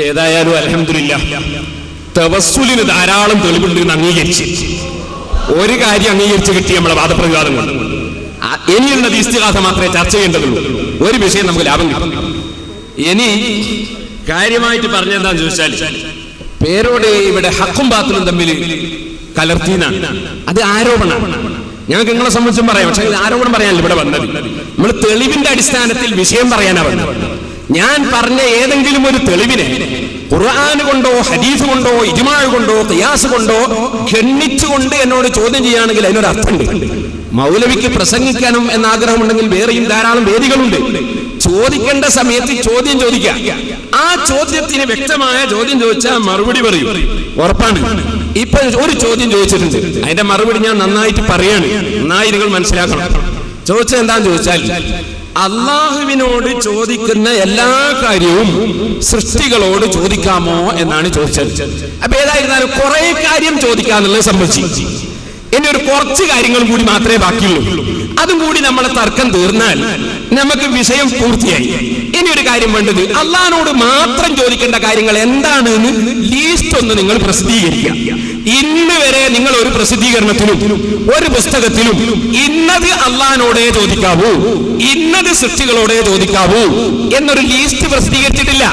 ഏതായാലും അൽഹംദുലില്ലാഹ് തവസ്സുലിന് ധാരാളം തെളിവുണ്ടെന്ന് അംഗീകരിച്ച് ഒരു കാര്യം അംഗീകരിച്ച് കിട്ടി നമ്മളെ വാദപ്രതിവാദം കൊണ്ട്. ഇനിയുള്ളത് ഇസ്തിഗാസ മാത്രമേ ചർച്ച ചെയ്യേണ്ടതുള്ളൂ. ഒരു വിഷയം നമുക്ക് ലാഭം കിട്ടും. ഇനി കാര്യമായിട്ട് പറഞ്ഞെന്താന്ന് ചോദിച്ചാൽ, പേരോട് ഇവിടെ ഹക്കും ബാത്തിലും തമ്മിൽ കലർത്തിനാണ്. അത് ആരോപണമാണ്. ഞങ്ങൾക്ക് നിങ്ങളെ സംബന്ധിച്ചും പറയാം. പക്ഷെ ഇത് ആരോപണം പറയാനല്ല ഇവിടെ വന്നത്. നമ്മൾ തെളിവിന്റെ അടിസ്ഥാനത്തിൽ വിഷയം പറയാനാ വന്നത്. ഞാൻ പറഞ്ഞ ഏതെങ്കിലും ഒരു തെളിവിനെ ഖുർആൻ കൊണ്ടോ ഹദീസ് കൊണ്ടോ ഇജ്മാഅ് കൊണ്ടോ ഖിയാസ് കൊണ്ടോ ഖണ്ഡിച്ചുകൊണ്ട് എന്നോട് ചോദ്യം ചെയ്യുകയാണെങ്കിൽ അതിനൊരു അർത്ഥമുണ്ട്. മൗലവിക്ക് പ്രസംഗിക്കാനും എന്ന ആഗ്രഹമുണ്ടെങ്കിൽ വേറെയും ധാരാളം വേദികളുണ്ട്. ചോദിക്കേണ്ട സമയത്ത് ചോദ്യം ചോദിക്കാം. ആ ചോദ്യത്തിന് വ്യക്തമായ ചോദ്യം ചോദിച്ചാൽ മറുപടി പറയും, ഉറപ്പാണ്. ഇപ്പൊ ഒരു ചോദ്യം ചോദിച്ചിട്ടുണ്ട്, അതിന്റെ മറുപടി ഞാൻ നന്നായിട്ട് പറയാണ്, നന്നായി നിങ്ങൾ മനസ്സിലാക്കണം. ചോദിച്ചത് എന്താന്ന് ചോദിച്ചാൽ, അള്ളാഹുവിനോട് ചോദിക്കുന്ന എല്ലാ കാര്യവും സൃഷ്ടികളോട് ചോദിക്കാമോ എന്നാണ് ചോദിച്ചത്. അപ്പൊ ഏതായിരുന്നാലും കുറെ കാര്യം ചോദിക്കാന്നുള്ളത് സംബന്ധിച്ചു. ഇനി ഒരു കുറച്ച് കാര്യങ്ങൾ കൂടി മാത്രമേ ബാക്കിയുള്ളൂ. അതും കൂടി നമ്മളെ തർക്കം തീർന്നാൽ നമുക്ക് വിഷയം പൂർത്തിയായി. ഇനി ഒരു കാര്യം വേണ്ടത്, അള്ളാഹിനോട് മാത്രം ചോദിക്കേണ്ട കാര്യങ്ങൾ എന്താണെന്ന് ലീസ്റ്റ് ഒന്ന് നിങ്ങൾ പ്രസിദ്ധീകരിക്കുക. ഇന്ന് വരെ നിങ്ങൾ ഒരു പ്രസിദ്ധീകരണത്തിലും ഒരു പുസ്തകത്തിലും ഇന്നത് അള്ളാഹിനോടേ ചോദിക്കാവൂ, ഇന്നത് സൃഷ്ടികളോടേ ചോദിക്കാവൂ എന്നൊരു ലീസ്റ്റ് പ്രസിദ്ധീകരിച്ചിട്ടില്ല.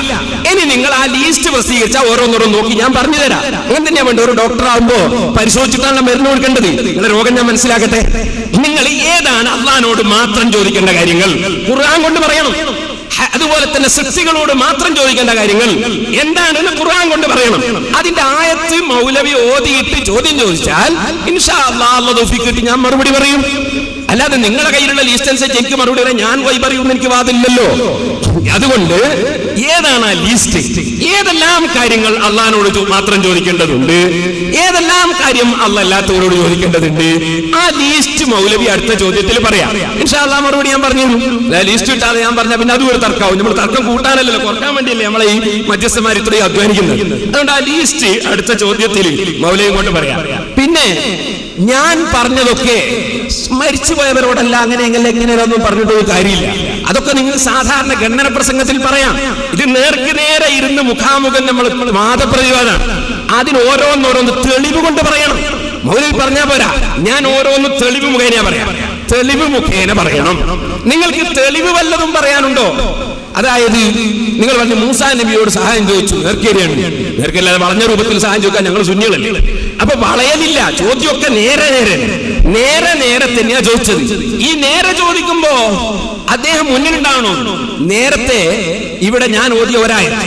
ഇനി നിങ്ങൾ ആ ലീസ്റ്റ് പ്രസിദ്ധീകരിച്ചാൽ ഓരോന്നോരോന്ന് നോക്കി ഞാൻ പറഞ്ഞു തരാം. അങ്ങനെ തന്നെയാ വേണ്ട. ഒരു ഡോക്ടർ ആകുമ്പോ പരിശോധിച്ചിട്ടാണ് മരുന്ന് കൊടുക്കേണ്ടത്. നിങ്ങളുടെ രോഗം ഞാൻ മനസ്സിലാക്കട്ടെ. നിങ്ങൾ ഏതാണ് അള്ളാഹിനോട് മാത്രം ചോദിക്കേണ്ട കാര്യങ്ങൾ ഖുർആൻ കൊണ്ട് പറയണം. അതുപോലെ തന്നെ സൃഷ്ടികളോട് മാത്രം ചോദിക്കേണ്ട കാര്യങ്ങൾ എന്താണെന്ന് ഖുർആൻ കൊണ്ട് പറയണം. അതിന്റെ ആയത്ത് മൗലവി ഓതിയിട്ട് ചോദ്യം ചോദിച്ചാൽ ഇൻഷാ അല്ലാഹ് അല്ലാഹു തൗഫീഖ് കിട്ടി ഞാൻ മറുപടി പറയും. അല്ലാതെ നിങ്ങളുടെ കയ്യിലുള്ള ലിസ്റ്റ് അനുസരിച്ച് എനിക്ക് മറുപടി പറയാൻ ഞാൻ വഴി പറയുമെന്ന് എനിക്ക് വാദില്ലല്ലോ. അതുകൊണ്ട് ഏതാണ് ആ ലിസ്റ്റ്? ഏതെല്ലാം കാര്യങ്ങൾ അള്ളാഹിനോട് മാത്രം ചോദിക്കേണ്ടതുണ്ട്, ഏതെല്ലാം കാര്യം അള്ളാഹ് അല്ലാത്തവരോട് ചോദിക്കേണ്ടതുണ്ട്, ആ ലിസ്റ്റ് മൗലവി അടുത്ത ചോദ്യത്തിൽ പറയാം. ഇൻഷാ അല്ലാഹ് മറുപടി ഞാൻ പറഞ്ഞു. ലിസ്റ്റ് ഇട്ടാതെ ഞാൻ പറഞ്ഞാൽ പിന്നെ അതും ഒരു തർക്കമാവും. നമ്മൾ തർക്കം കൂട്ടാനല്ലോ, കുറക്കാൻ വേണ്ടിയല്ലേ നമ്മളെ ഈ മധ്യസ്ഥന്മാർ ഇത്രയും അധ്വാനിക്കുന്നത്. അതുകൊണ്ട് ആ ലിസ്റ്റ് അടുത്ത ചോദ്യത്തിൽ മൗലവി കൊണ്ട് പറയാം. പിന്നെ ഞാൻ പറഞ്ഞതൊക്കെ സ്മരിച്ചു പോയവരോടല്ല അങ്ങനെ എങ്ങനെയൊന്നും പറഞ്ഞിട്ട് ഒരു കാര്യമില്ല. അതൊക്കെ നിങ്ങൾ സാധാരണ ഗണ്ണന പ്രസംഗത്തിൽ പറയാം. ഇത് നേർക്ക് നേരെ ഇരുന്ന് മുഖാമുഖം നമ്മൾ വാദപ്രതിവാദമാണ്. അതിന് ഓരോന്നോരോന്ന് തെളിവ് കൊണ്ട് പറയണം. മൗലവി പറഞ്ഞാ പോരാ, ഞാൻ ഓരോന്ന് തെളിവ് മുഖേന പറയാം. തെളിവ് മുഖേന പറയണം. നിങ്ങൾക്ക് തെളിവ് വല്ലതും പറയാനുണ്ടോ? അതായത് നിങ്ങൾ പറഞ്ഞ മൂസാ നബിയോട് സഹായം ചോദിച്ചു, നേർക്കേരിയാണ്. നേർക്കല്ലാതെ വളഞ്ഞ രൂപത്തിൽ സഹായം ചോദിക്കാൻ ഞങ്ങൾ സുന്നികളല്ലേ. അപ്പൊ വളയലില്ല, ചോദ്യമൊക്കെ നേരെ തന്നെയാ ചോദിച്ചത്. ഈ നേരെ ചോദിക്കുമ്പോ അദ്ദേഹം മുന്നിലുണ്ടാവണോ? നേരത്തെ ഇവിടെ ഞാൻ ഓതിയ ഒരായത്ത്,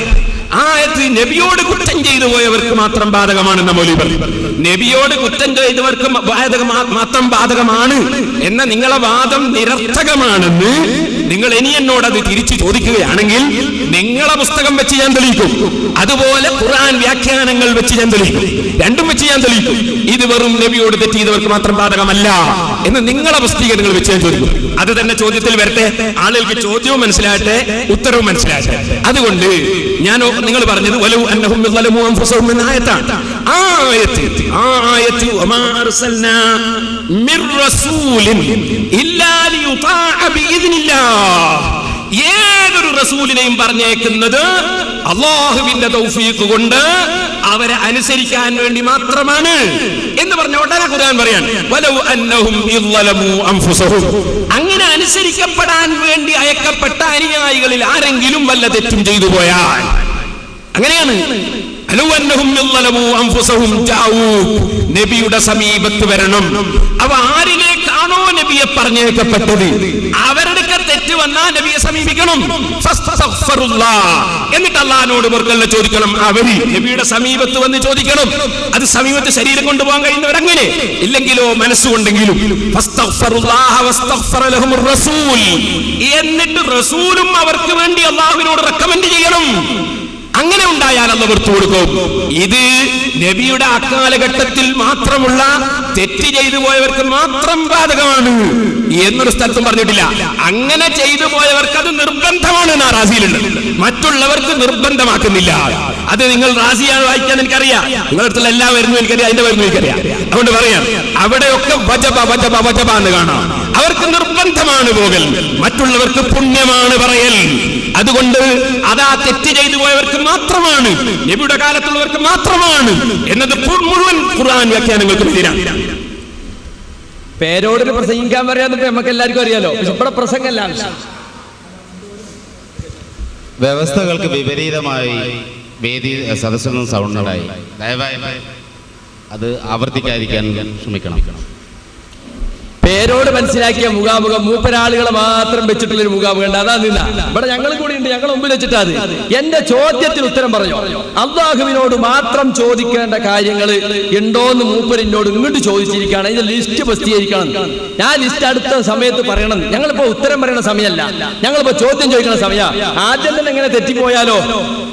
ആ ആയത്ത് നബിയോട് കുറ്റം ചെയ്തു പോയവർക്ക് മാത്രം ബാധകമാണെന്ന മൗലവി പറഞ്ഞു. നബിയോട് കുറ്റം ചെയ്തവർക്ക് മാത്രം ബാധകമാണ് എന്ന നിങ്ങളെ വാദം നിരർത്ഥകമാണെന്ന് നിങ്ങൾ ഇനി എന്നോട് അത് തിരിച്ചു ചോദിക്കുകയാണെങ്കിൽ നിങ്ങളെ പുസ്തകം വെച്ച് ഞാൻ തെളിയിക്കും. അതുപോലെ ഖുർആൻ വ്യാഖ്യാനങ്ങൾ വെച്ച് ഞാൻ തെളിയിക്കും. രണ്ടും വെച്ച് ഞാൻ തെളിയിക്കും. ഇത് വെറും നബിയോട് തെറ്റ് ചെയ്തവർക്ക് മാത്രം ബാധകമല്ല എന്ന് നിങ്ങളെ പുസ്തകങ്ങൾ വെച്ച് ഞാൻ ചോദിക്കും. അത് തന്നെ ചോദ്യത്തിൽ വരട്ടെ, ആളുകൾക്ക് ചോദ്യവും മനസ്സിലാകട്ടെ, ഉത്തരവും മനസ്സിലാകട്ടെ. അതുകൊണ്ട് ഞാൻ നിങ്ങൾ പറഞ്ഞത് വലൗ അന്നഹും ളലമു അൻഫുസഹും എന്ന ആയത്താണ്. ആ ആയത്ത് വമാ അർസൽനാ മിർ റസൂലിൻ ഇല്ലാ ലിയുതാഅ ബിഇദ്നില്ലാഹ്. ഏതൊരു റസൂലിനെയും പറഞ്ഞേക്കുന്നത് അല്ലാഹുവിന്റെ തൗഫീഖ് കൊണ്ട് അവരെ അനുസരിക്കാൻ വേണ്ടി മാത്രമാണ് എന്ന് പറഞ്ഞ ഉടനെ ഖുർആൻ പറയാണ് വലൗ അന്നഹും ളലമു അൻഫുസഹും. അങ്ങനെ അനുസരിക്കപ്പെടാൻ വേണ്ടി അയക്കപ്പെട്ട അനുയായികളിൽ ആരെങ്കിലും വല്ല തെറ്റും ചെയ്തു പോയാൽ അങ്ങനെയാണ്. നബിയുടെ സമീപത്ത് വരണം. അവ ആരിലേക്കാണോ നബിയെ പറഞ്ഞേക്കപ്പെട്ടത് അവരുടെ തെറ്റ് വന്നാൽ നബിയെ സമീപിക്കണം. എന്നിട്ട് അല്ലാഹുവിനോട് പൊറുക്കലിനെ ചോദിക്കണം. അവര് നബിയുടെ സമീപത്ത് വന്ന് ചോദിക്കണം. അത് സമീപത്ത് ശരീരം കൊണ്ടുപോകാൻ കഴിയുന്നവരങ്ങനെ, ഇല്ലെങ്കിലോ മനസ്സുകൊണ്ടെങ്കിലും. എന്നിട്ട് റസൂലും അവർക്ക് വേണ്ടി അല്ലാഹുവിനോട് റെക്കമെൻഡ് ചെയ്യണം. അങ്ങനെ ഉണ്ടായാൽ അല്ലാഹു പുറത്തു കൊടുക്കും. ഇത് നബിയുടെ അക്കാലഘട്ടത്തിൽ മാത്രമുള്ള തെറ്റ് ചെയ്തു പോയവർക്ക് മാത്രം ബാധകമാണ് എന്നൊരു സ്ഥലത്തും പറഞ്ഞിട്ടില്ല. അങ്ങനെ ചെയ്തു പോയവർക്ക് അത് നിർബന്ധമാണ് എന്നാ റാസിയിലുള്ളത്. മറ്റുള്ളവർക്ക് നിർബന്ധമാക്കുന്നില്ല. അത് നിങ്ങൾ റാസിയാണ് വായിക്കാൻ എനിക്കറിയാം, നിങ്ങളുടെ അടുത്തുള്ള എല്ലാ വരുന്നു എനിക്കറിയാം, അതിന്റെ വരുന്നു എനിക്കറിയാം. അതുകൊണ്ട് പറയാം, അവിടെയൊക്കെ വജബ വജബ വജബ എന്ന് കാണാം. അവർക്ക് നിർബന്ധമാണ് പോകൽ, മറ്റുള്ളവർക്ക് പുണ്യമാണ് പറയൽ. അതുകൊണ്ട് അതാ തെറ്റ് ചെയ്തു പോയവർക്ക് മാത്രമാണ്, നബിയുടെ കാലത്തുള്ളവർക്ക് മാത്രമാണ് എന്നത് മുഴുവൻ ഖുർആൻ വ്യാഖ്യാനങ്ങൾക്കും എതിരാണ്. പേരോട് പ്രസംഗിക്കാൻ പറയാന്നിപ്പോ നമുക്ക് എല്ലാവർക്കും അറിയാലോ. ഇവിടെ പ്രസംഗമല്ല, വ്യവസ്ഥകൾക്ക് വിപരീതമായി വേദി സദസ്സിൽ നിന്ന് സൗണ്ട് ഉണ്ടായി. ദയവായി അത് ആവർത്തിക്കാതിരിക്കാൻ ശ്രമിക്കണം. പേരോട് മനസ്സിലാക്കിയ മുഖാമുഖം മൂപ്പരാളുകളെ മാത്രം വെച്ചിട്ടുള്ളൊരു മുഖാമുഖം ഉണ്ട്. അതാ നിന്ന ഇവിടെ ഞങ്ങൾ കൂടി ഉണ്ട്, ഞങ്ങൾ മുമ്പിൽ വെച്ചിട്ടാ അത്. എന്റെ ചോദ്യത്തിന് ഉത്തരം പറഞ്ഞു. അള്ളാഹുവിനോട് മാത്രം ചോദിക്കേണ്ട കാര്യങ്ങൾ ഉണ്ടോന്ന് മൂപ്പരിനോട് ഇങ്ങോട്ട് ചോദിച്ചിരിക്കുകയാണ്. ഇത് ലിസ്റ്റ് പ്രസിദ്ധീകരിക്കണം. ഞാൻ ലിസ്റ്റ് അടുത്ത സമയത്ത് പറയണം. ഞങ്ങളിപ്പോ ഉത്തരം പറയുന്ന സമയമല്ല, ഞങ്ങളിപ്പോ ചോദ്യം ചോദിക്കുന്ന സമയം. ആദ്യം തന്നെ എങ്ങനെ തെറ്റിപ്പോയാലോ?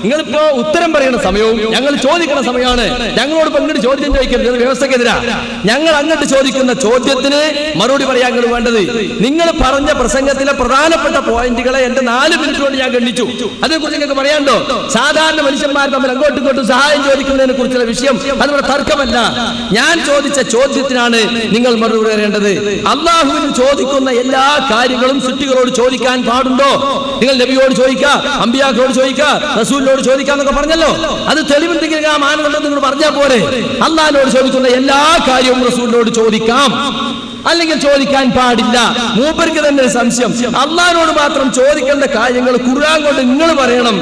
നിങ്ങളിപ്പോ ഉത്തരം പറയുന്ന സമയവും ഞങ്ങൾ ചോദിക്കുന്ന സമയമാണ്. ഞങ്ങളോട് ഇങ്ങോട്ട് ചോദ്യം ചോദിക്കരുത്, വ്യവസ്ഥക്കെതിരാ. ഞങ്ങൾ അങ്ങോട്ട് ചോദിക്കുന്ന ചോദ്യത്തിന് മറുപടി പറയാൻ വേണ്ടത്. നിങ്ങൾ പറഞ്ഞ പ്രസംഗത്തിലെ പ്രധാനപ്പെട്ട പോയിന്റുകളെ എന്റെ 4 മിനിറ്റ് കൊണ്ട് ഞാൻ ഖണ്ഡിച്ചു. അതിനെക്കുറിച്ച് നിങ്ങൾക്ക് പറയാനുണ്ടോ? സാധാരണ മനുഷ്യന്മാർ തമ്മിൽ അങ്ങോട്ടും ഇങ്ങോട്ടും സഹായം ചോദിക്കുന്നതിനെ കുറിച്ചുള്ള വിഷയം അതിവിടെ തർക്കമല്ല. ഞാൻ ചോദിച്ച ചോദ്യത്തിനാണ് നിങ്ങൾ മറുപടി പറയേണ്ടത്. അള്ളാഹുവിന് ചോദിക്കുന്ന എല്ലാ കാര്യങ്ങളും സൃഷ്ടികളോട് ചോദിക്കാൻ പാടുണ്ടോ? നിങ്ങൾ നബിയോട് ചോദിക്കുക, അമ്പിയാക്കളോട് ചോദിക്കുക, റസൂലിനോട് ചോദിക്കാന്നൊക്കെ പറഞ്ഞല്ലോ. അത് തെളിവുണ്ടെങ്കിൽ ആ മാനദണ്ഡം നിങ്ങൾ പറഞ്ഞാൽ പോരെ. അള്ളാഹിനോട് ചോദിക്കുന്ന എല്ലാ കാര്യവും റസൂലിനോട് ചോദിക്കാം, അല്ലെങ്കിൽ ചോദിക്കാൻ പാടില്ല. മൂപ്പർക്ക് തന്നെ ഒരു സംശയം. അള്ളാഹിനോട് മാത്രം ചോദിക്കേണ്ട കാര്യങ്ങൾ ഖുർആൻ കൊണ്ട് നിങ്ങൾ പറയണം,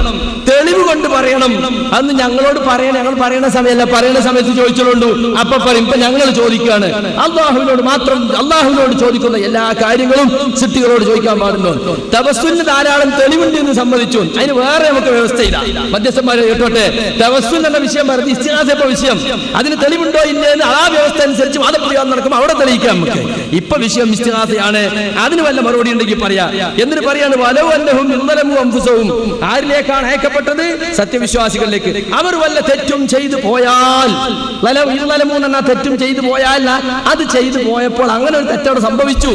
തെളിവ് കൊണ്ട് പറയണം. അന്ന് ഞങ്ങളോട് പറയണം. ഞങ്ങൾ പറയുന്ന സമയമല്ല, പറയുന്ന സമയത്ത് ചോദിച്ചോളൂ. അപ്പൊ പറയും ഇപ്പൊ ഞങ്ങൾ ചോദിക്കുകയാണ്. അള്ളാഹുവിനോട് മാത്രം, അള്ളാഹുവിനോട് ചോദിക്കുന്ന എല്ലാ കാര്യങ്ങളും സൃഷ്ടികളോട് ചോദിക്കാൻ പാടുന്നു. തവസ്സുലിന് ധാരാളം തെളിവുണ്ട് എന്ന് സമ്മതിച്ചു. അതിന് വേറെ നമുക്ക് വ്യവസ്ഥയില്ല. മധ്യസ്ഥന്മാരെ കേട്ടോട്ടെ. തവസ്സുൽ എന്ന വിഷയം പറഞ്ഞ് ഇസ്തിഹാസ വിഷയം, അതിന് തെളിവുണ്ടോ ഇല്ലെന്ന് ആ വ്യവസ്ഥ അനുസരിച്ച് വാദപ്രയോഗം നടക്കും, അവിടെ തെളിയിക്കാം നമുക്ക്. ഇപ്പൊ വിഷയം ഇസ്തിഹാസയാണ്. അതിന് വല്ല മറുപടി ഉണ്ടെങ്കിൽ പറയാ. എന്നിട്ട് പറയാണ് വലൗ അന്നഹും യദ്ലമു അൻഫുസഹും. ആരിലേക്കാണ് അയക്കപ്പെട്ടത്? സത്യവിശ്വാസികളിലേക്ക്. അവർ വല്ല തെറ്റും ചെയ്തു പോയാൽ, വലൗ യദ്ലമു എന്ന തെറ്റും ചെയ്തു പോയാൽ, അത് ചെയ്തു പോയപ്പോൾ അങ്ങനെ ഒരു തെറ്റോട് സംഭവിച്ചു.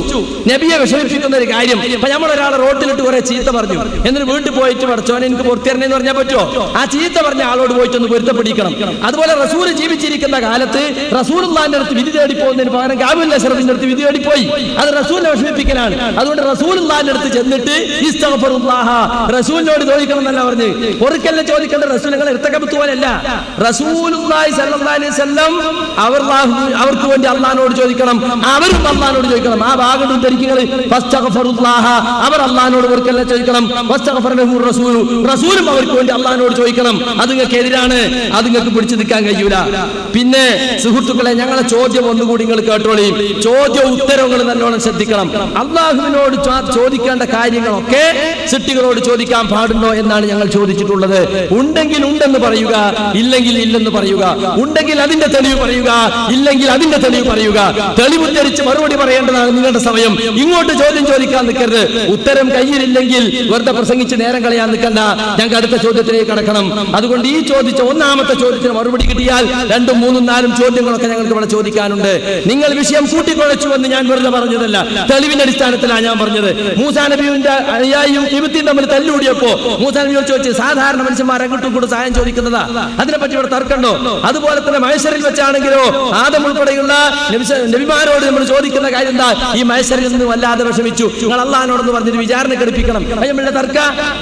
നബിയെ വിഷമിപ്പിക്കുന്ന ഒരു കാര്യം. ഇപ്പൊ നമ്മൾ ഒരാളെ റോട്ടിലിട്ട് കുറെ ചീത്ത പറഞ്ഞു, എന്നിട്ട് വീട്ടിൽ പോയിട്ട് പഠിച്ചോനെ എനിക്ക് പൊറുത്തിരണേന്ന് പറഞ്ഞാൽ പറ്റുമോ? ആ ചീത്ത പറഞ്ഞ ആളോട് പോയിട്ട് ഒന്ന് പൊരുത്തപ്പെടിക്കണം. അതുപോലെ റസൂൽ ജീവിച്ചിരിക്കുന്ന കാലത്ത് റസൂലുള്ളാഹിന്റെ അടുത്ത് വിധി തേടി പോകുന്നതിന് പകരം കാബിൽ അശ്റഫിന്റെ അടുത്ത് വിധി തേടി പോയി. അത് റസൂലിനെ വിഷമിപ്പിക്കലാണ്. അതുകൊണ്ട് റസൂലുള്ളാഹിന്റെ അടുത്ത് ചെന്നിട്ട് ഇസ്തഗ്ഫിറുല്ലാഹ, റസൂലിനോട് ചോദിക്കണം എന്നല്ല പറഞ്ഞ്. പൊറുക്കല്ല ചോദിക്കേണ്ട, റസൂൽ നിങ്ങൾ ഇർത്തകബത്തുപോലല്ല. റസൂലുള്ളാഹി സ്വല്ലല്ലാഹു അലൈഹി വസല്ലം അവർക്ക് വേണ്ടി അള്ളാഹിനോട് ചോദിക്കണം, അവരും അള്ളാഹിനോട് ചോദിക്കണം. ആ ഭാഗം ഉദ്ധരിക്കുന്നത് ഫസ്തഗ്ഫിറുല്ലാഹ, അവർ അള്ളാഹിനോട് പൊറുക്കല്ല ചോദിക്കണം. വസ്തഗ്ഫറ ലഹു റസൂലു, റസൂലും അവർക്ക് വേണ്ടി അള്ളാഹിനോട് ചോദിക്കണം. അത് നിങ്ങൾക്ക് എതിരാണ്, അത് നിങ്ങൾക്ക് പിടിച്ചു നിൽക്കാൻ കഴിയൂല. പിന്നെ സുഹൃത്തുക്കളെ, ഞങ്ങളെ ചോദ്യം ഒന്നുകൂടി നിങ്ങൾ കേട്ടോളി. ചോദ്യവും ഉത്തരവുകൾ നല്ലോണം ശ്രദ്ധിക്കണം. അള്ളാഹുവിനോട് ചോദിക്കേണ്ട കാര്യങ്ങളൊക്കെ സൃഷ്ടികളോട് ചോദിക്കാൻ പാടുണ്ടോ എന്നാണ് ഞങ്ങൾ ചോദിച്ചിട്ടുള്ളത്. ഉണ്ടെങ്കിൽ ഉണ്ടെന്ന് പറയുക, ഇല്ലെങ്കിൽ ഇല്ലെന്ന് പറയുക. ഉണ്ടെങ്കിൽ അതിന്റെ തെളിവ് പറയുക, ഇല്ലെങ്കിൽ അതിന്റെ തെളിവ് പറയുക. തെളിവുദ്ധരിച്ച് മറുപടി പറയേണ്ടതാണ് നിങ്ങളുടെ സമയം. ഇങ്ങോട്ട് ചോദ്യം ചോദിക്കാൻ നിൽക്കരുത്. ഉത്തരം കയ്യിലില്ലെങ്കിൽ വെറുതെ പ്രസംഗിച്ച് നേരം കളയാൻ നിൽക്കണ്ട. ഞങ്ങൾക്ക് അടുത്ത ചോദ്യത്തിലേക്ക് കടക്കണം. അതുകൊണ്ട് ഈ ചോദിച്ച ഒന്നാമത്തെ ചോദ്യത്തിന് മറുപടി കിട്ടിയാൽ 2, 3, 4 ചോദ്യങ്ങളൊക്കെ ഞങ്ങൾക്ക് ഇവിടെ ചോദിക്കാനുണ്ട്. നിങ്ങൾ വിഷയം കൂട്ടിക്കുഴച്ചു എന്ന് ഞാൻ വെറുതെ പറഞ്ഞതല്ല, തെളിവിന്റെ അടിസ്ഥാനത്തിലാണ് ഞാൻ പറഞ്ഞത്. മൂസാ നബിയുടെ അനുയായിയും കിബിത്തിയും തമ്മിൽ തല്ലുകൂടിയപ്പോ മൂസാ നബി ചോദിച്ചു, സാധാരണ മനുഷ്യന്മാർ അങ്ങോട്ടും കൂടെ സഹായം ചോദിക്കുന്നതാ, അതിനെപ്പറ്റി ഇവിടെ തർക്കണ്ടോ? അതുപോലെ തന്നെ മഹ്ശറിൽ വെച്ചാണെങ്കിലോ ആദം ഉൾപ്പെടെയുള്ള നബിമാരോട് നമ്മൾ ചോദിക്കുന്ന കാര്യം എന്താ? ഈ മഹ്ശറിൽ നിന്ന് വല്ലാതെ വിഷമിച്ചു, നിങ്ങൾ അള്ളാഹിനോടെന്ന് പറഞ്ഞിട്ട് വിചാരണ ഘടിപ്പിക്കണം. അതിനുള്ള തർക്ക.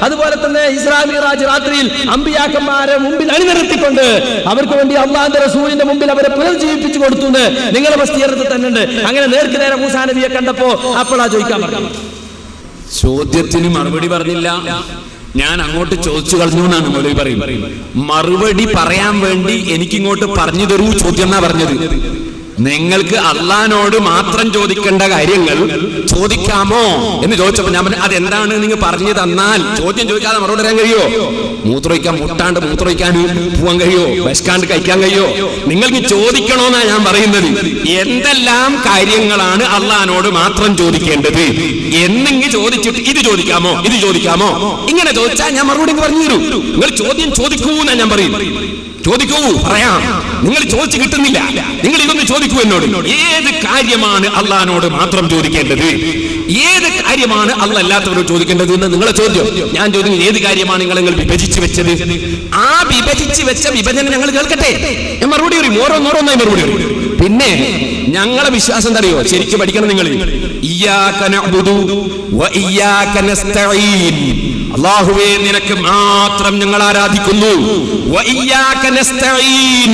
അതുപോലെ തന്നെ ഇസ്രാ മിഅ്റാജ് രാത്രിയിൽ അമ്പിയാക്കന്മാരെ മുമ്പിൽ അണിനിരത്തിക്കൊണ്ട് അവർക്ക് വേണ്ടി അള്ളാഹിന്റെ റസൂലിന്റെ മുമ്പിൽ അവരെ പുനർജീവിപ്പിച്ചു കൊടുത്തു. നിങ്ങളെ വസ്തുതയിൽ തന്നെ ഉണ്ട്. അങ്ങനെ നേർക്ക് നേരെ മൂസാ നബിയെ കണ്ടപ്പോ അപ്പോഴാ ചോദിക്കാൻ പറഞ്ഞു. ചോദ്യത്തിന് മറുപടി പറഞ്ഞില്ല, ഞാൻ അങ്ങോട്ട് ചോദിച്ചു കളഞ്ഞു എന്നാണ് മൗലവി പറയുന്നത്. മറുപടി പറയാൻ വേണ്ടി എനിക്കിങ്ങോട്ട് പറഞ്ഞു തരൂ ചോദ്യം എന്നാ പറഞ്ഞത്. നിങ്ങൾക്ക് അള്ളാഹിനോട് മാത്രം ചോദിക്കേണ്ട കാര്യങ്ങൾ ചോദിക്കാമോ എന്ന് ചോദിച്ചപ്പോ ഞാൻ പറഞ്ഞു, അതെന്താണ് നിങ്ങൾ പറഞ്ഞു തന്നാൽ ചോദ്യം ചോദിക്കാതെ മറുപടി പറയാൻ കഴിയോ? മൂത്രമൊഴിക്കാൻ മുട്ടാണ്ട് മൂത്രമൊഴിക്കാൻ പോവാൻ കഴിയോ? വിശക്കാണ്ട് കഴിക്കാൻ കഴിയോ? നിങ്ങൾക്ക് ചോദിക്കണോന്നാ ഞാൻ പറയുന്നത്. എന്തെല്ലാം കാര്യങ്ങളാണ് അള്ളാഹിനോട് മാത്രം ചോദിക്കേണ്ടത് എന്നെങ്കിൽ ചോദിച്ചിട്ട് ഇത് ചോദിക്കാമോ, ഇത് ചോദിക്കാമോ, ഇങ്ങനെ ചോദിച്ചാൽ ഞാൻ മറുപടി പറഞ്ഞു തരൂ. നിങ്ങൾ ചോദ്യം ചോദിക്കൂ എന്നാ ഞാൻ പറയും. ചോദിക്കൂ, പറയാം. നിങ്ങൾ ചോദിച്ചു കിട്ടുന്നില്ല, നിങ്ങൾ ഇതൊന്ന് ചോദിക്കൂ എന്നോട്. ഏത് കാര്യമാണ് അള്ളാഹിനോട് മാത്രം ചോദിക്കേണ്ടത്, ഏത് കാര്യമാണ് അള്ളാഹ് അല്ലാത്തവരോട് ചോദിക്കേണ്ടത് എന്ന് നിങ്ങളെ ചോദ്യം. ഞാൻ ചോദിക്കുന്നത് ഏത് കാര്യമാണ് നിങ്ങൾ വിഭജിച്ച് വെച്ചത്? ആ വിഭജിച്ച് വെച്ച വിഭജനം ഞങ്ങൾ കേൾക്കട്ടെ. ഞാൻ മറുപടി പറയും, ഓരോന്നോരോന്നായി മറുപടി പറയും. പിന്നെ ഞങ്ങളെ വിശ്വാസം എന്താ അറിയോ? ശരിക്കും പഠിക്കണം നിങ്ങൾ. ഇയ്യാക നഅ്ബുദു വ ഇയ്യാക നസ്തഈൻ. അല്ലാഹുവേ നിനക്ക് മാത്രം ഞങ്ങൾ ആരാധിക്കുന്നു. വഇയ്യാക നസ്തഈൻ,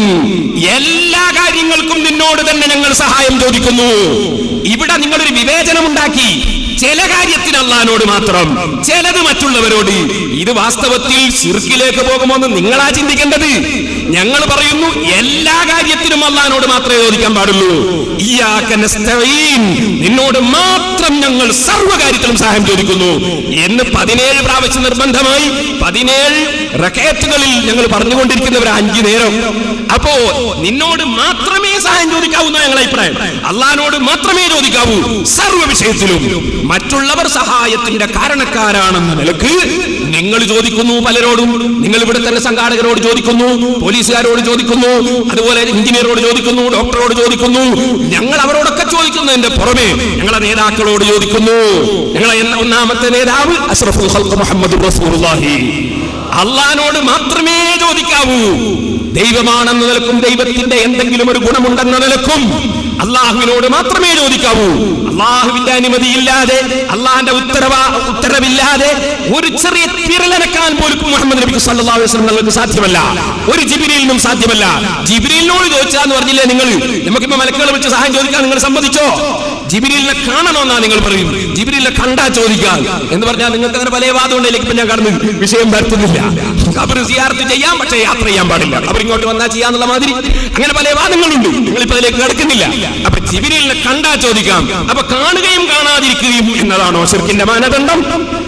എല്ലാ കാര്യങ്ങൾക്കും നിന്നോട് തന്നെ ഞങ്ങൾ സഹായം ചോദിക്കുന്നു. ഇവിടെ നിങ്ങളൊരു വിവേചനം ഉണ്ടാക്കി. ചില കാര്യത്തിന് അല്ലാഹുവിനോട് മാത്രം, ചിലത് മറ്റുള്ളവരോട്. ഇത് വാസ്തവത്തിൽ ശിർക്കിലേക്ക് പോകുമെന്ന് നിങ്ങളാ ചിന്തിക്കേണ്ടത്. ഞങ്ങൾ പറയുന്നു എല്ലാ കാര്യത്തിനും അല്ലാഹുവിനോട് മാത്രമേ ചോദിക്കാൻ പാടുള്ളൂ. ഇയ്യാക നസ്തഈൻ, നിന്നോട് മാത്രം ഞങ്ങൾ സർവ്വ കാര്യത്തിലും സഹായം ചോദിക്കുന്നു എന്ന് 17 പ്രാവശ്യം നിർബന്ധമായി 17 റകഅത്തുകളിൽ ഞങ്ങൾ പറഞ്ഞുകൊണ്ടിരിക്കുന്നവർ 5 നേരം. അപ്പോ നിന്നോട് മാത്രമേ സഹായം ചോദിക്കാവൂ എന്നാണ് ഞങ്ങളുടെ അഭിപ്രായം. അല്ലാഹുവിനോട് മാത്രമേ ചോദിക്കാവൂ സർവ്വ വിഷയത്തിലും. മറ്റുള്ളവർ സഹായത്തിന്റെ കാരണക്കാരാണെന്ന നിലക്ക് നിങ്ങൾ ചോദിക്കുന്നു പലരോടും. നിങ്ങൾ ഇവിടെ തന്നെ സംഘാടകരോട് ചോദിക്കുന്നു, പോലീസുകാരോട് ചോദിക്കുന്നു, അതുപോലെ എഞ്ചിനീയറോട് ചോദിക്കുന്നു, ഡോക്ടറോട് ചോദിക്കുന്നു. ഞങ്ങൾ അവരോടൊക്കെ ചോദിക്കുന്നതിന്റെ പുറമെ ഞങ്ങളെ നേതാക്കളോട് ചോദിക്കുന്നു. ഞങ്ങളെ ഒന്നാമത്തെ നേതാവ് അഷ്റഫുൽ ഖൽഖ് മുഹമ്മദ് റസൂലുള്ളാഹി. അല്ലാഹുവിനോട് മാത്രമേ ചോദിക്കാവൂ. ദൈവമാണെന്ന നിലക്കും ദൈവത്തിന്റെ എന്തെങ്കിലും ഒരു ഗുണമുണ്ടെന്ന നിലക്കും അള്ളാഹുവിനോട് മാത്രമേ ചോദിക്കാവൂ. അള്ളാഹുവിന്റെ അനുമതിയില്ലാതെ, അള്ളാഹിന്റെ ഉത്തരവില്ലാതെ ഒരു ചെറിയ തിരലനക്കാൻ പോലും മുഹമ്മദ് നബി സല്ലല്ലാഹു അലൈഹി വസല്ലം നിങ്ങൾക്ക് സാധ്യമല്ല. ഒരു ജിബ്രീലിനും സാധ്യമല്ല. ജിബ്രീലിനോട് ചോദിച്ചാന്ന് പറഞ്ഞില്ലേ നിങ്ങൾ? നമുക്കിപ്പോ മലക്കുകളെ വിളിച്ച് സഹായം ചോദിക്കാൻ നിങ്ങൾ സമ്മതിച്ചോ? ജിബ്രീലിനെ കാണണമെന്നാ നിങ്ങൾ പറയും. ജിബ്രീലിനെ കണ്ടാ ചോദിക്കാൻ എന്ന് പറഞ്ഞാൽ നിങ്ങൾക്ക് അങ്ങനെ പല വാദമുണ്ടെങ്കിൽ ഇപ്പൊ ഞാൻ കടന്ന് വിഷയം വരുത്തുന്നില്ല. ഖബർ സിയാറത്ത് ചെയ്യാം, പക്ഷേ യാത്ര ചെയ്യാൻ പാടില്ല. അവർ ഇങ്ങോട്ട് വന്നാൽ ചെയ്യാന്നുള്ള മാതിരി അങ്ങനെ പല വാദങ്ങളുണ്ട്. നിങ്ങളിപ്പോ അതിലേക്ക് കിടക്കുന്നില്ല. അപ്പൊ ജിബ്രീലിനെ കണ്ടാ ചോദിക്കാം. അപ്പൊ കാണുകയും കാണാതിരിക്കുകയും എന്നതാണോ ശിർക്കിന്റെ മാനദണ്ഡം?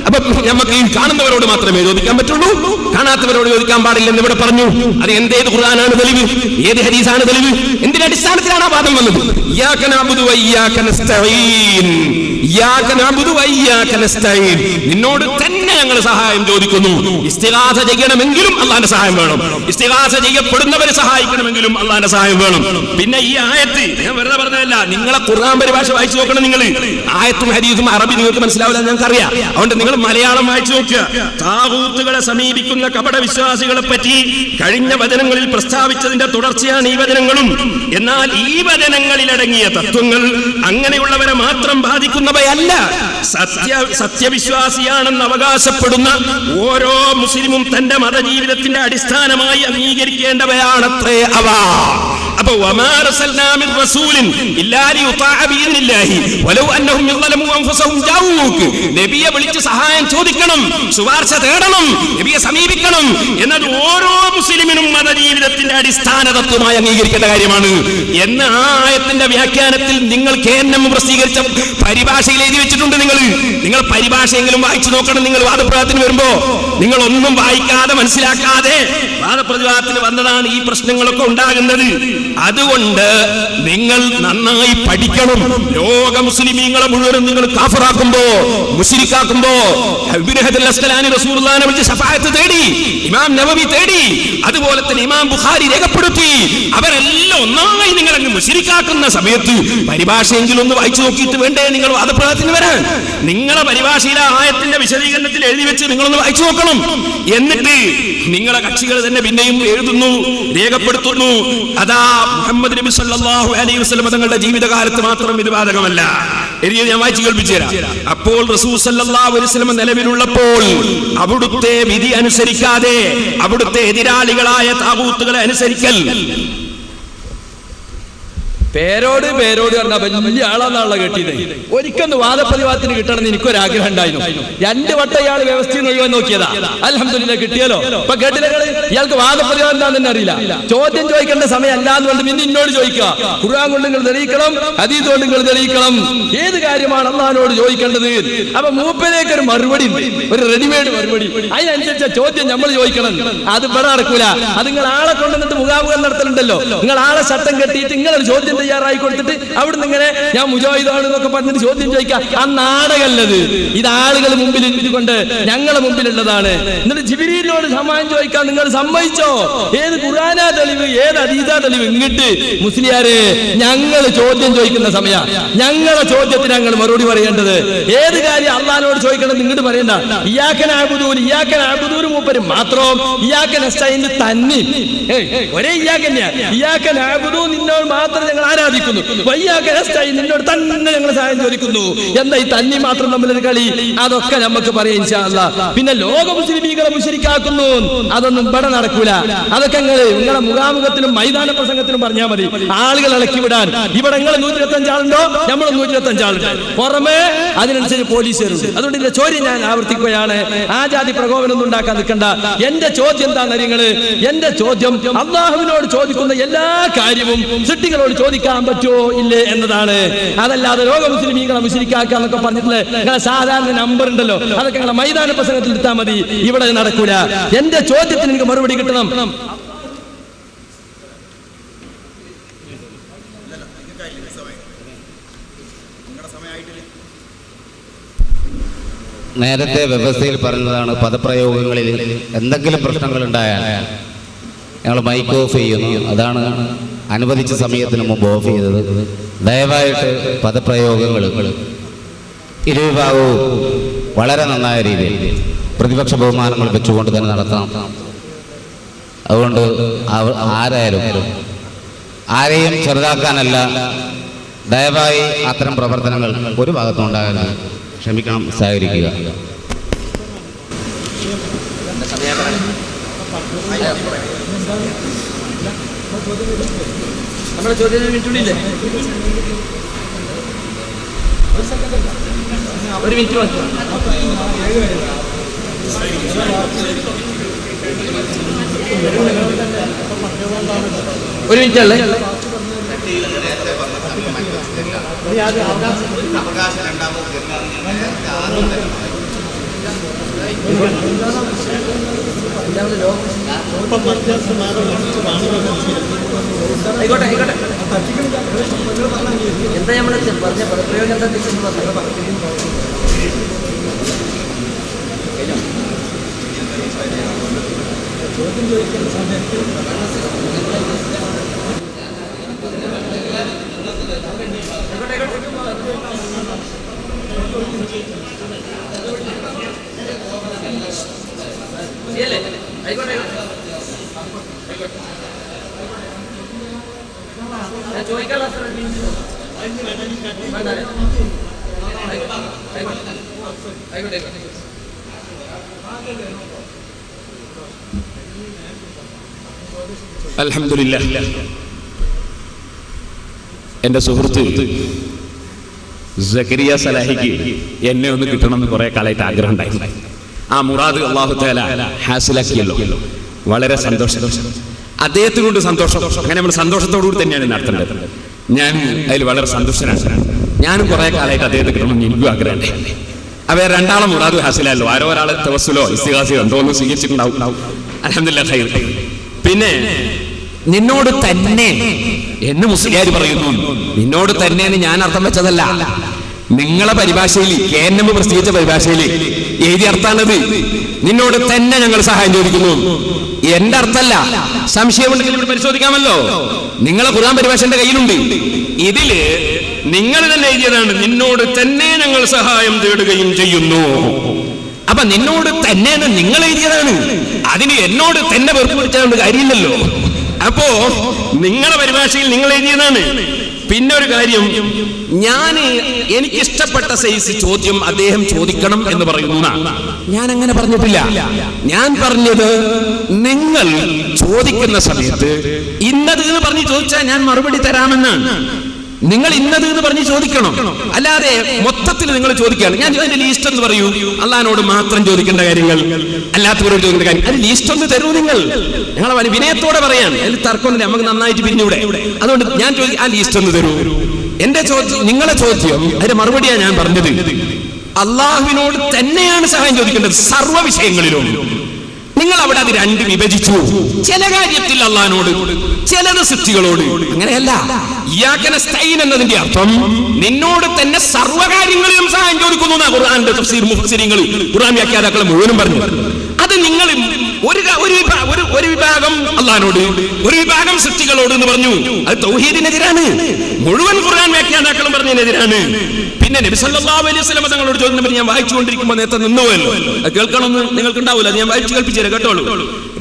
അപ്പൊ നമുക്ക് ഈ കാണുന്നവരോട് മാത്രമേ ചോദിക്കാൻ പറ്റുള്ളൂ, കാണാത്തവരോട് ചോദിക്കാൻ പാടില്ലെന്ന് ഇവിടെ പറഞ്ഞു. അത് എന്തേത് ഖുർആനാണ് തെളിവ്? ഏത് ഹദീസാണ് തെളിവ്? എന്തിന്റെ അടിസ്ഥാനത്തിലാണ് ആ വാദം വന്നത്? ഇയ്യാക നഅ്ബുദു വഇയ്യാക നസ്തഈൻ, ഇയ്യാക നഅ്ബുദു വഇയ്യാക നസ്തഈൻ, നിന്നോട് തന്നെ ഞങ്ങൾ സഹായം ചോദിക്കുന്നു. ഇസ്തിഗാസ ചെയ്യണമെങ്കിലും അല്ലാഹുവിന്റെ സഹായം വേണം. ഇസ്തിഗാസ ചെയ്യപ്പെടുന്നവരെ സഹായിക്കണമെങ്കിലും അല്ലാഹുവിന്റെ സഹായം വേണം. പിന്നെ ഈ ആയത്ത് ഞാൻ വെറുതെ പറഞ്ഞതല്ല. നിങ്ങളെ ഖുർആൻ പരിഭാഷ വായിച്ചു നോക്കണം. നിങ്ങൾ ആയത്തും ഹദീസും അറബി നിങ്ങൾക്ക് മനസ്സിലാവില്ല, ഞങ്ങൾക്കറിയാം. അതുകൊണ്ട് നിങ്ങൾ മലയാളം വായിച്ചു നോക്കുക. താഗൂത്തുകളെ സമീപിക്കുന്ന കപട വിശ്വാസികളെ പറ്റി കഴിഞ്ഞ വചനങ്ങളിൽ പ്രസ്താവിച്ചതിന്റെ തുടർച്ചയാണ് ഈ വചനങ്ങളും. എന്നാൽ ഈ വചനങ്ങളിലടങ്ങിയ തത്വങ്ങൾ അങ്ങനെയുള്ളവരെ മാത്രം ബാധിക്കുന്നവയല്ല. സത്യവിശ്വാസിയാണെന്ന് അവകാശപ്പെടുന്ന ഓരോ മുസ്ലിമും തന്റെ മതജീവിതത്തിന്റെ അടിസ്ഥാനമായി അംഗീകരിക്കേണ്ടവയാണത്രേ അവ. അപ്പൊ വമാ അർസൽനാ മിൻ റസൂലിൻ ഇല്ലാ ലിയുതാഅ ബിഇذനില്ലാഹി വലൗ അന്നഹും യളമു അൻഫുസഹും ജാഊക്, നബിയെ വിളിച്ച് സഹായം ചോദിക്കണം, ശുപാർശ തേടണം, നബിയെ സമീപിക്കണം എന്നത് ഓരോ മുസ്ലിമിനും മതജീവിതത്തിന്റെ അടിസ്ഥാന തത്വമായി അംഗീകരിക്കേണ്ട കാര്യമാണ് എന്ന് ആ ആയത്തിന്റെ വ്യാഖ്യാനത്തിൽ നിങ്ങൾ കേന്ദ്രം പ്രസിദ്ധീകരിച്ച പരിഭാഷയിൽ എഴുതി വെച്ചിട്ടുണ്ട്. നിങ്ങൾ പരിഭാഷയെങ്കിലും വായിച്ചു നോക്കണം. നിങ്ങൾ വാദപ്രതിവാദത്തിന് വരുമ്പോ നിങ്ങൾ ഒന്നും വായിക്കാതെ മനസ്സിലാക്കാതെ വാദപ്രതിവാദത്തിന് വന്നതാണ് ഈ പ്രശ്നങ്ങളൊക്കെ ഉണ്ടാകുന്നത്. അതുകൊണ്ട് നിങ്ങൾ നന്നായി പഠിക്കണം. ലോക മുസ്ലിമീങ്ങളെ മുഴുവനും നിങ്ങൾ കാഫിറാക്കുമ്പോ, മുശ്രിക്കാക്കുമ്പോ, ഇബ്നു ഹജർ അസ്ഖലാനി റസൂലുള്ളാഹിനെ വിളിച്ച് ശഫാഅത്ത് തേടി, ഇമാം നവവി തേടി, അതുപോലെ തന്നെ ഇമാം ബുഖാരി രേഖപ്പെടുത്തി. അവരെല്ലാം ഒന്നായി നിങ്ങൾ അങ്ങ് മുശ്രിക്കാക്കുന്ന സമയത്ത് പരിഭാഷയെങ്കിലും ഒന്ന് വായിച്ചു നോക്കിയിട്ട് വേണ്ടേ നിങ്ങൾ വാദപ്രതിവാദത്തിന് വരാൻ? നിങ്ങളെ പരിഭാഷയിലെ ആയത്തിന്റെ വിശദീകരണത്തിൽ എഴുതി വെച്ച് നിങ്ങളൊന്ന് വായിച്ചു നോക്കണം. എന്നിട്ട് നിങ്ങളെ കക്ഷികൾ തന്നെ പിന്നെയും എഴുതുന്നു, രേഖപ്പെടുത്തുന്നു. അതാ മുഹമ്മദ് നബി സല്ലല്ലാഹു അലൈഹി വസല്ലം തങ്ങളുടെ ജീവിതകാലത്ത് മാത്രം ഇത് ബാധകമല്ല. ഞാൻ വായിച്ചു കേൾപ്പിച്ചു തരാം. അപ്പോൾ റസൂൽ സല്ലല്ലാഹു അലൈഹി വസല്ലം നിലവിലുള്ളപ്പോൾ അവിടുത്തെ വിധി അനുസരിക്കാതെ അവിടുത്തെ എതിരാളികളായ താഗൂത്തുകളെ അനുസരിക്കൽ. പേരോട് പറഞ്ഞ വലിയ ആളാന്നുള്ള കേട്ടിയത്. ഒരിക്കലും വാദപ്രതിവാദത്തിന് കിട്ടണമെന്ന് എനിക്കൊരാഗ്രഹം ഉണ്ടായിരുന്നു. 2 വട്ടം ഇയാൾ വ്യവസ്ഥയിൽ ഒഴിവാൻ നോക്കിയതാ. അൽഹംദുലില്ലാ കിട്ടിയല്ലോ. ഇപ്പൊ കേട്ടില്ലേ? ഇയാൾക്ക് വാദപ്രതിവാദം എന്താന്ന് തന്നെ അറിയില്ല. ചോദ്യം ചോദിക്കേണ്ട സമയം അല്ലാന്ന് കൊണ്ട് പിന്നെ ഇന്നോട് ചോദിക്കുക. ഖുർആൻ കൊണ്ട് നിങ്ങൾ തെളിയിക്കണം, ഹദീസ് കൊണ്ട് നിങ്ങൾ തെളിയിക്കണം. ഏത് കാര്യമാണ് അല്ലാഹുവിനോട് ചോദിക്കേണ്ടത്? അപ്പൊ മൂപ്പരേക്ക് ഒരു മറുപടി, ഒരു റെഡിമെയ്ഡ് മറുപടി. അതിനനുസരിച്ച ചോദ്യം നമ്മൾ ചോദിക്കണം. അത് ഇവിടെ നടക്കൂല. അത് നിങ്ങൾ ആളെ കൊണ്ടുവന്നിട്ട് മുഖാമുഖം നടത്തലുണ്ടല്ലോ. നിങ്ങൾ ആളെ ശട്ടം കെട്ടിയിട്ട് നിങ്ങളൊരു ചോദ്യം തയ്യാറായി കൊടുത്തിട്ട് അവിടുന്ന് ഇങ്ങനെ ഞാൻ മുജാഹിദാണ് എന്നൊക്കെ പറഞ്ഞിട്ട് ചോദ്യം ചോദിക്കാം. ആ നാടകല്ലത്. ഇത് ആളുകൾ മുമ്പിൽ ഇതുകൊണ്ട് ഞങ്ങളെ മുമ്പിലുള്ളതാണ്. എന്നിട്ട് ജിബ്രീലിനോട് സഹായം ചോദിക്കാൻ നിങ്ങൾ സമ്മതിച്ചോ? ഏത് ഖുർആനാ തെളിവ്, ഏത് ഹദീസാ തെളിവ്? ഇങ്ങോട്ട് മുസ്ലിയാരെ ഞങ്ങൾ ചോദ്യം ചോദിക്കുന്ന സമയം ഞങ്ങളെ ചോദ്യത്തിന് ഞങ്ങൾ മറുപടി പറയേണ്ടത്. ഏത് കാര്യം അള്ളാഹിനോട് ചോദിക്കണം ഇങ്ങോട്ട് പറയണ്ട. ഇയ്യാക നഅ്ബുദു മൂപ്പര് മാത്രം, ഇയ്യാക നസ്തഈൻ തന്നെ ഒരേ ഇയ്യാക തന്നെയാ. ഇയ്യാക നഅ്ബുദു നിന്നോട് മാത്രം ഞങ്ങൾ ആരാധിക്കുന്നു, വയ്യാക നസ്തഈൻ, നിന്നോട് തന്നെ ഞങ്ങൾ സഹായം ചോദിക്കുന്നു. എന്താ ഈ തന്നി മാത്രം തമ്മിലൊരു കളി? അതൊക്കെ നമുക്ക് പറയാം ഇൻഷാ അല്ലാഹ്. പിന്നെ ലോക മുസ്ലിമീങ്ങളെ മുശ്രിക്കാക്കുന്നു, അതൊന്നും ഇവിടെ നടക്കൂല. അതൊക്കെ നിങ്ങളെ മുഖാമുഖത്തിലും മൈതാന പ്രസംഗത്തിലും പറഞ്ഞാൽ മതി, ആളുകൾ ഇളക്കി വിടാൻ. ഇവിടെ നിങ്ങൾ 125 ആളുണ്ടോ, നമ്മൾ 125 ആളുണ്ട്, പുറമെ അതിനനുസരിച്ച് പോലീസുകാരുണ്ട്. അതുകൊണ്ട് ഇതിന്റെ ചോദ്യം ഞാൻ ആവർത്തിക്കുകയാണ്, ആ ജാതി പ്രകോപനമൊന്നും ഉണ്ടാക്കാൻ നിൽക്കണ്ട. എന്റെ ചോദ്യം എന്താണെന്ന് അറിയങ്ങള്? എന്റെ ചോദ്യം അല്ലാഹുവിനോട് ചോദിക്കുന്ന എല്ലാ കാര്യവും സൃഷ്ടികളോട് ചോദിക്കാൻ പറ്റുമോ ഇല്ലേ എന്നതാണ്. അതല്ലാതെ ലോക മുസ്ലിമീങ്ങളെ മുശ്രിക്കാക്കുക എന്നൊക്കെ പറഞ്ഞിട്ടുള്ള നിങ്ങളെ സാധാരണ നമ്പർ ഉണ്ടല്ലോ, അതൊക്കെ നിങ്ങളെ മൈതാന പ്രസംഗത്തിൽ എടുത്താൽ മതി, ഇവിടെ നടക്കൂല. എന്റെ ചോദ്യത്തിന് എനിക്ക് മറുപടി കിട്ടണം. നേരത്തെ വ്യവസ്ഥയിൽ പറഞ്ഞതാണ്, പദപ്രയോഗങ്ങളിൽ എന്തെങ്കിലും പ്രശ്നങ്ങൾ ഉണ്ടായാൽ ഞങ്ങൾ മൈക്ക് ഓഫ് ചെയ്യുന്നു. അതാണ് അനുവദിച്ച സമയത്തിന് മുമ്പ് ഓഫ് ചെയ്തത്. ദയവായിട്ട് പദപ്രയോഗങ്ങൾ ഇരുവിഭാഗവും വളരെ നന്നായ രീതിയിൽ പ്രതിപക്ഷ ബഹുമാനങ്ങൾ വെച്ചുകൊണ്ട് തന്നെ നടത്തണം. അതുകൊണ്ട് ആരെയും ചെറുതാക്കാനല്ല, ദയവായി അത്തരം പ്രവർത്തനങ്ങൾ ഒരു ഭാഗത്തും ഉണ്ടാകരുത്. ക്ഷമിക്കണം, സഹകരിക്കുക. നമ്മുടെ ചോദ്യം മിനിറ്റുള്ളില്ലേ? ഒരു മിനിറ്റ് ഒരു മിനിറ്റ് അല്ലേ? ആയിക്കോട്ടെ ആയിക്കോട്ടെ. എന്താ നമ്മൾ പറഞ്ഞ പദപ്രയോഗം എന്താ ചോദ്യം ചോദിക്കുന്ന സമയത്ത് അൽഹംദുലില്ലാഹ്. എന്റെ സുഹൃത്ത് സക്കരിയ സലാഹിക്ക് എന്നെ ഒന്ന് കിട്ടണമെന്ന് കുറെ കാലമായിട്ട് ആഗ്രഹം ഉണ്ടായിരുന്നു. ആ മുറാദ് അല്ലാഹു തആല ഹാസിലാക്കിയല്ലോ, വളരെ സന്തോഷം. അദ്ദേഹത്തിന് കൊണ്ട് സന്തോഷം. അങ്ങനെ നമ്മൾ സന്തോഷത്തോടുകൂടി തന്നെയാണ് നടത്തേണ്ടത്. ഞാൻ അതിൽ വളരെ സന്തുഷ്ടനാണ്. ഞാനും കുറെ കാലമായിട്ട് അദ്ദേഹത്തെ കിട്ടണമെന്ന് എനിക്കും ആഗ്രഹമുണ്ട്. അവ രണ്ടാളെ മുറാദ് ഹാസിലല്ലോ, ആരോ ഒരാളെ തവസ്സുലോ ഇസ്തിഗാസയോ എന്തോ ഒന്ന് സ്വീകരിച്ചിട്ടുണ്ടാവും. അൽഹംദുലില്ലാഹ് ഖൈർ. പിന്നെ നിന്നോട് തന്നെ എന്ന് മുസ്ലിയാർ പറയുന്നു. നിന്നോട് തന്നെ എന്ന് ഞാൻ അർത്ഥം വെച്ചതല്ല, നിങ്ങളെ പരിഭാഷയിൽ KNM പ്രസിദ്ധീകരിച്ച പരിഭാഷയിൽ എഴുതിയ അർത്ഥാണത്. നിന്നോട് തന്നെ ഞങ്ങൾ സഹായം ചോദിക്കുന്നു. എന്റെ അർത്ഥമല്ല. സംശയമുണ്ടെങ്കിൽ ഇവിടെ പരിശോധിക്കാമല്ലോ. നിങ്ങളെ ഖുർആൻ പരിഭാഷ എന്റെ കയ്യിലുണ്ട്. ഇതില് നിങ്ങൾ തന്നെ എഴുതിയതാണ്, നിന്നോട് തന്നെ ഞങ്ങൾ സഹായം തേടുകയും ചെയ്യുന്നു. അപ്പൊ നിന്നോട് തന്നെ നിങ്ങൾ എഴുതിയതാണ്. അതിന് എന്നോട് തന്നെ വെറുപ്പിടിച്ചുകൊണ്ട് കാര്യമില്ലല്ലോ. അപ്പോ നിങ്ങളെ പരിഭാഷയിൽ നിങ്ങൾ എഴുതിയതാണ്. പിന്നെ ഒരു കാര്യം, എനിക്കിഷ്ടപ്പെട്ട സൈസ് ചോദ്യം അദ്ദേഹം ചോദിക്കണം എന്ന് പറയുന്നു. ഞാൻ അങ്ങനെ പറഞ്ഞിട്ടില്ല. ഞാൻ പറഞ്ഞത് നിങ്ങൾ ചോദിക്കുന്ന സമയത്ത് ഇന്നത് എന്ന് പറഞ്ഞ് ചോദിച്ചാൽ ഞാൻ മറുപടി തരാമെന്നാണ്. നിങ്ങൾ ഇന്നത് എന്ന് പറഞ്ഞ് ചോദിക്കണം, അല്ലാതെ മൊത്തത്തിൽ നിങ്ങൾ ചോദിക്കുകയാണ്. ഞാൻ അതിന്റെ ലീസ്റ്റ് എന്ന് പറയൂ, അള്ളാഹിനോട് മാത്രം ചോദിക്കേണ്ട കാര്യങ്ങൾ, അല്ലാത്തവരോട് ചോദിക്കേണ്ട കാര്യം, അത് ലീസ്റ്റ് ഒന്ന് തരൂ. ഞങ്ങൾ വിനയത്തോടെ പറയാൻ അതിൽ തർക്കമൊന്നുമില്ല, നമുക്ക് നന്നായിട്ട് പിരിഞ്ഞൂടെ. അതുകൊണ്ട് ഞാൻ ആ ലീസ്റ്റ് ഒന്ന് തരൂ. എന്റെ ചോദ്യം, നിങ്ങളെ ചോദ്യം, അതിന്റെ മറുപടിയാണ് ഞാൻ പറഞ്ഞത്. അള്ളാഹുവിനോട് തന്നെയാണ് സഹായം ചോദിക്കേണ്ടത് സർവ്വ വിഷയങ്ങളിലും. നിങ്ങൾ അവിടെ അത് രണ്ട് വിഭജിച്ചു. ചില കാര്യത്തിൽ അള്ളാഹിനോട്, ചിലത് സൃഷ്ടികളോട്. അങ്ങനെയല്ല. ഇയ്യാക നസ്തഈൻ എന്നതിന്റെ അർത്ഥം നിന്നോട് തന്നെ സർവ്വകാര്യങ്ങളിലും സഹായം ചോദിക്കുന്നു. ഖുർആന്റെ തഫ്സീർ മുഫസ്സിരീങ്ങൾ, ഖുർആൻ വ്യാഖ്യാതാക്കൾ മുഴുവനും പറഞ്ഞു. അത് നിങ്ങൾ ഒരു വിഭാഗം അള്ളാഹിനോട്, ഒരു വിഭാഗം സൃഷ്ടികളോട് എന്ന് പറഞ്ഞു. അത് തൗഹീദിനെതിരാണ്. മുഴുവൻ ഖുർആൻ വ്യാഖ്യാതാക്കളും പറഞ്ഞതിനെതിരാണ്. പിന്നെ നബി സല്ലല്ലാഹു അലൈഹി വസല്ലം തങ്ങളോട് ചോദിച്ചപ്പോൾ ഞാൻ വായിച്ചുകൊണ്ടിരിക്കുമ്പോൾ നേരത്തെ നിന്നുപോയല്ലോ, അത് കേൾക്കണമെന്ന് നിങ്ങൾക്ക് ഉണ്ടാവില്ല, ഞാൻ വായിച്ചു കേൾപ്പിച്ചു തരാം, കേട്ടോളൂ.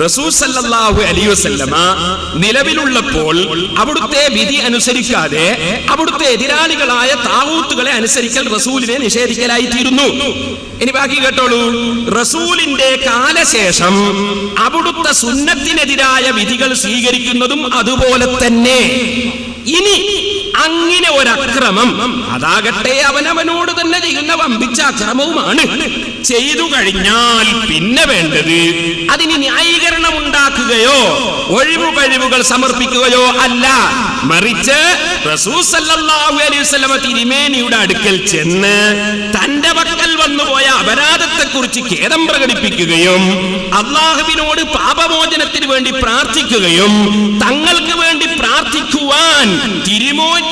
റസൂൽ സല്ലല്ലാഹു അലൈഹി വസല്ലമ നിലവിലുള്ളപ്പോൾ അവിടുത്തെ വിധി അനുസരിക്കാതെ അവിടുത്തെ എതിരാളികളായ താവൂത്തുകളെ അനുസരിക്കൽ റസൂലിനെ നിഷേധിക്കലായിത്തീരുന്നു. ഇനി ബാക്കി കേട്ടോളൂ. റസൂലിന്റെ കാലശേഷം അവിടുത്തെ സുന്നത്തിനെതിരായ വിധികൾ സ്വീകരിക്കുന്നതും അതുപോലെ തന്നെ. ഇനി അങ്ങനെ ഒരക്രമം, അതാകട്ടെ അവനവനോട് തന്നെ ചെയ്യുന്ന വമ്പിച്ച അക്രമവുമാണ്, ചെയ്തു കഴിഞ്ഞാൽ പിന്നെ വേണ്ടത് അതിന് ന്യായീകരണം ഉണ്ടാക്കുകയോ ഒഴിവുകഴിവുകൾ സമർപ്പിക്കുകയോ അല്ല, മറിച്ച് റസൂൽ സല്ലല്ലാഹു അലൈഹി വസല്ലം തിരുമേനിയുടെ അടുക്കൽ ചെന്ന് തന്റെ പക്കൽ വന്നുപോയ അപരാധത്തെക്കുറിച്ച് ഖേദം പ്രകടിപ്പിക്കുകയും അള്ളാഹുവിനോട് പാപമോചനത്തിന് വേണ്ടി പ്രാർത്ഥിക്കുകയും തങ്ങൾക്ക് വേണ്ടി പ്രാർത്ഥിക്കുവാൻ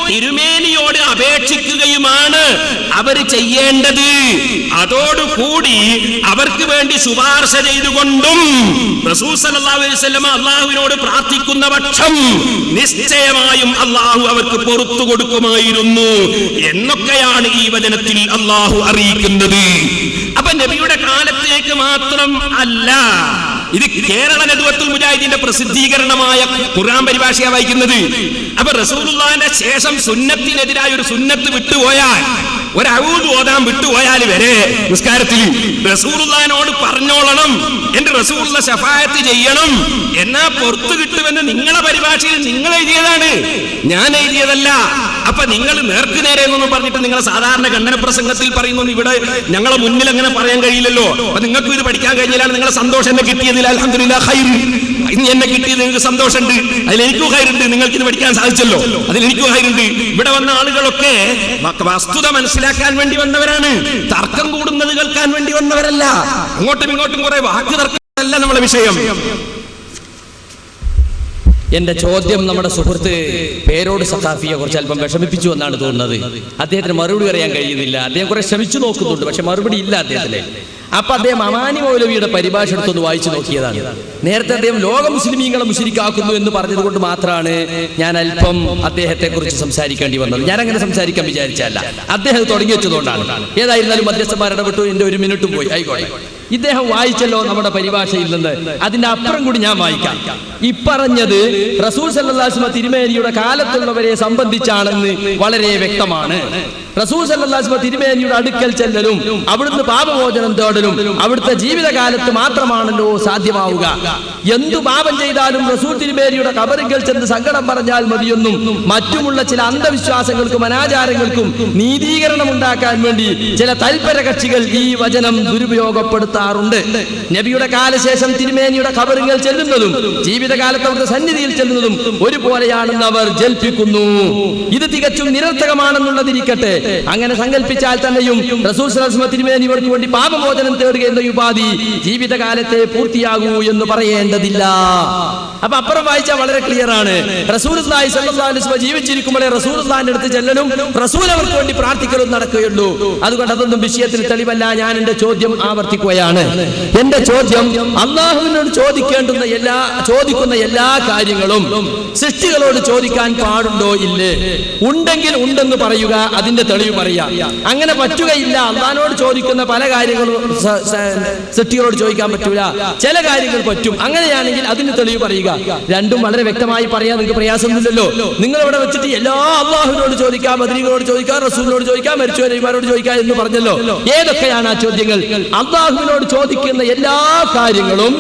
തിരുമേനിയോട് അപേക്ഷിക്കുകയുമാണ് അവർ ചെയ്യേണ്ടത്. അതോടുകൂടി അവർക്ക് വേണ്ടി ശുപാർശ ചെയ്തുകൊണ്ടും റസൂൽ സല്ലല്ലാഹു അലൈഹി വസല്ലം അള്ളാഹുവിനോട് പ്രാർത്ഥിക്കുന്ന പക്ഷം നിശ്ചയമായും അള്ളാഹു അവർക്ക് പുറത്തു കൊടുക്കുമായിരുന്നു എന്നൊക്കെയാണ് ഈ വചനത്തിൽ അള്ളാഹു അറിയിക്കുന്നത്. അപ്പൊ നബിയുടെ കാലത്തേക്ക് മാത്രം അല്ല, ഇത് കേരള നദ്വത്തുൽ മുജാഹിദീന്റെ പ്രസിദ്ധീകരണമായ ഖുർആൻ പരിഭാഷയാണ് വായിക്കുന്നത്. അപ്പൊ റസൂലുള്ളാഹിന്റെ ശേഷം സുന്നത്തിനെതിരായ ഒരു സുന്നത്ത് വിട്ടുപോയാൽ, ഒരു അഊദ് ഓതാൻ വിട്ടുപോയാൽ വരെ നിസ്കാരത്തിൽ റസൂലുള്ളാഹിനോട് പറഞ്ഞോളണം, എന്റെ റസൂലുള്ള ശഫാഅത്ത് ചെയ്യണം, എന്നാ പുറത്തു കിട്ടുമെന്ന് നിങ്ങളെ പരിഭാഷയിൽ നിങ്ങൾ എഴുതിയതാണ്, ഞാൻ എഴുതിയതല്ല. അപ്പൊ നിങ്ങൾ നേർക്ക് നേരെ എന്നൊന്നും പറഞ്ഞിട്ട് നിങ്ങളെ സാധാരണ ഖണ്ഡന പ്രസംഗത്തിൽ പറയുന്നു, ഇവിടെ ഞങ്ങളെ മുന്നിൽ അങ്ങനെ പറയാൻ കഴിയില്ലല്ലോ. അപ്പൊ നിങ്ങൾക്കും ഇത് പഠിക്കാൻ കഴിഞ്ഞാലാണ് നിങ്ങളെ സന്തോഷം എന്നെ കിട്ടിയതിൽ അൽഹംദുലില്ലാഹ് ഖൈർ. ഇന്ന് എന്നെ കിട്ടിയത് നിങ്ങൾക്ക് സന്തോഷമുണ്ട്, അതിലെനിക്കും ഖൈറുണ്ട്. നിങ്ങൾക്ക് ഇത് പഠിക്കാൻ സാധിച്ചല്ലോ, അതിലെനിക്കും ഖൈറുണ്ട്. ഇവിടെ വന്ന ആളുകളൊക്കെ വസ്തുത മനസ്സിലാക്കാൻ വേണ്ടി വന്നവരാണ്, തർക്കം കൂടുന്നത് കേൾക്കാൻ വേണ്ടി വന്നവരല്ല. അങ്ങോട്ടും ഇങ്ങോട്ടും കുറെ വാക്ക് തർക്കമല്ല നമ്മളെ വിഷയം. എന്റെ ചോദ്യം നമ്മുടെ സുഹൃത്ത് പേരോട് സഖാഫിയെ കുറച്ച് അല്പം വിഷമിപ്പിച്ചു എന്നാണ് തോന്നുന്നത്. അദ്ദേഹത്തിന് മറുപടി അറിയാൻ കഴിയുന്നില്ല. അദ്ദേഹം കുറെ ശ്രമിച്ചു നോക്കുന്നുണ്ട്, പക്ഷെ മറുപടി ഇല്ല അദ്ദേഹത്തിന്. അപ്പൊ അദ്ദേഹം അമാനി മൗലവിയുടെ പരിഭാഷ എടുത്തൊന്ന് വായിച്ചു നോക്കിയതാണ്. നേരത്തെ അദ്ദേഹം ലോക മുസ്ലിമീങ്ങളെ മുശ്രിക്കാക്കുന്നു എന്ന് പറഞ്ഞത് കൊണ്ട് മാത്രമാണ് ഞാൻ അല്പം അദ്ദേഹത്തെ കുറിച്ച് സംസാരിക്കേണ്ടി വന്നത്. ഞാൻ അങ്ങനെ സംസാരിക്കാൻ വിചാരിച്ചല്ല, അദ്ദേഹം തുടങ്ങി വെച്ചതുകൊണ്ടാണ്. ഏതായിരുന്നാലും മധ്യസ്ഥന്മാർ ഇടപെട്ടു, എന്റെ ഒരു മിനിറ്റും പോയി, ആയിക്കോട്ടെ. ഇദ്ദേഹം വായിച്ചല്ലോ നമ്മുടെ പരിഭാഷയിൽ നിന്ന്, അതിന്റെ അപ്പുറം കൂടി ഞാൻ വായിക്കാം. ഇപ്പറഞ്ഞത് റസൂൽ സല്ലല്ലാഹു അലൈഹി വസല്ലം തിരുമേനിയുടെ കാലത്തുള്ളവരെ സംബന്ധിച്ചാണെന്ന് വളരെ വ്യക്തമാണ്. റസൂൽ സല്ലല്ലാഹു അലൈഹി വസല്ലം തിരുമേനിയുടെ അടുക്കൽ ചെല്ലലും അവിടുന്ന് പാപമോചനം തേടലും അവിടുത്തെ ജീവിതകാലത്ത് മാത്രമാണല്ലോ സാധ്യമാവുക. എന്തു പാപം ചെയ്താലും റസൂൽ തിരുമേനിയുടെ ഖബറിൽ ചെന്ന് സങ്കടം പറഞ്ഞാൽ മതിയെന്നും മറ്റുമുള്ള ചില അന്ധവിശ്വാസങ്ങൾക്കും അനാചാരങ്ങൾക്കും നീതീകരണം ഉണ്ടാക്കാൻ വേണ്ടി ചില തൽപര കക്ഷികൾ ഈ വചനം ദുരുപയോഗപ്പെടുത്താറുണ്ട്. നബിയുടെ കാലശേഷം തിരുമേനിയുടെ ഖബറിൽ ചെല്ലുന്നതും ജീവിതകാലത്ത് അവിടുത്തെ സന്നിധിയിൽ ചെല്ലുന്നതും ഒരുപോലെയാണെന്ന് അവർ ജൽപ്പിക്കുന്നു. ഇത് തികച്ചും നിരർത്ഥകമാണെന്നുള്ളതിരിക്കട്ടെ, അങ്ങനെ സങ്കല്പിച്ചാൽ തന്നെയും റസൂൽ സല്ലല്ലാഹു അലൈഹി വസല്ലം തിരുമേനിക്ക് വേണ്ടി പാപമോചനം തേടുക എന്ന ഉപാധി ജീവിതകാലത്തെ പൂർത്തിയാകൂ എന്ന് പറയേണ്ടതില്ല. അപ്പൊ അപ്പുറം വായിച്ചാൽ വളരെ ക്ലിയർ ആണ്. റസൂലുള്ളാഹി സ്വല്ലല്ലാഹു അലൈഹി വസല്ലം ജീവിച്ചിരിക്കുമ്പോഴേ റസൂലുള്ളാഹിന്റെ അടുത്ത് ചെല്ലലും റസൂൽ അവർക്ക് വേണ്ടി പ്രാർത്ഥിക്കലും നടക്കുകയുള്ളൂ. അതുകൊണ്ട് അതൊന്നും വിഷയത്തിൽ തെളിവല്ല. ഞാൻ എന്റെ ചോദ്യം ആവർത്തിക്കുകയാണ്. എന്റെ ചോദ്യം, അള്ളാഹുവിനോട് ചോദിക്കുന്ന എല്ലാ കാര്യങ്ങളും സൃഷ്ടികളോട് ചോദിക്കാൻ പാടുണ്ടോ ഇല്ലേ? ഉണ്ടെങ്കിൽ ഉണ്ടെന്ന് പറയുക, അതിന്റെ തെളിവ് പറയാം. അങ്ങനെ പറ്റുകയില്ല, അള്ളാഹിനോട് ചോദിക്കുന്ന പല കാര്യങ്ങളും സൃഷ്ടികളോട് ചോദിക്കാൻ പറ്റൂല, ചില കാര്യങ്ങൾ പറ്റും. അങ്ങനെയാണെങ്കിൽ അതിന് തെളിവ് പറയുക. രണ്ടും വളരെ വ്യക്തമായി പറയാൻ നിങ്ങൾക്ക് പ്രയാസമൊന്നുമില്ലല്ലോ. നിങ്ങൾ ഇവിടെ വെച്ചിട്ട് എല്ലാ അള്ളാഹുവിനോട് ചോദിക്കാം, ബദരീകളോട് ചോദിക്കാം, റസൂലിനോട് ചോദിക്കാം, മരിച്ചുവരന്മാരോട് ചോദിക്കാം എന്ന് പറഞ്ഞല്ലോ. ഏതൊക്കെയാണ് ആ ചോദ്യങ്ങൾ? അള്ളാഹുവിനോട് ചോദിക്കുന്ന എല്ലാ കാര്യങ്ങളും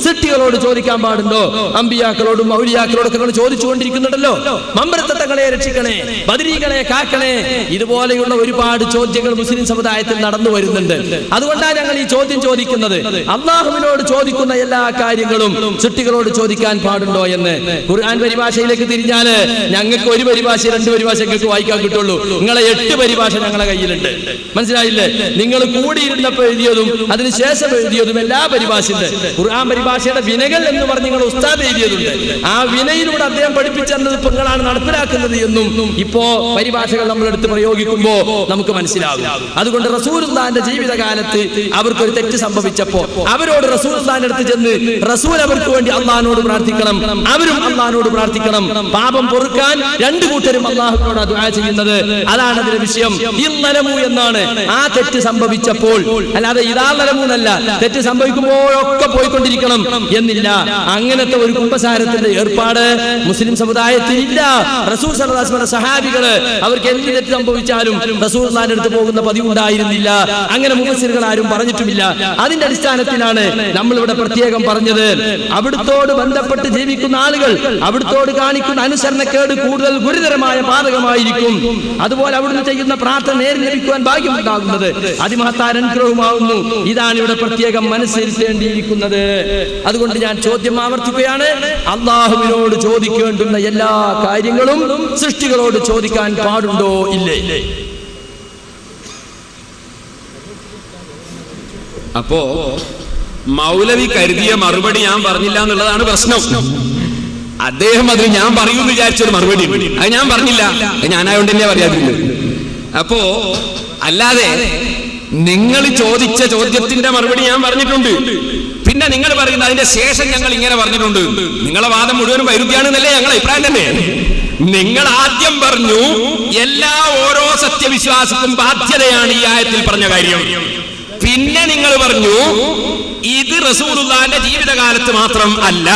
സൃഷ്ടികളോട് ചോദിക്കാൻ പാടുണ്ടോ? അമ്പിയാക്കളോടും ഔലിയാക്കളോടൊക്കെ ചോദിച്ചുകൊണ്ടിരിക്കുന്നുണ്ടല്ലോ. മമ്പരത്തങ്ങളെ രക്ഷിക്കണേ, ബദരീകളെ കാക്കണേ, ഇതുപോലെയുള്ള ഒരുപാട് ചോദ്യങ്ങൾ മുസ്ലിം സമുദായത്തിൽ നടന്നു വരുന്നുണ്ട്. അതുകൊണ്ടാണ് ഞങ്ങൾ ഈ ചോദ്യം ചോദിക്കുന്നത്. അള്ളാഹുവിനോട് ചോദിക്കുന്ന എല്ലാ കാര്യങ്ങളും സൃഷ്ടികളോട് ചോദിക്കാൻ പാടുണ്ടോ എന്ന്. ഖുർആൻ പരിഭാഷയിലേക്ക് തിരിഞ്ഞാല് ഞങ്ങൾക്ക് ഒരു പരിഭാഷ, രണ്ട് പരിഭാഷ ഞങ്ങൾക്ക് വായിക്കാൻ കിട്ടുള്ളൂ. നിങ്ങളെ 8 പരിഭാഷ ഞങ്ങളെ കയ്യിലുണ്ട്. മനസ്സിലായില്ലേ? നിങ്ങൾ കൂടിയിരുന്നപ്പോൾ എഴുതിയതും അതിനുശേഷം എഴുതിയതും എല്ലാ പരിഭാഷയുണ്ട്. ഖുർആൻ പരിഭാഷയുടെ വിനകൾ എന്ന് പറഞ്ഞ് നിങ്ങൾ ഉസ്താദ് എഴുതിയതുണ്ട്. ആ വിനയിലൂടെ അദ്ദേഹം പഠിപ്പിച്ചത് ഇപ്പൊ നിങ്ങളാണ് നടപ്പിലാക്കുന്നത് എന്നും ഇപ്പോ പരിഭാഷകൾ നമ്മളെടുത്ത് പ്രയോഗിക്കും. പ്രയോഗിക്കുമ്പോ നമുക്ക് മനസ്സിലാകും. അതുകൊണ്ട് റസൂലുള്ളാഹിന്റെ ജീവിതകാലത്ത് അവർക്കൊരു തെറ്റ് സംഭവിച്ചപ്പോ അവരോട് റസൂലുള്ളാഹിന്റെ അടുത്ത് ചെന്ന് റസൂൽ അവർക്ക് വേണ്ടി അള്ളാഹിനോട് പ്രാർത്ഥിക്കണം, അവരും അള്ളാഹിനോട് പ്രാർത്ഥിക്കണം. പാപം പൊറുക്കാൻ രണ്ടു കൂട്ടരും അള്ളാഹുവിനോട് ദുആ ചെയ്യുന്നത്, അതാണ് അതിന്റെ വിഷയം. ഇന്നലമു എന്നാണ് ആ തെറ്റ് സംഭവിച്ചപ്പോൾ, അല്ലാതെ ഇതാലമു എന്നല്ല. തെറ്റ് സംഭവിക്കുമ്പോഴൊക്കെ പോയിക്കൊണ്ടിരിക്കണം എന്നില്ല. അങ്ങനത്തെ ഒരു കുമ്പസാരത്തിന്റെ ഏർപ്പാട് മുസ്ലിം സമുദായത്തിൽ ഇല്ല. റസൂൽ സല്ലല്ലാഹു അലൈഹി വസല്ലം സഹാബികള് അവർക്ക് എന്ത് തെറ്റ് സംഭവിച്ചാലും റസൂലുള്ളാഹിന്റെ അടുത്ത് പോകുന്ന പതിവുണ്ടായിരുന്നില്ല. അങ്ങനെ മുഫസ്സിറുകൾ ആരും പറഞ്ഞിട്ടുമില്ല. അതിന്റെ അടിസ്ഥാനത്തിലാണ് നമ്മൾ ഇവിടെ പ്രത്യേകം പറഞ്ഞത്, അവിടുത്തോട് ബന്ധപ്പെട്ട് ജീവിക്കുന്ന ആളുകൾ അവിടുത്തോട് കാണിക്കുന്ന അനുസരണക്കേട് കൂടുതൽ ഗുരുതരമായ പാതകമായിരിക്കും. അതുപോലെ അവിടുന്ന് ചെയ്യുന്ന പ്രാർത്ഥന നേരിൽ ലഭിക്കുവാൻ ഭാഗ്യമുണ്ടാകുന്നത് അതിമഹത്തായ അനുഗ്രഹമാവുന്നു. ഇതാണ് ഇവിടെ പ്രത്യേകം മനസ്സിരുത്തേണ്ടിയിരിക്കുന്നത്. അതുകൊണ്ട് ഞാൻ ചോദ്യം ആവർത്തിക്കുകയാണ്, അള്ളാഹുവിനോട് ചോദിക്കേണ്ടുന്ന എല്ലാ കാര്യങ്ങളും സൃഷ്ടികളോട് ചോദിക്കാൻ പാടുണ്ടോ ഇല്ലേ? അപ്പോ മൗലവി കരുതിയ മറുപടി ഞാൻ പറഞ്ഞില്ല എന്നുള്ളതാണ് പ്രശ്നം. അദ്ദേഹം അതിന് ഞാൻ പറയൂന്ന് വിചാരിച്ചൊരു മറുപടി, അത് ഞാൻ പറഞ്ഞില്ല, ഞാനായോണ്ട് തന്നെ പറയാതിരുന്നത്. അപ്പോ അല്ലാതെ നിങ്ങൾ ചോദിച്ച ചോദ്യത്തിന്റെ മറുപടി ഞാൻ പറഞ്ഞിട്ടുണ്ട്. പിന്നെ നിങ്ങൾ പറയുന്നത് അതിന്റെ ശേഷം ഞങ്ങൾ ഇങ്ങനെ പറഞ്ഞിട്ടുണ്ട്. നിങ്ങളെ വാദം മുഴുവനും വൈരുദ്ധ്യാണെന്നല്ലേ ഞങ്ങളെ അഭിപ്രായം തന്നെ. നിങ്ങൾ ആദ്യം പറഞ്ഞു എല്ലാ ഓരോ സത്യവിശ്വാസത്തിനും ബാധ്യതയാണ് ഈ ആയത്തിൽ പറഞ്ഞ കാര്യം. പിന്നെ നിങ്ങൾ പറഞ്ഞു ഇത് റസൂലുള്ളാഹിന്റെ ജീവിതകാലത്ത് മാത്രം അല്ല,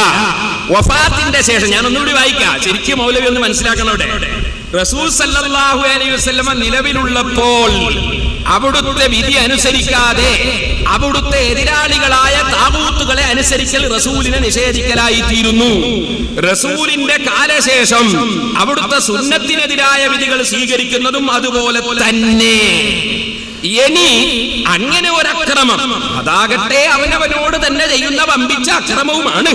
വഫാത്തിന്റെ ശേഷം. ഞാൻ ഒന്നുകൂടി വായിക്കാം, ശരിക്കും മൗലവി ഒന്ന് മനസ്സിലാക്കണം. അവിടെ റസൂൽ സല്ലല്ലാഹു അലൈഹി വസല്ലമ നിലവിലുള്ളപ്പോൾ അവിടുത്തെ വിധി അനുസരിക്കാതെ അവിടുത്തെ എതിരാളികളായ താഗൂത്തുകളെ അനുസരിക്കൽ റസൂലിനെ നിഷേധിക്കലായി തീരുന്നു. റസൂലിന്റെ കാലശേഷം അവിടുത്തെ സുന്നത്തിനെതിരായ വിധികൾ സ്വീകരിക്കുന്നതും അതുപോലെ തന്നെ. ഇനി അങ്ങനെ ഒരു അക്രമം, അതാകട്ടെ അവനവനോട് തന്നെ ചെയ്യുന്ന വമ്പിച്ച അക്രമവുമാണ്.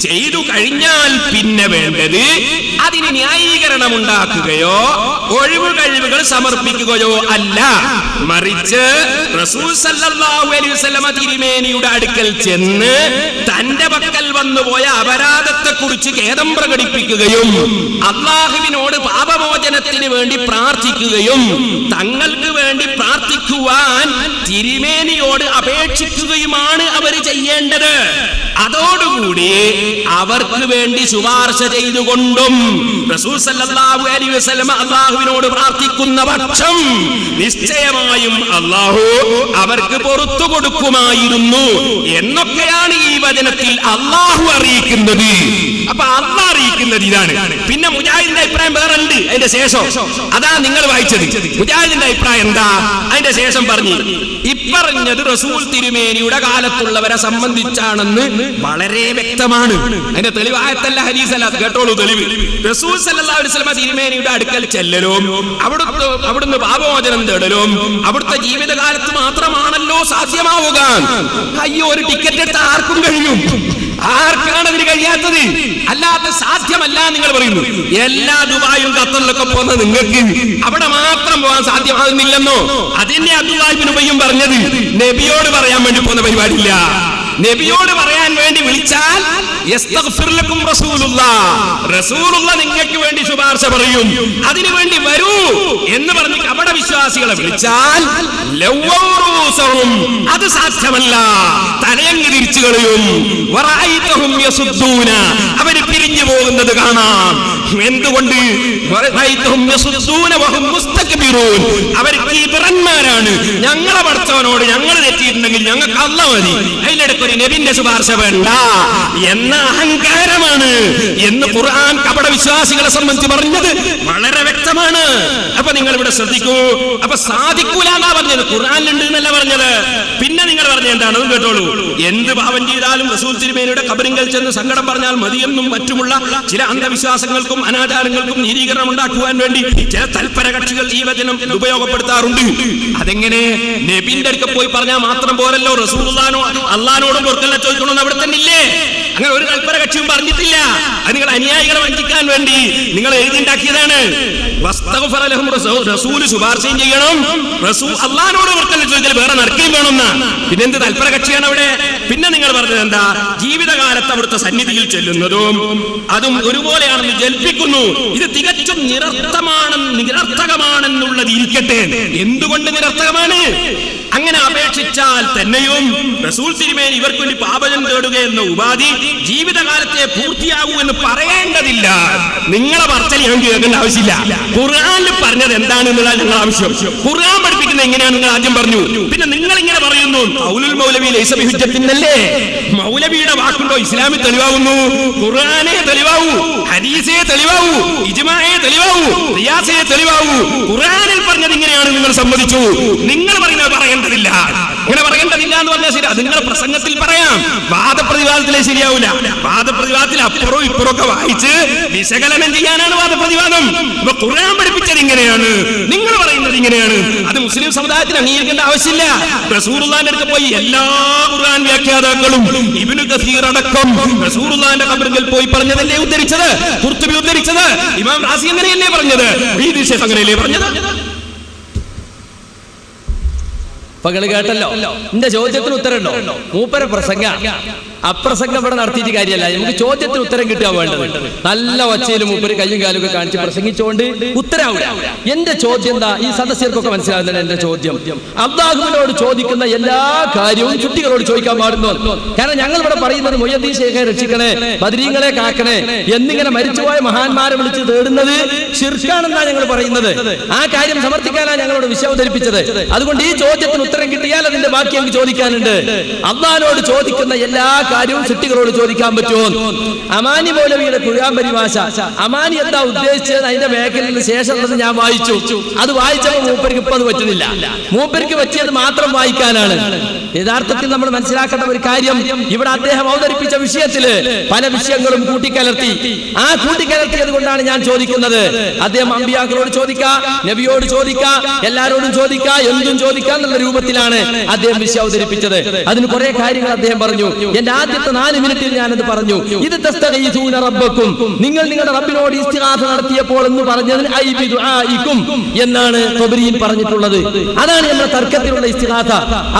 ചെയ്തു കഴിഞ്ഞാൽ പിന്നെ വേണ്ടത് അതിന് ന്യായീകരണം ഉണ്ടാക്കുകയോ ഒഴിവ് കഴിവുകൾ സമർപ്പിക്കുകയോ അല്ല, മറിച്ച് റസൂൽ സല്ലല്ലാഹു അലൈഹി വസല്ലമ തിരുമേനിയുടെ അടുക്കൽ ചെന്ന് തന്റെ പക്കൽ വന്നുപോയ അപരാധത്തെ കുറിച്ച് ഖേദം പ്രകടിപ്പിക്കുകയും അല്ലാഹുവിനോട് പാപമോചനത്തിന് വേണ്ടി പ്രാർത്ഥിക്കുകയും തങ്ങൾക്ക് വേണ്ടി പ്രാർത്ഥിക്കുവാൻ തിരുമേനിയോട് അപേക്ഷിക്കുകയുമാണ് അവർ ചെയ്യേണ്ടത്. അതോടുകൂടി അവർക്ക് വേണ്ടി ശുപാർശ ചെയ്തുകൊണ്ടും റസൂൽ സല്ലല്ലാഹു അലൈഹി വസല്ലമ അല്ലാഹുവിനോട് പ്രാർത്ഥിക്കുന്ന പക്ഷം നിശ്ചയമായും അല്ലാഹു അവർക്ക് പുറത്തു കൊടുക്കുമായിരുന്നു എന്നൊക്കെയാണ് ഈ വചനത്തിൽ അല്ലാഹു അറിയിക്കുന്നത്. അപ്പൊ അല്ലാഹു അറിയിക്കുന്നത് ഇതാണ്. പിന്നെ മുജാഹിദിന്റെ അഭിപ്രായം വേറെ ഉണ്ട് അതിന്റെ ശേഷം, അതാ നിങ്ങൾ വായിച്ചത്. മുജാഹിദിന്റെ അഭിപ്രായം എന്താ? അതിന്റെ ശേഷം പറഞ്ഞു, ഇപ്പറഞ്ഞത് റസൂൽ തിരുമേനിയുടെ കാലത്തുള്ളവരെ സംബന്ധിച്ചാണെന്ന് വളരെ വ്യക്തമാണ്. അതിന്റെ തെളിവ് ആയത്തല്ല, ഹദീസല്ല. കേട്ടോളൂ തെളിവ്. റസൂൽ സല്ലല്ലാഹു അലൈഹി വസല്ലം തിരുമേനിയുടെ അടുക്കൽ ചെല്ലലും അവിടുന്ന് പാപമോചനം തേടലും അവിടുത്തെ ജീവിതകാലത്ത് മാത്രമാണല്ലോ സാധ്യമാവുക. അയ്യോ, ഒരു ടിക്കറ്റ് എടുത്ത ആർക്കും കഴിയും. ആർക്കാണ് അതിന് കഴിയാത്തത്? അല്ലാതെ സാധ്യമല്ല നിങ്ങൾ പറയുന്നു. എല്ലാ ദുബായും ഖത്തറിലൊക്കെ പോകുന്ന നിങ്ങൾക്ക് അവിടെ മാത്രം പോകാൻ സാധ്യമാകുന്നില്ലെന്നോ? അതിനെ അബ്ദുല്ലാഹി ഇബ്നു ഉബയ്യും പറഞ്ഞത് നബിയോട് പറയാൻ വേണ്ടി പോകുന്ന പരിപാടിയില്ല. നബിയോട് പറയാൻ വേണ്ടി വിളിച്ചാൽ റസൂലുള്ളാഹ് നിങ്ങൾക്ക് വേണ്ടി ശുപാർശ പറയും, അതിനു വേണ്ടി വരൂ എന്ന് പറഞ്ഞ് കപട വിശ്വാസികളെ വിളിച്ചാൽ അത് സാധ്യമല്ല, തലയങ്ങ് തിരിച്ചു കളയും. അവര് പിരിഞ്ഞു പോകുന്നത് കാണാം. എന്തുകൊണ്ട്? അവർ കിബിറന്മാരാണ്. ഞങ്ങളെ പഠിച്ചവനോട് ഞങ്ങൾ തെറ്റിയിട്ടുണ്ടെങ്കിൽ ഞങ്ങൾക്ക് അല്ലാഹു മതി, അതിലിടയ്ക്ക് ഒരു നബിന്റെ ശുപാർശ വേണ്ട എന്ന അഹങ്കാരമാണ് എന്ന് ഖുർആൻ കപട വിശ്വാസികളെ സംബന്ധിച്ച് പറഞ്ഞത് വളരെ വ്യക്തമാണ്. അപ്പൊ നിങ്ങൾ ഇവിടെ ശ്രദ്ധിക്കൂ. അപ്പൊ സാധിക്കൂല എന്നാ പറഞ്ഞത്, ഖുർആനിലുണ്ട് എന്നല്ല പറഞ്ഞത്. പിന്നെ നിങ്ങൾ പറഞ്ഞ എന്താണ് കേട്ടോളൂ. എന്ത് പാപം ചെയ്താലും റസൂൽ തിരുമേനിയുടെ ഖബറിങ്കൽ ചെന്ന് സങ്കടം പറഞ്ഞാൽ മതിയെന്നും മറ്റുമുള്ള ചില അന്ധവിശ്വാസങ്ങൾക്കും അനാചാരങ്ങൾക്കും നീതീകരണം ഉണ്ടാക്കുവാൻ വേണ്ടി ചില തൽപര കക്ഷികൾ ഈ വചനം ഉപയോഗപ്പെടുത്താറുണ്ട്. അതെങ്ങനെ? നബിന്റെ അടുക്ക പോയി പറഞ്ഞാൽ മാത്രം പോരല്ലോ, റസൂലുള്ളാഹിനോ അള്ളാഹിനോടും പൊറുക്കലിനെ ചോദിക്കണമെന്ന് അവിടെ തന്നെ ഇല്ലേ? അങ്ങനെ ഒരു തൽപര കക്ഷിയും പറഞ്ഞിട്ടില്ല. അത് നിങ്ങൾ അനുയായികളെ വഞ്ചിക്കാൻ വേണ്ടി നിങ്ങൾ എഴുതിണ്ടാക്കിയതാണ്. റസൂൽ ശുപാർശയും ചെയ്യണം, റസൂൽ അള്ളാഹിനോട് വർക്കല്ല ചോദിച്ചാൽ വേറെ നടക്കുകയും വേണമെന്ന. പിന്നെ എന്ത് തൽപര കക്ഷിയാണ് അവിടെ? പിന്നെ നിങ്ങൾ പറഞ്ഞത് എന്താ? ജീവിതകാലത്ത് അവിടുത്തെ സന്നിധിയിൽ ചെല്ലുന്നതും അതും ഒരുപോലെയാണെന്ന് ജൽപ്പിക്കുന്നു. ഇത് തികച്ചും നിരർത്ഥകമാണെന്നുള്ളത് ഇരിക്കട്ടെ. എന്തുകൊണ്ട് നിരർത്ഥകമാണ്? അങ്ങനെ അപേക്ഷിച്ചാൽ തന്നെയും റസൂൽ തിരുമേനി ഇവർക്ക് വേണ്ടി പാപജം തേടുക എന്ന ഉപാധി ജീവിതകാലത്തെ പൂർത്തിയാകൂ എന്ന് പറയേണ്ടതില്ല. നിങ്ങളെ പറച്ചൽ ഞാൻ കേൾക്കേണ്ട ആവശ്യമില്ല. ഖുർആനിൽ പറഞ്ഞത് എന്താണെന്നുള്ള ഞങ്ങൾ ആവശ്യം. ഖുർആൻ പഠിപ്പിക്കുന്നത് എങ്ങനെയാണ് നിങ്ങൾ ആദ്യം പറഞ്ഞു. പിന്നെ നിങ്ങൾ ഇങ്ങനെ പറയുന്നു ഖൗലുൽ മൗലവി ലൈസ ബിഹുജ്ജത്തിന്നല്ലേ? മൗലവിയുടെ വാക്കുണ്ടോ ഇസ്ലാമിൽ തെളിവാകുന്നു? ഖുർആനേ തെളിവാകൂ, ഹദീസേ തെളിവാകൂ, ഇജ്മാഅേ തെളിവാകൂ, ഖിയാസേ തെളിവാകൂ. ഖുർആനിൽ പറഞ്ഞത് ഇങ്ങനെയാണ് നിങ്ങൾ സമ്മതിച്ചു. നിങ്ങൾ പറയുന്നത് പറയേണ്ടതില്ല. ഇങ്ങനെ പറയേണ്ടതില്ല എന്ന് പറഞ്ഞാൽ ശരി, അത് നിങ്ങളുടെ പ്രസംഗത്തിൽ പറയാം. വാദപ്രതിവാദത്തിലേ ശരിയാവില്ല. വാദപ്രതിവാദത്തിൽ അപ്പുറവും ഇപ്പുറവും ഒക്കെ വായിച്ച് വിശകലനം ചെയ്യാനാണ് വാദപ്രതിവാദം. അപ്പൊ ഖുർആൻ പഠിപ്പിച്ചത് ഇങ്ങനെയാണ്, നിങ്ങൾ പറയുന്നത് ഇങ്ങനെയാണ്. അത് മുസ്ലിം സമുദായത്തിന് അംഗീകരിക്കേണ്ട ആവശ്യമില്ല. റസൂലുള്ളാഹിന്റെ അടുത്ത് പോയി എല്ലാ ഖുർആൻ വ്യാഖ്യാതാക്കളും ഇബ്നു കസീർ അടക്കം റസൂലുള്ളാഹിന്റെ ഖബറിൽ പോയി പറഞ്ഞതല്ലേ ഉദ്ധരിച്ചത്? ഖുർത്തുബി ഉദ്ധരിച്ചത്? ഇമാം റാസി അങ്ങനെയല്ലേ പറഞ്ഞത്? ഈ ശേഷം അങ്ങനെയല്ലേ പറഞ്ഞത്? പകള് കേട്ടല്ലോ. എന്റെ ചോദ്യത്തിന് ഉത്തരമുണ്ടോ? മൂപ്പര പ്രസംഗ അപ്രസംഗം ഇവിടെ നടത്തിയിട്ട് കാര്യമല്ല. നമുക്ക് ചോദ്യത്തിന് ഉത്തരം കിട്ടുക വേണ്ടത്. നല്ല ഒച്ചയിലും മൂപ്പര് കയ്യും കാലൊക്കെ കാണിച്ച് പ്രസംഗിച്ചുകൊണ്ട് ഉത്തരാവില്ല. എന്റെ ചോദ്യം എന്താ? ഈ സദസ്യർക്കൊക്കെ മനസ്സിലാകുന്നത് എന്റെ ചോദ്യം അല്ലാഹുവിനോട് ചോദിക്കുന്ന എല്ലാ കാര്യവും കുട്ടികളോട് ചോദിക്കാൻ പാടുന്നു. കാരണം ഞങ്ങൾ ഇവിടെ പറയുന്നത് മുഹ്യിദ്ദീൻ ശൈഖെ രക്ഷിക്കണേ, ബദരീങ്ങളെ കാക്കണേ എന്നിങ്ങനെ മരിച്ചുപോയ മഹാന്മാരെ വിളിച്ച് തേടുന്നത് ശിർക്കാണെന്നാണ് ഞങ്ങൾ പറയുന്നത്. ആ കാര്യം സമർത്ഥിക്കാനാണ് ഞങ്ങളോട് വിഷയം അവതരിപ്പിച്ചത്. അതുകൊണ്ട് ഈ ചോദ്യത്തിന് ഉത്തരം കിട്ടിയാൽ അതിന്റെ ബാക്കി ഞങ്ങൾക്ക് ചോദിക്കാനുണ്ട്. അല്ലാഹുവിനോട് ചോദിക്കുന്ന എല്ലാ കാര്യവും കുട്ടികളോട് ചോദിക്കാൻ പറ്റുമോ? അമാനി മൗലവിയുടെ ഖുർആൻ പരിഭാഷ, അമാനി എന്താ ഉദ്ദേശിച്ചത് അതിന്റെ മേഖലയിൽ ശേഷം ഞാൻ വായിച്ചു. അത് വായിച്ചപ്പോൾ മൂപ്പർക്ക് ഇപ്പൊ അത് പറ്റുന്നില്ല. മൂപ്പർക്ക് പറ്റിയത് മാത്രം വായിക്കാനാണ്. യഥാർത്ഥത്തിൽ നമ്മൾ മനസ്സിലാക്കേണ്ട ഒരു കാര്യം, ഇവിടെ അദ്ദേഹം അവതരിപ്പിച്ച വിഷയത്തില് പല വിഷയങ്ങളും കൂട്ടിക്കലർത്തി. ആ കൂട്ടിക്കലർത്തിയത് കൊണ്ടാണ് ഞാൻ ചോദിക്കുന്നത്. അദ്ദേഹം അമ്പിയാക്കളോട് ചോദിക്കാം, നബിയോട് ചോദിക്കാം, എല്ലാരോടും ചോദിക്കാം, എന്തും ചോദിക്കാം എന്നുള്ള രൂപത്തിലാണ് അദ്ദേഹം വിഷയം അവതരിപ്പിച്ചത്. അതിന് കുറെ കാര്യങ്ങൾ അദ്ദേഹം പറഞ്ഞു. എന്റെ ആദ്യത്തെ 4 മിനിറ്റിൽ ഞാനത് പറഞ്ഞു. ഇത് തസ്തഗീസൂന റബ്ബക്കും, നിങ്ങൾ നിങ്ങളുടെ റബ്ബിനോട് ഇസ്തിഗാസ നടത്തിയപ്പോൾ എന്ന് പറഞ്ഞതിന് ഐ ബിദുആഇകും എന്നാണ് ത്വബരിയിൽ പറഞ്ഞിട്ടുള്ളത്. അതാണ് നമ്മുടെ തർക്കത്തിലുള്ള ഇസ്തിഗാസ.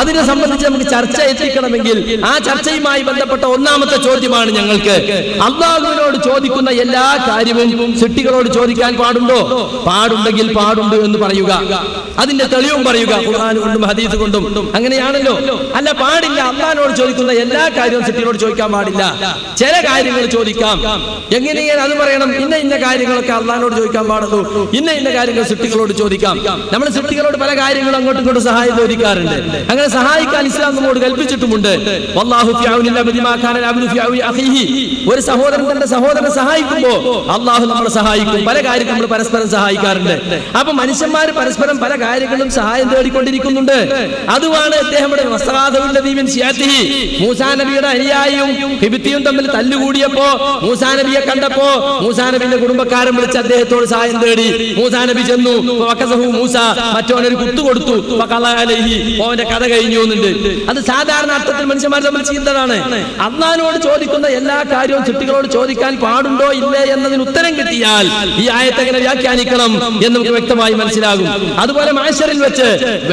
അതിനെ സംബന്ധിച്ച് നമുക്ക് ചർച്ച എത്തിക്കണമെങ്കിൽ ആ ചർച്ചയുമായി ബന്ധപ്പെട്ട ഒന്നാമത്തെ ചോദ്യമാണ് ഞങ്ങൾക്ക്. അല്ലാഹുവിനോട് ചോദിക്കുന്ന എല്ലാ കാര്യവും സൃഷ്ടികളോട് ചോദിക്കാൻ പാടുണ്ടോ? പാടുണ്ടെങ്കിൽ പാടുണ്ട് എന്ന് പറയുക, അതിന്റെ തെളിവും പറയുക. ഖുർആൻ കൊണ്ടും ഹദീസ് കൊണ്ടും അങ്ങനെയാണല്ലോ. അല്ല, പാടില്ല. അല്ലാഹുവിനോട് ചോദിക്കുന്ന എല്ലാ കാര്യവും സൃഷ്ടികളോട് ചോദിക്കാൻ പാടില്ല. ചില കാര്യങ്ങൾ ചോദിക്കാം. എങ്ങനെയാണ് അത് പറയണം? ഇന്ന കാര്യങ്ങളൊക്കെ അല്ലാഹുവിനോട് ചോദിക്കാൻ പാടുള്ളൂ, ഇന്ന കാര്യങ്ങൾ സൃഷ്ടികളോട് ചോദിക്കാം. നമ്മൾ സൃഷ്ടികളോട് പല കാര്യങ്ങളും അങ്ങോട്ടും ഇങ്ങോട്ടും സഹായം ചോദിക്കാറുണ്ട്. അങ്ങനെ സഹായിക്കാൻ ഇസ്ലാം നമ്മോട് കൽപ്പിച്ചിട്ടുമുണ്ട്. വല്ലാഹു ഫി ഔനിൽ അബ്ദി മാ കാന അബ്ദു ഫി ഔനി അഖീഹി. ഒരു സഹോദരൻ തന്റെ സഹോദരനെ സഹായിക്കുമ്പോൾ അല്ലാഹു നമ്മളെ സഹായിക്കും. പല കാര്യങ്ങളും നമ്മൾ പരസ്പരം സഹായിക്കാറുണ്ട്. അപ്പൊ മനുഷ്യന്മാർ പരസ്പരം പല കാര്യങ്ങളും സഹായം തേടിക്കൊണ്ടിരിക്കുന്നുണ്ട്. അതുമാണ് അദ്ദേഹം മൂസാ നബിയുടെ അനുയായിയും ഹിബ്തിയും തമ്മിൽ തല്ലുകൂടിയപ്പോ മൂസാ നബിയെ കണ്ടപ്പോ മൂസാ നബിന്റെ കുടുംബക്കാരൻ വിളിച്ച് അദ്ദേഹത്തോട് സഹായം തേടി. മൂസാ നബി ചെന്നു, മൂസ മറ്റോനൊരു കുത്തു കൊടുത്തു, അവന്റെ കഥ കഴിഞ്ഞു എന്നുണ്ട്. അത് സാധാരണ അർത്ഥത്തിൽ മനുഷ്യന്മാർ തമ്മിൽ ചെയ്യുന്നതാണ്. അല്ലാഹുവിനോട് ചോദിക്കുന്ന എല്ലാ കാര്യവും സൃഷ്ടികളോട് ചോദിക്കാൻ പാടുണ്ടോ ഇല്ലേ എന്നതിന് ഉത്തരം കിട്ടിയാൽ ഈ ആയത്ത് എങ്ങനെ വ്യാഖ്യാനിക്കണം എന്ന് നമുക്ക് വ്യക്തമായി മനസ്സിലാകും. അതുപോലെ മഹ്ശറിൽ വെച്ച്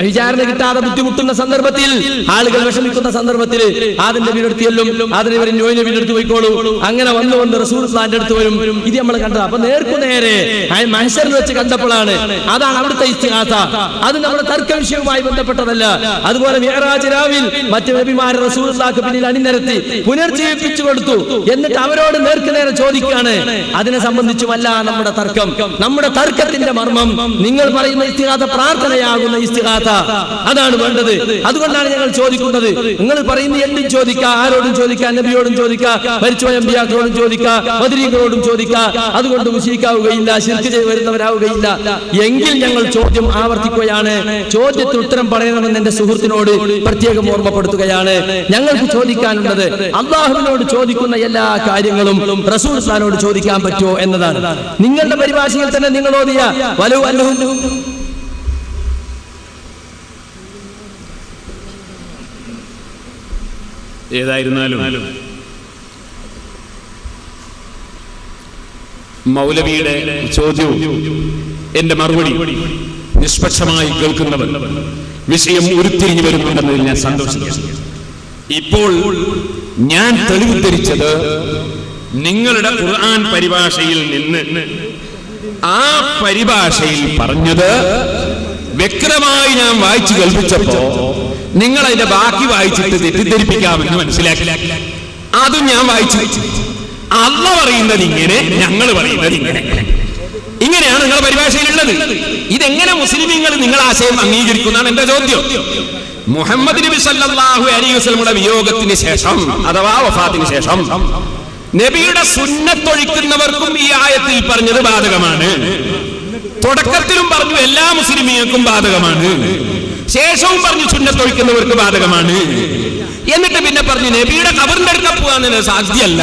വിചാരണ കിട്ടാതെ ബുദ്ധിമുട്ടുന്ന സന്ദർഭത്തിൽ, ആളുകൾ വിഷമിക്കുന്ന സന്ദർഭത്തിൽ അതിന്റെ വീടെടുത്തിയല്ലും അതിന് ഇവർ വീടെടുത്ത് പോയിക്കോളൂ, അങ്ങനെ വന്നുകൊണ്ട് റസൂലുള്ളാഹിന്റെ അടുത്ത് വരും. ഇത് നമ്മൾ കണ്ടത്. അപ്പൊ നേർക്കുനേരെ മഹ്ശറിൽ വെച്ച് കണ്ടപ്പോഴാണ്. അതാണ് അവിടുത്തെ ഇസ്തിഗാസ. അത് നമ്മുടെ തർക്ക വിഷയവുമായി ബന്ധപ്പെട്ടതല്ല. അതുപോലെ മിഅ്റാജ് രാവിൽ മറ്റു നബിമാരെ റസൂലുള്ളാഹിക്ക് പിന്നിൽ അണിനിരത്തി പുനർജീവിപ്പിച്ചു കൊടുത്തു. എന്നിട്ട് അവരോട് നേർക്കുനേരെ ചോദിക്കുകയാണ്. അതിനെ സംബന്ധിച്ചുമല്ല നമ്മുടെ തർക്കം. നമ്മുടെ തർക്കത്തിന്റെ മർമ്മം നിങ്ങൾ പറയുന്ന ഇസ്തിഗാസ പ്രാർത്ഥനയാകുന്ന ഇസ്തിഗാസ, അതാണ് വേണ്ടത്. അതുകൊണ്ടാണ് ഞങ്ങൾ ചോദിക്കുന്നത്. നിങ്ങൾ പറയുന്ന എന്തും ചോദിക്കാം, ആരോടും ചോദിക്കാം, നബിയോടും ചോദിക്കാം, മരിച്ചുപോയ അമ്പിയാക്കളോടും ചോദിക്കാം, ബദരീകളോടും ചോദിക്കാം. അതുകൊണ്ട് മുശ്രിക്കാവുകയില്ല, ശിർക്ക് ചെയ്ത് വരുന്നവരാവുകയില്ല. എങ്കിൽ ഞങ്ങൾ ചോദ്യം ആവർത്തിക്കുകയാണ്. ചോദ്യത്തിന് ഉത്തരം പറയണമെന്ന് എന്റെ സുഹൃത്തിനോട് പ്രത്യേകം ഓർമ്മപ്പെടുത്തുകയാണ്. ഞങ്ങൾക്ക് ചോദിക്കാനുള്ളത് അല്ലാഹുവിനോട് ചോദിക്കുന്ന എല്ലാ കാര്യങ്ങളും റസൂലുള്ളാഹിനോട് ചോദിക്കാൻ പറ്റുമോ എന്നതാണ്. നിങ്ങളുടെ പരിഭാഷയിൽ തന്നെ നിങ്ങൾ ഓതിയ വലു അല്ലഹു ഏതായിരുന്നാലും മൗലവിയുടെ ചോദ്യവും എന്റെ മറുപടി നിഷ്പക്ഷമായി കേൾക്കുന്നവർ വിഷയം ഉരുത്തിരിഞ്ഞു വരുന്നുണ്ടെന്നതിൽ ഞാൻ സന്തോഷിക്കുന്നു. ഇപ്പോൾ ഞാൻ തെളിവുദ്ധരിച്ചത് നിങ്ങളുടെ ഖുർആൻ പരിഭാഷയിൽ നിന്ന് ആ പരിഭാഷയിൽ പറഞ്ഞത് വ്യക്തമായി ഞാൻ വായിച്ചു കേൾപ്പിച്ചപ്പോ നിങ്ങൾ അതിന്റെ ബാക്കി വായിച്ചിട്ട് തെറ്റിദ്ധരിപ്പിക്കാമെന്ന് മനസ്സിലാക്കി. അതും ഞാൻ വായിച്ചു. അല്ലാഹ് പറയുന്നത് ഇങ്ങനെ, ഞങ്ങൾ പറയുന്നത് ഇങ്ങനെ. ഇങ്ങനെയാണ് നിങ്ങളുടെ പരിഭാഷയിലുള്ളത്. ഇതെങ്ങനെ മുസ്ലിമീങ്ങൾ നിങ്ങൾ ആശയം അംഗീകരിക്കുന്നതാണ് എന്റെ ചോദ്യം. മുഹമ്മദ് നബി സല്ലല്ലാഹു അലൈഹി വസല്ലമയുടെ വിയോഗത്തിന് ശേഷം അഥവാ വഫാത്തിന് ശേഷം നബിയുടെ സുന്നത്തൊഴിക്കുന്നവർക്കും ഈ ആയത്തിൽ പറഞ്ഞത് ബാധകമാണ്. തുടക്കത്തിലും പറഞ്ഞു എല്ലാ മുസ്ലിമീങ്ങൾക്കും ബാധകമാണ്, ശേഷവും പറഞ്ഞു സുന്നത്തൊഴിക്കുന്നവർക്ക് ബാധകമാണ്. എന്നിട്ട് പിന്നെ പറഞ്ഞു നബിയുടെ ഖബറിന്റെ അടുക്ക പോകാൻ സാധ്യമല്ല,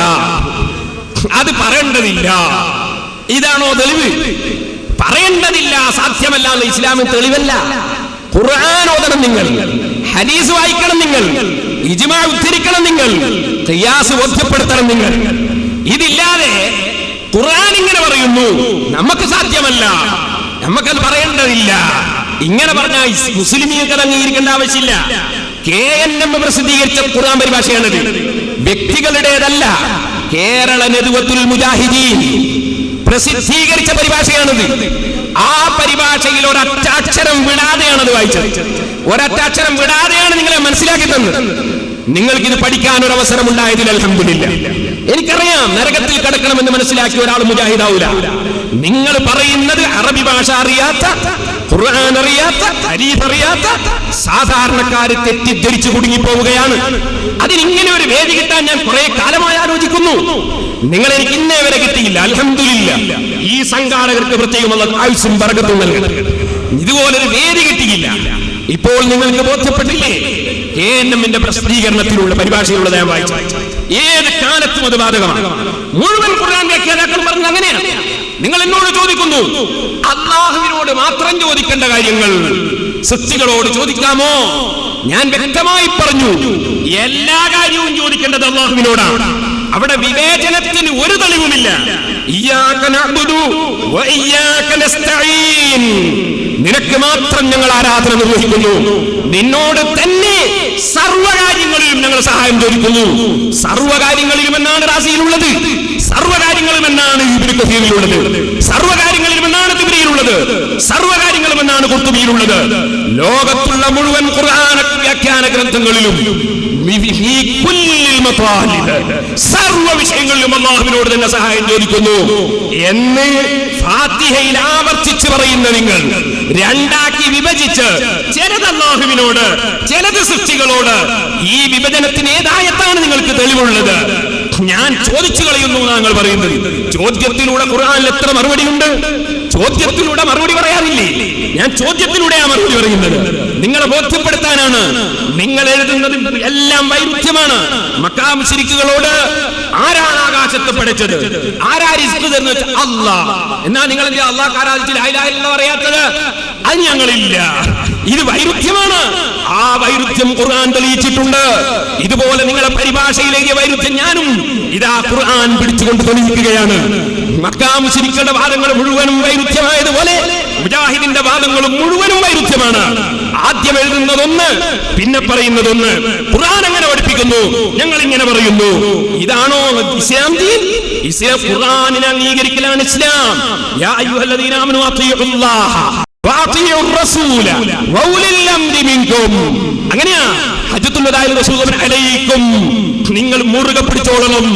അത് പറയേണ്ടതില്ല. ഇതാണോ തെളിവ്? പറയേണ്ടതില്ല, സാധ്യമല്ല എന്ന് ഇസ്ലാമിൽ തെളിവല്ല. ഖുർആൻ ഓതണം നിങ്ങൾ, ഹദീസ് വായിക്കണം നിങ്ങൾ, ഇജ്മാ ഉദ്ധരിക്കണം നിങ്ങൾ, ഖിയാസ് ബോധ്യപ്പെടുത്തണം നിങ്ങൾ. ഇതില്ലാതെ ഖുർആൻ ഇങ്ങനെ പറയുന്നു, നമുക്ക് സാധ്യമല്ല, നമുക്കത് പറയേണ്ടതില്ല, ഇങ്ങനെ പറഞ്ഞാൽ മുസ്ലിമീങ്ങൾക്ക് അത് അംഗീകരിക്കേണ്ട ആവശ്യമില്ല. KNM പ്രസിദ്ധീകരിച്ച ഖുർആൻ പരിഭാഷയാണത്, വ്യക്തികളുടേതല്ല. കേരള നദ്വത്തുൽ മുജാഹിദീൻ പ്രസിദ്ധീകരിച്ച പരിഭാഷയാണത്. ആ പരിഭാഷയിൽ ഒരൊറ്റക്ഷരം വിടാതെയാണത് വായിച്ചത്. ഒരൊറ്റക്ഷരം വിടാതെയാണ് നിങ്ങളെ മനസ്സിലാക്കി തന്നത്. നിങ്ങൾക്കിത് പഠിക്കാൻ ഒരു അവസരം ഉണ്ടായതിൽ അൽഹംദുലില്ലാഹ്. എനിക്കറിയാം നരകത്തിൽ കിടക്കണമെന്ന് മനസ്സിലാക്കിയ ഒരാൾ മുജാഹിദാവൂല. നിങ്ങൾ പറയുന്നത് അറബി ഭാഷ അറിയാത്ത, ഖുർആൻ അറിയാത്ത, ഹദീസ് അറിയാത്ത സാധാരണക്കാര് തെറ്റിദ്ധരിച്ചു കുടുങ്ങിപ്പോവുകയാണ്. അതിനിങ്ങനെ ഒരു വേദി കിട്ടാൻ ഞാൻ കുറെ കാലമായി ആലോചിക്കുന്നു. നിങ്ങൾ എനിക്ക് ഇന്നേ വരെ കിട്ടിയില്ല, അൽഹംദുലില്ലാഹ്. ഈ സംഘാടകർക്ക് പ്രത്യേകം ആയുസ്സും ബർക്കത്തും നൽകട്ടെ. ഇതുപോലൊരു വേദി കിട്ടിയില്ല. ഇപ്പോൾ നിങ്ങൾക്ക് ബോധ്യപ്പെട്ടില്ലേ? KNM പ്രസിദ്ധീകരണത്തിലുള്ള പരിഭാഷയിലുള്ളത് ഞാൻ വായിച്ചു. ഏത് കാലത്തും അത് ബാധകമാണ്. മുഴുവൻ ഖുർആൻ വ്യാഖ്യാതാക്കൾ പറഞ്ഞത് അങ്ങനെയാണ്. നിങ്ങൾ എന്നോട് ചോദിക്കുന്നു, അല്ലാഹുവിനോട് മാത്രം ചോദിക്കേണ്ട കാര്യങ്ങൾ സൃഷ്ടികളോട് ചോദിക്കാമോ? ഞാൻ വ്യക്തമായി പറഞ്ഞു, എല്ലാ കാര്യവും ചോദിക്കേണ്ടത് അല്ലാഹുവിനോടാണ്. അവിടെ വിവേചനത്തിന് ഒരു തെളിവുമില്ല. ഇയ്യാക നഅ്ബുദു വ ഇയ്യാക നസ്തഈൻ, നിനക്ക് മാത്രം ഞങ്ങൾ ആരാധന നിർവഹിക്കുന്നു, നിന്നോട് തന്നെ സർവ്വകാര്യങ്ങളിലും ഞങ്ങൾ സഹായം ചോദിക്കുന്നു. സർവ്വകാര്യങ്ങളിലും എന്നാണ് റാസിയിലുള്ളത്, സർവ്വകാര്യങ്ങളും എന്നാണ് ഇബ്നു കസീറിലുള്ളത്, സർവ്വകാര്യങ്ങളിലും എന്നാണ് തിബ്രിയിലുള്ളത്, സർവ്വകാര്യങ്ങളും എന്നാണ് ഖുർത്തുബിയിലുള്ളത്. ലോകത്തുള്ള മുഴുവൻ ഖുർആൻ വ്യാഖ്യാന ഗ്രന്ഥങ്ങളിലും സർവ്വ വിഷയങ്ങളിലും അല്ലാഹുവിനോട് തന്നെ സഹായം ചോദിക്കുന്നു എന്ന് ഫാത്തിഹയിൽ ആവർത്തിച്ച് പറയുന്ന നിങ്ങൾ രണ്ടാക്കി വിഭജിച്ച് ചിലത് അല്ലാഹുവിനോട്, ചിലത് സൃഷ്ടികളോട്, ഈ വിഭജനത്തിന് ഏതായത്താണ് നിങ്ങൾക്ക് തെളിവുള്ളത്? ഞാൻ ചോദിച്ചു കളയുന്നു ഞങ്ങൾ പറയുന്നത്. ചോദ്യത്തിലൂടെ ഖുർആനിൽ എത്ര മറുപടിയുണ്ട്? ചോദ്യത്തിലൂടെ മറുപടി പറയാറില്ലേ? ഞാൻ ചോദ്യത്തിലൂടെയാണ് മറുപടി പറയുന്നത്. നിങ്ങളെ ബോധ്യപ്പെടുത്താനാണ്. നിങ്ങൾ എഴുതുന്നത് എല്ലാം വൈരുദ്ധ്യമാണ്. മക്കാ മുശ്രിക്കുകളോട് ആരാണ് ആകാശത്ത് പഠിച്ചത്, ആരാ റിസ്ക് തരുന്നത്? അല്ലാഹ്. എന്നാ നിങ്ങൾ എന്താ അല്ലാഹ് ആരാധിച്ച് ലാ ഇലാഹ ഇല്ലല്ലാഹ് പറയാത്തത്? അത് ഞങ്ങളില്ല. ഇത് വൈരുദ്ധ്യമാണ്. ആ വൈരുദ്ധ്യം ഖുർആൻ തെളിയിച്ചിട്ടുണ്ട്. ഇതുപോലെ നിങ്ങളെ പരിഭാഷയിലേക്ക് വൈരുദ്ധ്യം ഞാനും ഇതാ ഖുർആൻ പിടിച്ചുകൊണ്ട് തെളിയിക്കുകയാണ്. മക്കാ മുശ്രിക്കുകളുടെ വാദങ്ങൾ മുഴുവനും വൈരുദ്ധ്യമായതുപോലെ മുജാഹിദിന്റെ വാദങ്ങളും മുഴുവനും വൈരുദ്ധ്യമാണ്. ആദ്യം എഴുതുന്നതൊന്ന്, പിന്നെ പറയുന്നതൊന്ന്. ഖുർആൻ അങ്ങനെ പഠിപ്പിക്കുന്നു, ഞങ്ങൾ ഇങ്ങനെ പറയുന്നു. ഇതാണോ ഇസ്ലാം ദീൻ? ഇസ്ലാം ഖുർആനിനെ അംഗീകരിക്കലാണ് ഇസ്ലാം. യാ അയ്യുഹല്ലദീന ആമനൂ അത്തിയുല്ലാഹ വഅതിഉർ റസൂല വഉലിൽ അംരി മിൻകും. അങ്ങനെയാ ഹജ്ജത്തുൽ വദാഇൽ റസൂൽ അലൈക്കും, നിങ്ങൾ മുറുകെ പിടിച്ചോളണം.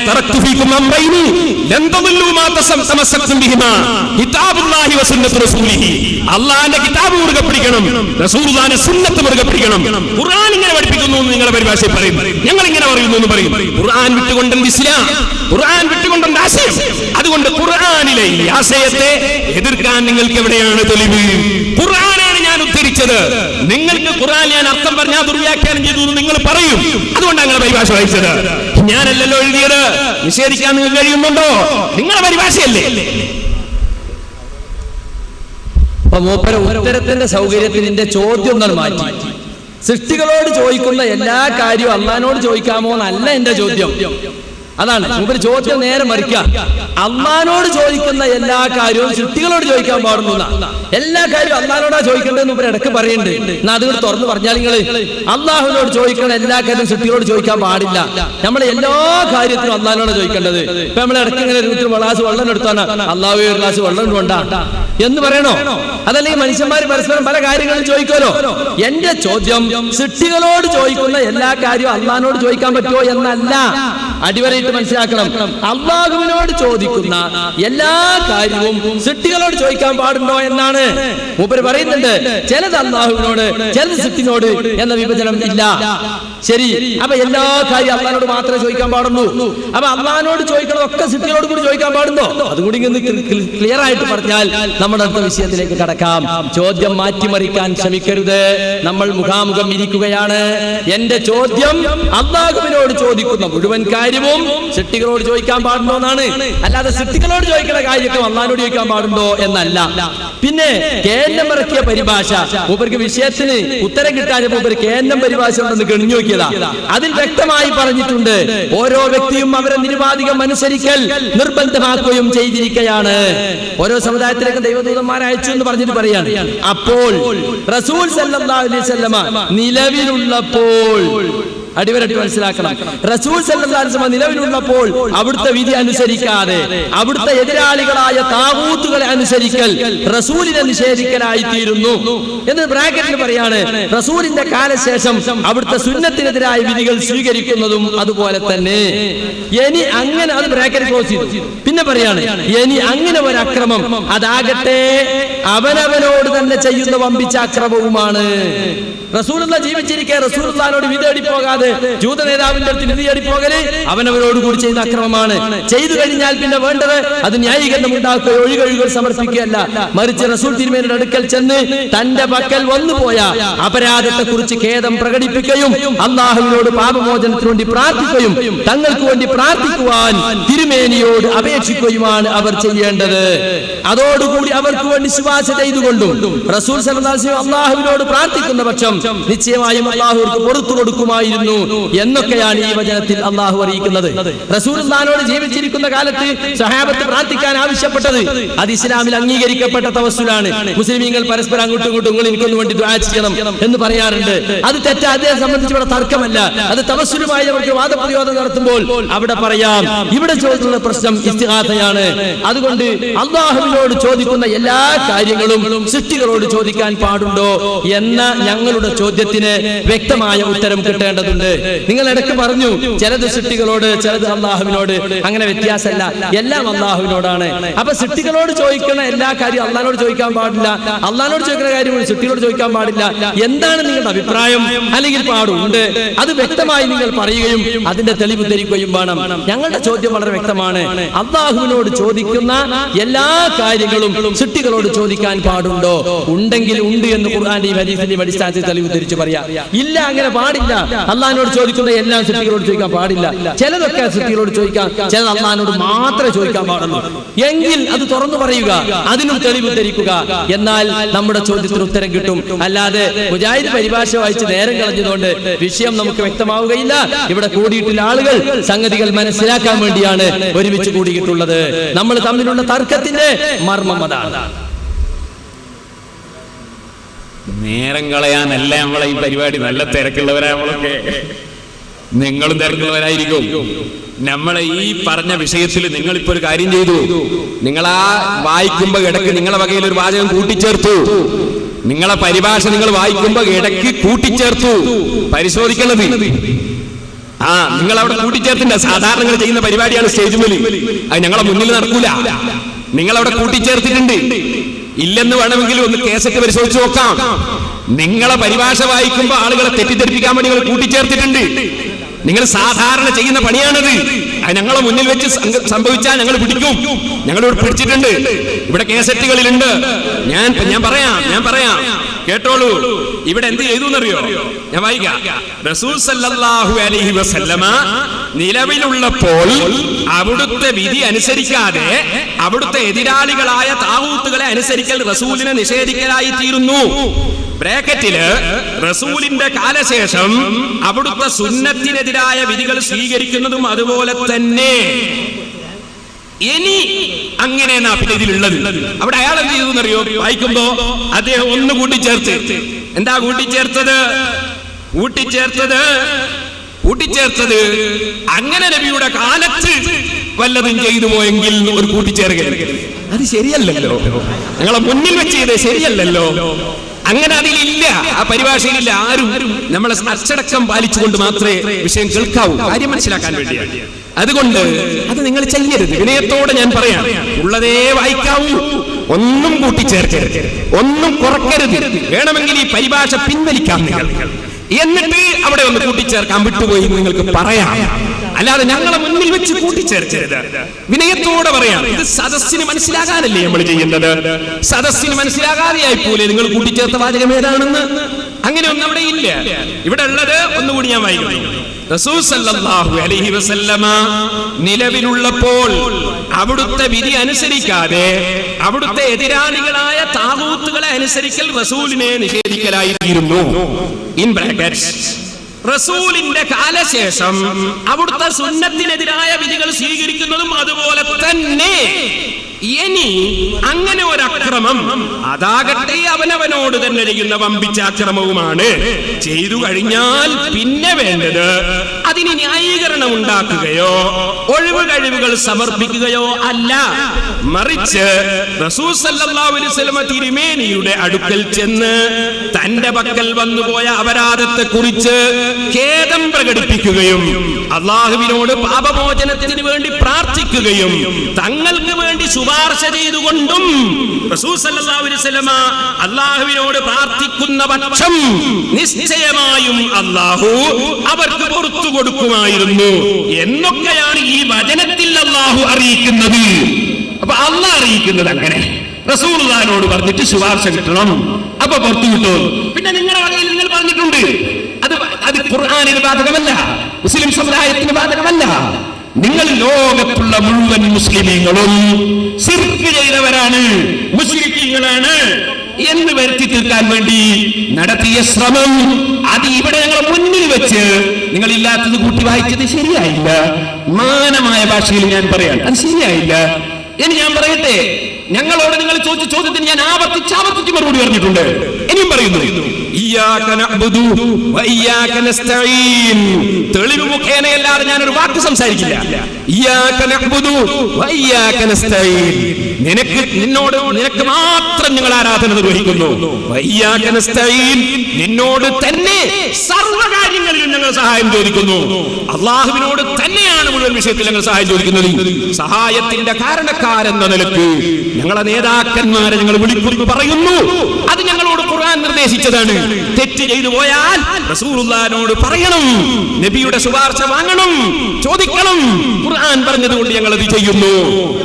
തറക്തു ഫീകും അംറൈനി ലൻ തദല്ലൂ മാ തമസ്സക്തും ബിഹിമാ കിതാബുല്ലാഹി വസുന്നത്തു റസൂലിഹി. അല്ലാഹുവിന്റെ കിതാബ് മുറുകെ പിടിക്കണം, റസൂലുള്ളാഹിന്റെ സുന്നത്ത് മുറുകെ പിടിക്കണം. ഖുർആൻ ഇങ്ങനെ പഠിപ്പിക്കുന്നു എന്ന് നിങ്ങളുടെ പരിഭാഷയിൽ പറയും, ഞങ്ങൾ ഇങ്ങനെ പറയുന്നു എന്ന് പറയും. ഖുർആൻ വിട്ടുകൊണ്ടെന്ത് ഇസ്ലാം? ഖുർആൻ വിട്ടുകൊണ്ടെന്ത് ആശയം? അതുകൊണ്ട് ഖുർആനിലെ ഈ ആശയത്തെ എതിർക്കാൻ നിങ്ങൾക്ക് എവിടെയാണ് തെളിവ്? ഖുർആനാണ് ഞാൻ ഉദ്ധരിച്ചത്. നിങ്ങൾക്ക് ഖുർആൻ ഞാൻ അർത്ഥം പറഞ്ഞാൽ ദുർവ്യാഖ്യാനം ചെയ്തു എന്ന് നിങ്ങൾ പറയും. അതുകൊണ്ടാണ് ഞങ്ങൾ പരിഭാഷ വായിച്ചത്. ഞാനല്ലല്ലോ എഴുതിയത്. നിഷേധിക്കാൻ നിങ്ങൾക്ക് കഴിയുന്നുണ്ടോ? നിങ്ങളുടെ പരിഭാഷയല്ലേ. മൂപ്പര ഉത്തരത്തിന്റെ സൗകര്യത്തിന്റെ ചോദ്യം ഒന്നും മാറ്റി. സൃഷ്ടികളോട് ചോദിക്കുന്ന എല്ലാ കാര്യവും അള്ളാഹിനോട് ചോദിക്കാമോ എന്നല്ല എന്റെ ചോദ്യം. അതാണ് മൂപ്പര് ചോദ്യം നേരെ മറിക്കുക. അള്ളാനോട് ചോദിക്കുന്ന എല്ലാ കാര്യവും സൃഷ്ടികളോട് ചോദിക്കാൻ പാടുന്നു. എല്ലാ കാര്യവും അള്ളാനോടാ ചോദിക്കേണ്ടതെന്ന് മൂപ്പര് ഇടയ്ക്ക് പറയുന്നുണ്ട്. എന്നാ അതുകൊണ്ട് തുറന്ന് പറഞ്ഞാൽ നിങ്ങള് അള്ളാഹുവിനോട് ചോദിക്കണം എല്ലാ കാര്യവും സൃഷ്ടികളോട് ചോദിക്കാൻ പാടില്ല. നമ്മൾ എല്ലാ കാര്യത്തിനും അള്ളാഹിനോട് ചോദിക്കേണ്ടത്. ഇപ്പൊ നമ്മൾ ഇടയ്ക്ക് ഇങ്ങനെ ഒരു ഗ്ലാസ് വെള്ളം എടുത്താണ് അള്ളാഹു ഒരു ഗ്ലാസ് വെള്ളം കൊണ്ടാ എന്ന് പറയണോ? അതല്ലെങ്കിൽ മനുഷ്യന്മാർ പരസ്പരം പല കാര്യങ്ങളും ചോദിക്കുമല്ലോ. എന്റെ ചോദ്യം സൃഷ്ടികളോട് ചോദിക്കുന്ന എല്ലാ കാര്യവും അള്ളാഹിനോട് ചോദിക്കാൻ പറ്റുമോ എന്നല്ല, അടിവരയിട്ട് മനസ്സിലാക്കണം. അള്ളാഹുവിനോട് ചോദിക്കുന്ന എല്ലാ കാര്യവും സൃഷ്ടികളോട് ചോദിക്കാൻ പാടുണ്ടോ എന്നാണ് മൂപ്പര് പറയുന്നുണ്ട്. ചിലത് അള്ളാഹുവിനോട്, ചിലത് സൃഷ്ടിനോട് എന്ന വിഭജനം ഇല്ല. ശരി, അപ്പൊ എല്ലാ കാര്യം അള്ളാഹിനോട് മാത്രമേ ചോദിക്കാൻ പാടുള്ളൂ. അപ്പൊ അള്ളാഹിനോട് ചോദിക്കണതൊക്കെ സൃഷ്ടികളോട് കൂടി ചോദിക്കാൻ പാടുണ്ടോ? അതുകൂടി ക്ലിയർ ആയിട്ട് പറഞ്ഞാൽ നമ്മുടെ അടുത്ത വിഷയത്തിലേക്ക് കടക്കാം. ചോദ്യം മാറ്റിമറിക്കാൻ ശ്രമിക്കരുത്. നമ്മൾ മുഖാമുഖം ഇരിക്കുകയാണ്. എന്റെ ചോദ്യം അള്ളാഹുവിനോട് ചോദിക്കുന്ന മുഴുവൻ കാര്യവും സൃഷ്ടികളോട് ചോദിക്കാൻ പാടുണ്ടോ എന്നാണ്. അല്ലാതെ സൃഷ്ടികളോട് ചോദിക്കുന്ന കാര്യമൊക്കെ അള്ളാഹിനോട് ചോദിക്കാൻ പാടുണ്ടോ എന്നല്ല. പിന്നെ കേന്ദ്രം ഇറക്കിയ പരിഭാഷ മൂപ്പർക്ക് വിഷയത്തിന് ഉത്തരം കിട്ടാൻ മൂപ്പര് കേന്ദ്രം പരിഭാഷ ഉണ്ടെന്ന് കെണിഞ്ഞു നോക്കിയതാ. അതിൽ വ്യക്തമായി പറഞ്ഞിട്ടുണ്ട്, ഓരോ വ്യക്തിയും അവരെ നിരുപാധികം അനുസരിക്കൽ നിർബന്ധമാക്കുകയും ചെയ്തിരിക്കുകയാണ്. ഓരോ സമുദായത്തിലേക്ക് ദൈവദൂതന്മാരെ അയച്ചു എന്ന് പറഞ്ഞിട്ട് പറയാണ്. അപ്പോൾ റസൂൽ സല്ലല്ലാഹു അലൈഹി വസല്ലമ നിലവിലുള്ളപ്പോൾ, അടിവരടി മനസ്സിലാക്കണം, റസൂൽ സല്ലല്ലാഹു അലൈഹി വസല്ലം നിലവിലുള്ളപ്പോൾ അവിടുത്തെ വിധി അനുസരിക്കാതെ അവിടുത്തെ എതിരാളികളായ താഗൂത്തുകളെ അനുസരിക്കൽ റസൂലിനെ നിഷേധിക്കലായി തീരുന്നു എന്ന് ബ്രാക്കറ്റിൽ പറയാണ്. റസൂലിന്റെ കാലശേഷം അവിടുത്തെ സുന്നത്തിനെതിരായ വിധികൾ സ്വീകരിക്കുന്നതും അതുപോലെ തന്നെ. ഇനി അങ്ങനെ, അത് ബ്രാക്കറ്റ് ക്ലോസ് ചെയ്തു. പിന്നെ പറയാണ്, ഇനി അങ്ങനെ ഒരു അക്രമം അതാകട്ടെ അവനവനോട് തന്നെ ചെയ്യുന്ന വമ്പിച്ച അക്രമവുമാണ്. റസൂലുള്ള ജീവിച്ചിരിക്കെ റസൂലുള്ളാഹിനോട് വിധി തേടി പോകാതെ ജൂത നേതാവിന്റെ അടുത്ത് വിധി തേടി പോകല് അവനവനോട് കൂടി ചെയ്ത അക്രമമാണ്. ചെയ്തു കഴിഞ്ഞാൽ പിന്നെ വേണ്ടത് അത് ന്യായീകരണം ഉണ്ടാക്കുകയോ ഒഴികഴികൾ സമർപ്പിക്കുകയല്ല, മറിച്ച് റസൂൽ തിരുമേനിയുടെ അടുക്കൽ ചെന്ന് തന്റെ പക്കൽ വന്നുപോയ അപരാധത്തെ കുറിച്ച് ഖേദം പ്രകടിപ്പിക്കുകയും അള്ളാഹുവിനോട് പാപമോചനത്തിനു വേണ്ടി പ്രാർത്ഥിക്കുകയും തങ്ങൾക്ക് വേണ്ടി പ്രാർത്ഥിക്കുവാൻ തിരുമേനിയോട് അപേക്ഷിക്കുകയുമാണ് അവർ ചെയ്യേണ്ടത്. അതോടുകൂടി അവർക്ക് വേണ്ടി ശുപാർശ ചെയ്തുകൊണ്ടും റസൂൽ സല്ലല്ലാഹു അലൈഹി വസല്ലം അള്ളാഹുവിനോട് പ്രാർത്ഥിക്കുന്ന പക്ഷം നിശ്ചയമായും അള്ളാഹുവിற்கு പുറത്തു കൊടുക്കുമായിരുന്നു എന്നൊക്കെയാണ് ഈ വചനത്തിൽ അള്ളാഹു അറിയിക്കുന്നത്. റസൂലുള്ളാഹിനോട് ജീവിച്ചിരിക്കുന്ന കാലത്ത് സഹാബത്ത് പ്രാർത്ഥിക്കാൻ ആവശ്യപ്പെട്ടത് അത് ഇസ്ലാമിൽ അംഗീകരിക്കപ്പെട്ട തവസ്സുലാണ്. മുസ്ലിമീങ്ങൾ പരസ്പരം അങ്ങോട്ടും ഇങ്ങോട്ടും നിങ്ങൾ എനിക്കൊന്നു വേണ്ടി ദുആ ചെയ്യണം എന്ന് പറയാറുണ്ട്. അത് തെറ്റാ, അതിനെ സംബന്ധിച്ച് ഇവിടെ തർക്കമല്ല. അത് തവസ്സുലുമായി അവർക്ക് വാദപ്രതിവാദം നടത്തുമ്പോൾ അവിടെ പറയാം. ഇവിടെ ചോദിക്കുന്ന പ്രശ്നം ഇസ്തിഗാസയാണ്. അതുകൊണ്ട് അള്ളാഹുവിനോട് ചോദിക്കുന്ന എല്ലാ കാര്യങ്ങളും സൃഷ്ടികളോട് ചോദിക്കാൻ പാടുണ്ടോ എന്ന ഞങ്ങളുടെ ചോദ്യത്തിന് വ്യക്തമായ ഉത്തരം കിട്ടേണ്ടതുണ്ട്. നിങ്ങൾ ഇടയ്ക്ക് പറഞ്ഞു ചിലത് സൃഷ്ടികളോട്, ചിലത് അള്ളാഹുവിനോട്. അങ്ങനെ വ്യത്യാസമല്ല, എല്ലാം അള്ളാഹുവിനോടാണ്. അപ്പൊ സൃഷ്ടികളോട് ചോദിക്കുന്ന എല്ലാ കാര്യവും അള്ളാഹിനോട് ചോദിക്കാൻ പാടില്ല, അള്ളാഹിനോട് ചോദിക്കുന്ന കാര്യം സൃഷ്ടികളോട് ചോദിക്കാൻ പാടില്ല. എന്താണ് നിങ്ങളുടെ അഭിപ്രായം? അല്ലെങ്കിൽ പാടുണ്ട്, അത് വ്യക്തമായി നിങ്ങൾ പറയുകയും അതിന്റെ തെളിവ് ധരിക്കുകയും വേണം. ഞങ്ങളുടെ ചോദ്യം വളരെ വ്യക്തമാണ്. അള്ളാഹുവിനോട് ചോദിക്കുന്ന എല്ലാ കാര്യങ്ങളും സൃഷ്ടികളോട് ചോദിക്കാൻ പാടുണ്ടോ? ഉണ്ടെങ്കിൽ ഉണ്ട് എന്ന് ഖുർആന്റെയും ഹദീസിന്റെയും അടിസ്ഥാനത്തിൽ തെളിവ് ധരിച്ചു പറയാം. ഇല്ല, അങ്ങനെ പാടില്ല. അള്ളാഹിനോട് ചോദിക്കുന്ന എല്ലാം സൃഷ്ടികളോട് ചോദിക്കാൻ പാടില്ല. ചിലതൊക്കെ സൃഷ്ടികളോട് ചോദിക്കാം, ചിലത് അള്ളാഹിനോട് മാത്രമേ ചോദിക്കാൻ പാടുള്ളൂ. എങ്കിൽ അത് തുറന്നു പറയുക, അതിനും തെളിവ് ധരിക്കുക. എന്നാൽ നമ്മുടെ ചോദ്യത്തിന് ഉത്തരം കിട്ടും. അല്ലാതെ മുജാഹിദ് പരിഭാഷ വായിച്ച് നേരം കളഞ്ഞതുകൊണ്ട് വിഷയം നമുക്ക് വ്യക്തമാവുകയില്ല. ഇവിടെ കൂടിയിട്ടുള്ള ആളുകൾ സംഗതികൾ മനസ്സിലാക്കാൻ വേണ്ടിയാണ് ഒരുമിച്ച് കൂടിയിട്ടുള്ളത്. നമ്മൾ തമ്മിലുള്ള തർക്കത്തിന്റെ മർമ്മം അതാണ്. നേരം കളയാനല്ല നമ്മളെ ഈ പരിപാടി. നല്ല തിരക്കുള്ളവരാ നമ്മളൊക്കെ, നിങ്ങളും തിരക്കുള്ളവരായിരിക്കും. നമ്മളെ ഈ പറഞ്ഞ വിഷയത്തിൽ നിങ്ങളിപ്പോ ഒരു കാര്യം ചെയ്തു. നിങ്ങളാ വായിക്കുമ്പോ ഇടയ്ക്ക് നിങ്ങളെ വകയിൽ ഒരു വാചകം കൂട്ടിച്ചേർത്തു. നിങ്ങളെ പരിഭാഷ നിങ്ങൾ വായിക്കുമ്പോ ഇടയ്ക്ക് കൂട്ടിച്ചേർത്തു. പരിശോധിക്കണത് നിങ്ങൾ അവിടെ കൂട്ടിച്ചേർത്തില്ല. സാധാരണ നിങ്ങൾ ചെയ്യുന്ന പരിപാടിയാണ് സ്റ്റേജ് മേൽ. അത് ഞങ്ങളെ മുന്നിൽ നടക്കൂല. നിങ്ങളവിടെ കൂട്ടിച്ചേർത്തിട്ടുണ്ട്. ഇല്ലെന്ന് വേണമെങ്കിൽ ഒന്ന് കേസറ്റ് പരിശോധിച്ച് നോക്കാം. നിങ്ങളെ പരിഭാഷ വായിക്കുമ്പോ ആളുകളെ തെറ്റിദ്ധരിപ്പിക്കാൻ വേണ്ടി നിങ്ങൾ കൂട്ടിച്ചേർത്തിട്ടുണ്ട്. നിങ്ങൾ സാധാരണ ചെയ്യുന്ന പണിയാണത്. അത് ഞങ്ങളെ മുന്നിൽ വെച്ച് സംഭവിച്ചാൽ ഞങ്ങൾ പിടിക്കും. ഞങ്ങളിവിടെ പിടിച്ചിട്ടുണ്ട്. ഇവിടെ കേസറ്റുകളിലുണ്ട്. ഞാൻ പറയാം കേട്ടോളൂ. ഇവിടെ എന്ത് ചെയ്തു എന്നറിയോ? ഞാൻ വായിക്കാം. റസൂൽ സല്ലല്ലാഹു അലൈഹി വസല്ലമ നിലവിലുള്ളപ്പോൾ അവിടുത്തെ വിധി അനുസരിക്കാതെ അവിടുത്തെ എതിരാളികളായ താഗൂത്തുകളെ അനുസരിക്കൽ റസൂലിനെ നിഷേധിക്കലായി തീരുന്നു. ബ്രാക്കറ്റില് റസൂലിന്റെ കാലശേഷം അവിടുത്തെ സുന്നത്തിനെതിരായ വിധികൾ സ്വീകരിക്കുന്നതും അതുപോലെ തന്നെ. ഇനി അങ്ങനെ പിന്നെ ഇതിലുള്ളത് അവിടെ അയാൾ എന്ത് ചെയ്തു എന്നറിയോ? വായിക്കുമ്പോ അദ്ദേഹം ഒന്ന് കൂട്ടിച്ചേർത്ത്. എന്താ കൂട്ടിച്ചേർത്തത്? അങ്ങനെ നബിയുടെ കാലത്ത് വല്ലതും ചെയ്തു പോയെങ്കിൽ ഒരു കൂട്ടിച്ചേർക്കൽ. അത് ശരിയല്ലല്ലോ, ഞങ്ങളെ മുന്നിൽ വെച്ച് ചെയ്ത് ശരിയല്ലല്ലോ. അങ്ങനെ അതിലില്ല, ആ പരിഭാഷയിലില്ല. ആരും നമ്മളെ അച്ചടക്കം പാലിച്ചുകൊണ്ട് മാത്രമേ വിഷയം കേൾക്കാവൂ, കാര്യം മനസ്സിലാക്കാൻ വേണ്ടിയാണ്. അതുകൊണ്ട് അത് നിങ്ങൾ ചെയ്യരുത്. വിനയത്തോടെ ഞാൻ പറയാം, ഉള്ളതേ വായിക്കാവൂ, ഒന്നും കൂട്ടിച്ചേർക്കരുത്, ഒന്നും കുറക്കരുത്. വേണമെങ്കിൽ ഈ പരിഭാഷ പിൻവലിക്കാം നിങ്ങൾ, എന്നിട്ട് അവിടെ ഒന്ന് കൂട്ടിച്ചേർക്കാൻ വിട്ടുപോയി നിങ്ങൾക്ക് പറയാം. അല്ലാതെ ഞങ്ങളെ മുന്നിൽ വെച്ച് കൂട്ടിച്ചേർക്കരുത്. വിനയത്തോടെ പറയാം, ഇത് സദസ്സിന് മനസ്സിലാകാനല്ലേ നമ്മൾ ചെയ്യുന്നത്. സദസ്സിന് മനസ്സിലാകാതെയായി പോലെ നിങ്ങൾ കൂട്ടിച്ചേർത്ത വാചകം ഏതാണെന്ന്. അങ്ങനെയൊന്നും അവിടെ ഇല്ല. ഇവിടെ ഉള്ളത് ഒന്നുകൂടി ഞാൻ വായിക്കുന്നു. റസൂൽ സല്ലല്ലാഹു അലൈഹി വസല്ലമ നിലവിലുള്ളപ്പോൾ അവിടുത്തെ വിധി അനുസരിക്കാതെ അവിടുത്തെ എതിരാളികളായ താഗൂത്തുകളെ അനുസരിക്കൽ റസൂലിനെ നിഷേധിക്കലായിരുന്നു. ഇൻ ബ്രാക്കറ്റ്സ്, റസൂലിന്റെ കാലശേഷം അവിടുത്തെ സുന്നത്തിനെതിരായ വിധികൾ സ്വീകരിക്കുന്നതും അതുപോലെ തന്നെ. ഇനി അങ്ങനെ ഒരു അക്രമം, അതാകട്ടെ അവനവനോട് തന്നെ ചെയ്യുന്ന വമ്പിച്ച അക്രമവുമാണ്. ചെയ്തു കഴിഞ്ഞാൽ പിന്നെ വേണ്ടത് അതിന് ന്യായീകരണം ഉണ്ടാക്കുകയോ ഒഴിവ് കഴിവുകൾ സമർപ്പിക്കുകയോ അല്ല, മറിച്ച് റസൂൽ സല്ലല്ലാഹു അലൈഹി വസല്ലം തിരുമേനിയുടെ അടുക്കൽ ചെന്ന് തന്റെ പക്കൽ വന്നുപോയ അപരാധത്തെ കുറിച്ച് ഖേദം പ്രകടിപ്പിക്കുകയും അള്ളാഹുവിനോട് പാപമോചനത്തിന് വേണ്ടി പ്രാർത്ഥിക്കുകയും തങ്ങൾക്ക് വേണ്ടി ശുപാർശ ചെയ്തുകൊണ്ടും റസൂൽ സല്ലല്ലാഹു അലൈഹി വസല്ലം അള്ളാഹുവിനോട് പ്രാർത്ഥിക്കുന്ന പക്ഷം നിശ്ചയമായും അള്ളാഹു അവർക്ക് പുറത്തു കൊടുക്കുമായിരുന്നു എന്നൊക്കെയാണ് ഈ വചനത്തിൽ അള്ളാഹു അറിയിക്കുന്നത്. അപ്പൊ അള്ളാഹ് അറിയിക്കുന്നത് അങ്ങനെ, റസൂലുള്ളാഹിനോട് പറഞ്ഞിട്ട് ശുപാർശ കിട്ടണം, അപ്പൊ പുറത്തു കിട്ടും. പിന്നെ നിങ്ങളുടെ വകയിൽ നിങ്ങൾ പറഞ്ഞിട്ടുണ്ട്, അത് ഖുർആനിന് ബാധകമല്ല, മുസ്ലിം സമുദായത്തിന് ബാധകമല്ല. നിങ്ങൾ ലോകത്തുള്ള മുഴുവൻ മുസ്ലിമീങ്ങളും ശിർക്ക് ചെയ്തവരാണ്, മുശ്രിക്കീങ്ങളാണ് എന്ന് വരുത്തി തീർക്കാൻ വേണ്ടി നടത്തിയ ശ്രമം, അത് ഇവിടെ ഞങ്ങളെ മുന്നിൽ വെച്ച് നിങ്ങൾ ഇല്ലാത്തത് കൂട്ടി വായിച്ചത് ശരിയായില്ല. മാനമായ ഭാഷയിൽ ഞാൻ പറയാൻ അത് ശരിയായില്ല. ഇനി ഞാൻ പറയട്ടെ, ഞങ്ങളോട് നിങ്ങൾ ചോദിച്ച ചോദ്യത്തിന് ഞാൻ ആവർത്തിച്ച് മറുപടി പറഞ്ഞിട്ടുണ്ട്. ഇനിയും പറയുന്നു, ഇയ്യാക നഅ്ബുദു വ ഇയ്യാക നസ്തഈൻ. തെളിവ് മുഖേനയല്ലാതെ ഞാനൊരു വാക്ക് സംസാരിക്കില്ല. ഇയ്യാക നഅ്ബുദു വ ഇയ്യാക നസ്തഈൻ. നിനക്ക് മാത്രം ഞങ്ങൾ ആരാധന നിർവഹിക്കുന്നു. വ ഇയ്യാക നസ്തഈൻ, നിന്നോട് തന്നെ സർവ്വകാര്യങ്ങളിലും ഞങ്ങൾ സഹായം ചോദിക്കുന്നു. അള്ളാഹുവിനോട് തന്നെയാണ് മുഴുവൻ വിഷയത്തിൽ ഞങ്ങൾ സഹായം ചോദിക്കുന്നത്. സഹായത്തിന്റെ കാരണക്കാരെന്ന നിലക്ക് ഞങ്ങളെ നേതാക്കന്മാരെ ഞങ്ങൾ വിളിക്കുന്നു, പറയുന്നു. അത് ഞങ്ങളോട് ഖുർആൻ നിർദ്ദേശിച്ചതാണ്. തെറ്റ് ചെയ്തു പോയാൽ റസൂലുള്ളാഹിനോട് പറയണം, നബിയുടെ ശുപാർശ വാങ്ങണം, ചോദിക്കണം. ഖുർആൻ പറഞ്ഞതുകൊണ്ട് ഞങ്ങൾ അത് ചെയ്യുന്നു.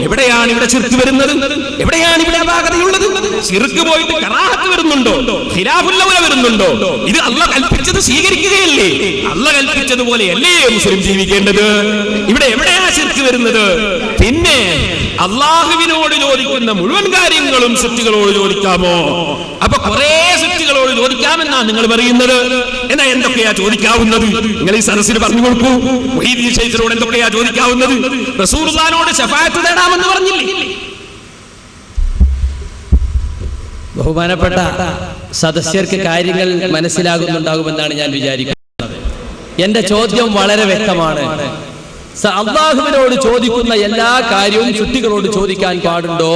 എവിടെയാണ് ഇവിടെ ശിർക്ക് വരുന്നത്? എവിടെയാണ് ഇവിടെ അപാകതയുള്ളത്? ശിർക്ക് പോയിട്ട് കറാഹത്ത് വരുന്നുണ്ടോ? ഖിലാഫുൽ ഔല വരുന്നുണ്ടോ? ഇത് അല്ലാഹ് കൽപ്പിച്ചത് സ്വീകരിക്കുകയല്ലേ? അല്ലാഹ് കൽപ്പിച്ചതുപോലെയല്ലേ മുസ്ലിം ജീവിക്കേണ്ടത്? ഇവിടെ എവിടെയാണ് ശിർക്ക് വരുന്നത്? പിന്നെ അള്ളാഹുവിനോട് ചോദിക്കുന്ന മുഴുവൻ കാര്യങ്ങളും സൃഷ്ടികളോട് ചോദിക്കാമോ? അപ്പൊ കുറെ സൃഷ്ടികളോട് ചോദിക്കാമെന്നാ നിങ്ങൾ പറയുന്നത്. എന്നാ എന്തൊക്കെയാ ചോദിക്കാവുന്നത്? നിങ്ങൾ ഈ സദസ്സിന് പറഞ്ഞു കൊടുക്കൂ. മുഹീദ്ദീൻ ശൈഖിനോട് എന്തൊക്കെയാ ചോദിക്കാവുന്നത്? റസൂലുള്ളാഹിനോട് ശഫാഅത്ത് തേടാമെന്ന് പറഞ്ഞില്ലേ? ബഹുമാനപ്പെട്ട സദസ്യർക്ക് കാര്യങ്ങൾ മനസ്സിലാകുന്നുണ്ടാകുമെന്നാണ് ഞാൻ വിചാരിക്കുന്നത്. എന്റെ ചോദ്യം വളരെ വ്യക്തമാണ്. അള്ളാഹുവിനോട് ചോദിക്കുന്ന എല്ലാ കാര്യവും ചുട്ടികളോട് ചോദിക്കാൻ പാടുണ്ടോ?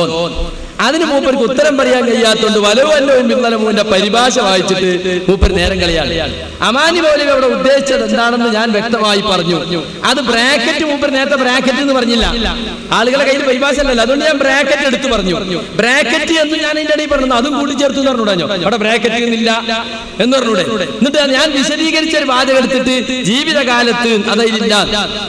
അതിന് മൂപ്പർക്ക് ഉത്തരം പറയാൻ കഴിയാത്തോണ്ട് വലവല്ലവും പിന്നലമുവിന്റെ പരിഭാഷ വായിച്ചിട്ട് മൂപ്പർ നേരം കളയാണ്. അമാനി മൗലവി അവിടെ ഉദ്ദേശിച്ചത് എന്താണെന്ന് ഞാൻ വ്യക്തമായി പറഞ്ഞു. അത് ബ്രാക്കറ്റ്, മൂപ്പർ നേരത്തെ ബ്രാക്കറ്റ് എന്ന് പറഞ്ഞില്ല. ആളുകളെ കയ്യിൽ പരിഭാഷ അല്ലല്ലോ, അതുകൊണ്ട് ഞാൻ ബ്രാക്കറ്റ് എടുത്ത് പറഞ്ഞു. ബ്രാക്കറ്റ് എന്ന് ഞാൻ അതിന്റെ ഇടയിൽ പറഞ്ഞു, അതും കൂട്ടിച്ചേർത്ത് എന്ന് പറഞ്ഞുകൂടാഞ്ഞോ? അവിടെ ബ്രാക്കറ്റ് എന്നില്ല എന്ന് പറഞ്ഞൂടെ? എന്നിട്ട് ഞാൻ വിശദീകരിച്ച ഒരു വാചകം എടുത്തിട്ട് ജീവിതകാലത്ത് അതില്ല.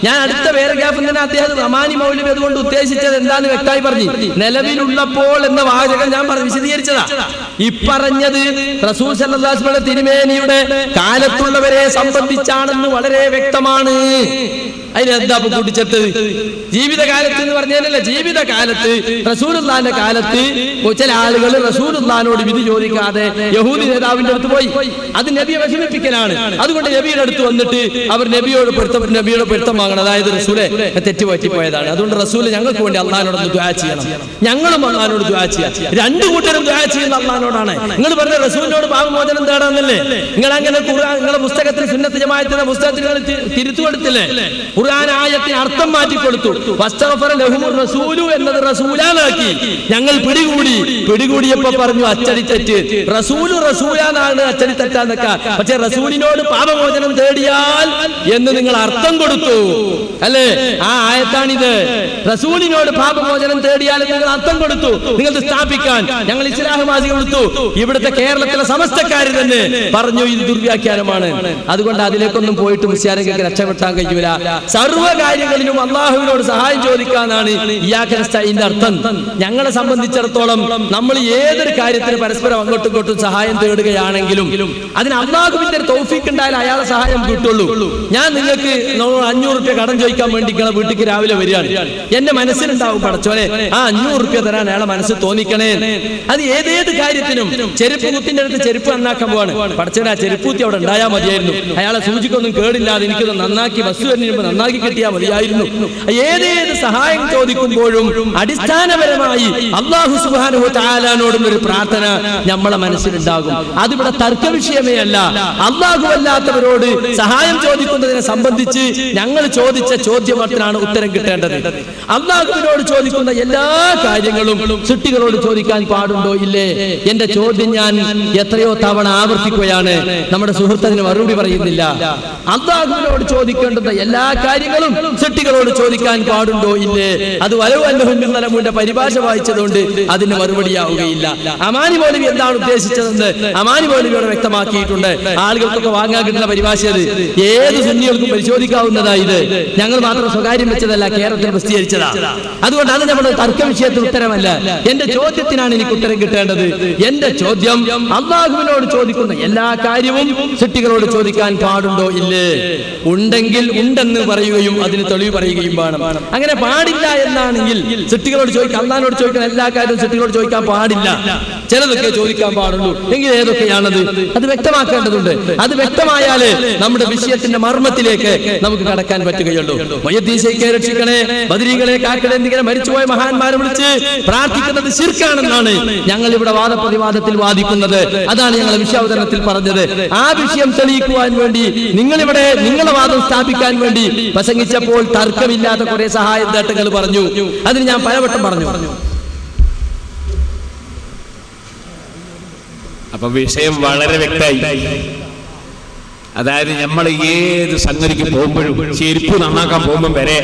ഞാൻ അടുത്ത പാരഗ്രാഫിൽ തന്നെ അദ്ദേഹം അമാനി മൗലവി അതുകൊണ്ട് ഉദ്ദേശിച്ചത് എന്താന്ന് വ്യക്തമായി പറഞ്ഞു. നിലവിലുള്ളപ്പോൾ എന്ന വാചകം ഞാൻ വിശദീകരിച്ചതാ. ഇപ്പറഞ്ഞത് റസൂൽ സല്ലല്ലാഹു അലൈഹി വസല്ലം തിരുമേനിയുടെ കാലത്തുള്ളവരെ സംബന്ധിച്ചാണെന്ന് വളരെ വ്യക്തമാണ്. അതിനെന്താ കൂട്ടിച്ചേർത്തത്? ജീവിതകാലത്ത് എന്ന് പറഞ്ഞാലല്ല, ജീവിതകാലത്ത് റസൂലുള്ളാഹിന്റെ കാലത്ത് ചില ആളുകൾ റസൂലുള്ളാഹിനോട് വിധി ചോദിക്കാതെ യഹൂദി നേതാവിന്റെ അടുത്ത് പോയി. അത് നബിയെ വിഷമിപ്പിക്കലാണ്. അതുകൊണ്ട് നബിയുടെ അടുത്ത് വന്നിട്ട് അവർ നബിയോട് പൊരുത്തം വാങ്ങണം. അതായത് റസൂലെ തെറ്റ് പറ്റിപ്പോയതാണ്, അതുകൊണ്ട് റസൂല് ഞങ്ങൾക്ക് വേണ്ടി അള്ളാഹിനോടൊന്ന് ദുആ ചെയ്യണം, ഞങ്ങളും അള്ളാഹിനോട് ദുആ ചെയ്യാം. രണ്ടു കൂട്ടരും ദുആ ചെയ്യുന്ന അള്ളാഹിനോടാണ്. നിങ്ങൾ പറഞ്ഞ റസൂലിനോട് പാപമോചനം തേടാന്നല്ലേ? നിങ്ങൾ അങ്ങനെ ഖുർആൻ നിങ്ങളുടെ പുസ്തകത്തിൽ സുന്നത്ത് ജമാഅത്തിന്റെ പുസ്തകത്തിൽ തിരുത്തു കൊടുത്തില്ലേ? ഖുർആൻ ആയത്തിന് അർത്ഥം മാറ്റി കൊടുത്തു. വസ്തഗ്ഫറ ലഹുമുർ റസൂലു എന്നത് റസൂലാനാക്കി. ഞങ്ങൾ പിടികൂടിയപ്പോ പറഞ്ഞു അച്ചടി തെറ്റ്, റസൂലു റസൂലാനാണ് അച്ചടി തെറ്റാന്നൊക്കെ. പക്ഷെ റസൂലിനോട് പാപമോചനം തേടിയാൽ എന്ന് നിങ്ങൾ അർത്ഥം കൊടുത്തു അല്ലേ? ആ ആയത്താണിത്. റസൂലിനോട് പാപമോചനം തേടിയാൽ നിങ്ങൾ അർത്ഥം കൊടുത്തു. നിങ്ങൾ സ്ഥാപിക്കാൻ ഞങ്ങൾ ഇസ്ലാഹമാസി കൊടുത്തു. ഇവിടുത്തെ കേരളത്തിലെ സമസ്തക്കാർ തന്നെ പറഞ്ഞു ഇത് ദുർവ്യാഖ്യാനമാണ്. അതുകൊണ്ട് അതിലേക്കൊന്നും പോയിട്ട് മുസ്ലിയാരെങ്കിൽ രക്ഷപ്പെട്ടാൻ കഴിയൂല. സർവ്വ കാര്യങ്ങളിലും അള്ളാഹുവിനോട് സഹായം ചോദിക്കാനാണ് ഇയ്യാക നസ്തഈന്റെ അർത്ഥം. ഞങ്ങളെ സംബന്ധിച്ചിടത്തോളം നമ്മൾ ഏതൊരു കാര്യത്തിന് പരസ്പരം അങ്ങോട്ടും ഇങ്ങോട്ടും സഹായം തേടുകയാണെങ്കിലും അതിന് അള്ളാഹുവിന്റെ തൗഫീഖ് ഉണ്ടായാൽ അയാളെ സഹായം കിട്ടുള്ളൂ. ഞാൻ നിങ്ങൾക്ക് 500 രൂപ കടം ചോദിക്കാൻ വേണ്ടി നിങ്ങളെ വീട്ടിലേക്ക് രാവിലെ വരികയാണ്. എന്റെ മനസ്സിലുണ്ടാവും പടച്ചോനെ ആ 500 രൂപ തരാൻ അയാളെ മനസ്സ് തോന്നിക്കണേ. അത് ഏതേത് കാര്യത്തിനും. ചെരുപ്പ് കുത്തിന്റെ അടുത്ത് ചെരുപ്പ് നന്നാക്കാൻ പോവാണ്. പടച്ചോനെ ആ ചെരുപ്പൂത്തി അവിടെ ഉണ്ടായാൽ മതിയായിരുന്നു, അയാളെ സൂചിക്കൊന്നും കേടില്ലാതെ എനിക്കൊന്ന് നന്നാക്കി ബസ് വരുമ്പോൾ നന്നാക്കി കിട്ടിയാൽ മതിയായിരുന്നു. ഏതേത് സഹായം ചോദിക്കുമ്പോഴും അടിസ്ഥാനപരമായി അല്ലാഹു സുബ്ഹാനഹു വ തആലയോടുള്ള ഒരു പ്രാർത്ഥന നമ്മളെ മനസ്സിലുണ്ടാകും. അതിവിടെ തർക്ക വിഷയമേ അല്ല. അല്ലാഹു അല്ലാത്തവരോട് സഹായം ചോദിക്കുന്നതിനെ സംബന്ധിച്ച് ഞങ്ങൾ ചോദിച്ച ചോദ്യത്തിനാണ് ഉത്തരം കിട്ടേണ്ടത്. അല്ലാഹുവിനോട് ചോദിക്കുന്ന എല്ലാ കാര്യങ്ങളും സൃഷ്ടികളോട് ചോദിക്കാൻ പാടുണ്ടോ ഇല്ലേ? എന്റെ ചോദ്യം ഞാൻ എത്രയോ തവണ ആവർത്തിക്കുകയാണ്. നമ്മുടെ സുഹൃത്ത് അതിന് മറുപടി പറയുന്നില്ല. അല്ലാഹുവിനോട് ചോദിക്കേണ്ടുന്ന എല്ലാ കാര്യങ്ങളും സൃഷ്ടികളോട് ചോദിക്കാൻ പാടുണ്ടോ ഇല്ലേ? അത് വലവു അന്നഹുന്റെ പരിഭാഷ വായിച്ചതുകൊണ്ട് അതിന് മറുപടിയാവുകയില്ല. അമാനി മൗലവി എന്താണ് ഉദ്ദേശിച്ചതെന്ന് അമാനി മൗലവിയോട് വ്യക്തമാക്കിയിട്ടുണ്ട്. ആളുകൾക്കൊക്കെ വാങ്ങാൻ കിട്ടുന്ന പരിഭാഷ അത് ഏത് സുന്നികൾക്കും പരിശോധിക്കാവുന്നതായത്. ഞങ്ങൾ മാത്രം സ്വകാര്യം വെച്ചതല്ല, കേരളത്തിൽ പ്രസിദ്ധീകരിച്ചതാ. അതുകൊണ്ട് അത് നമ്മുടെ തർക്ക വിഷയത്തിൽ ഉത്തരമല്ല. എന്റെ ചോദ്യത്തിനാണ് എനിക്ക് ഉത്തരം കിട്ടേണ്ടത്. എന്റെ ചോദ്യം അല്ലാഹുവിനോട് ചോദിക്കുന്ന എല്ലാ കാര്യവും സൃഷ്ടികളോട് ചോദിക്കാൻ പാടുണ്ടോ ഇല്ലേ? ഉണ്ടെങ്കിൽ ഉണ്ടെന്ന് പറയുകയും അതിന് തെളിവ് പറയുകയും വേണം. അങ്ങനെ പാടില്ല എന്നാണെങ്കിൽ സൃഷ്ടികളോട് ചോദിക്കാൻ, അല്ലാഹുവിനോട് ചോദിക്കുന്ന എല്ലാ കാര്യവും സൃഷ്ടികളോട് ചോദിക്കാൻ പാടില്ല. ചിലതൊക്കെ ചോദിക്കാൻ പാടുള്ളൂ. എങ്കിൽ ഏതൊക്കെയാണത് അത് വ്യക്തമാക്കേണ്ടതുണ്ട്. അത് വ്യക്തമായാലേ നമ്മുടെ വിഷയത്തിന്റെ മർമ്മത്തിലേക്ക് നമുക്ക് കടക്കാൻ പറ്റുകയുള്ളൂ. മയ്യത്തീശയ്ക്ക് രക്ഷിക്കണേ, ബദരീകളെ കാക്കണേ എന്നിങ്ങനെ മരിച്ചുപോയ മഹാന്മാരെ വിളിച്ച് പ്രാർത്ഥിക്കുന്നത് ശിർക്കാണെന്നാണ് ഞങ്ങൾ ഇവിടെ വാദപ്രതിവാദത്തിൽ വാദിക്കുന്നത്. അതാണ് ഞങ്ങൾ വിഷയാവതരണത്തിൽ പറഞ്ഞത്. ആ വിഷയം തെളിയിക്കുവാൻ വേണ്ടി നിങ്ങളിവിടെ നിങ്ങളുടെ വാദം സ്ഥാപിക്കാൻ വേണ്ടി പ്രസംഗിച്ചപ്പോൾ തർക്കമില്ലാത്ത കുറെ സഹായ നേട്ടങ്ങൾ പറഞ്ഞു. അതിന് ഞാൻ പലവട്ടം പറഞ്ഞു. അപ്പൊ വിഷയം വളരെ വ്യക്തമായി. അതായത് നമ്മൾ ഏത് സംഗതിക്ക് പോകുമ്പോഴും ചെരുപ്പ് നന്നാക്കാൻ പോകുമ്പോൾ വരെ